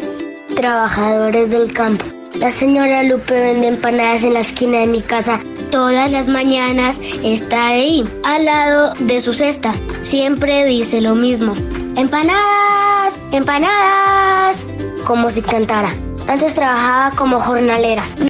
Trabajadores del campo. La señora Lupe vende empanadas en la esquina de mi casa. Todas las mañanas está ahí, al lado de su cesta. Siempre dice lo mismo. ¡Empanadas! ¡Empanadas! Como si cantara. Antes trabajaba como jornalera.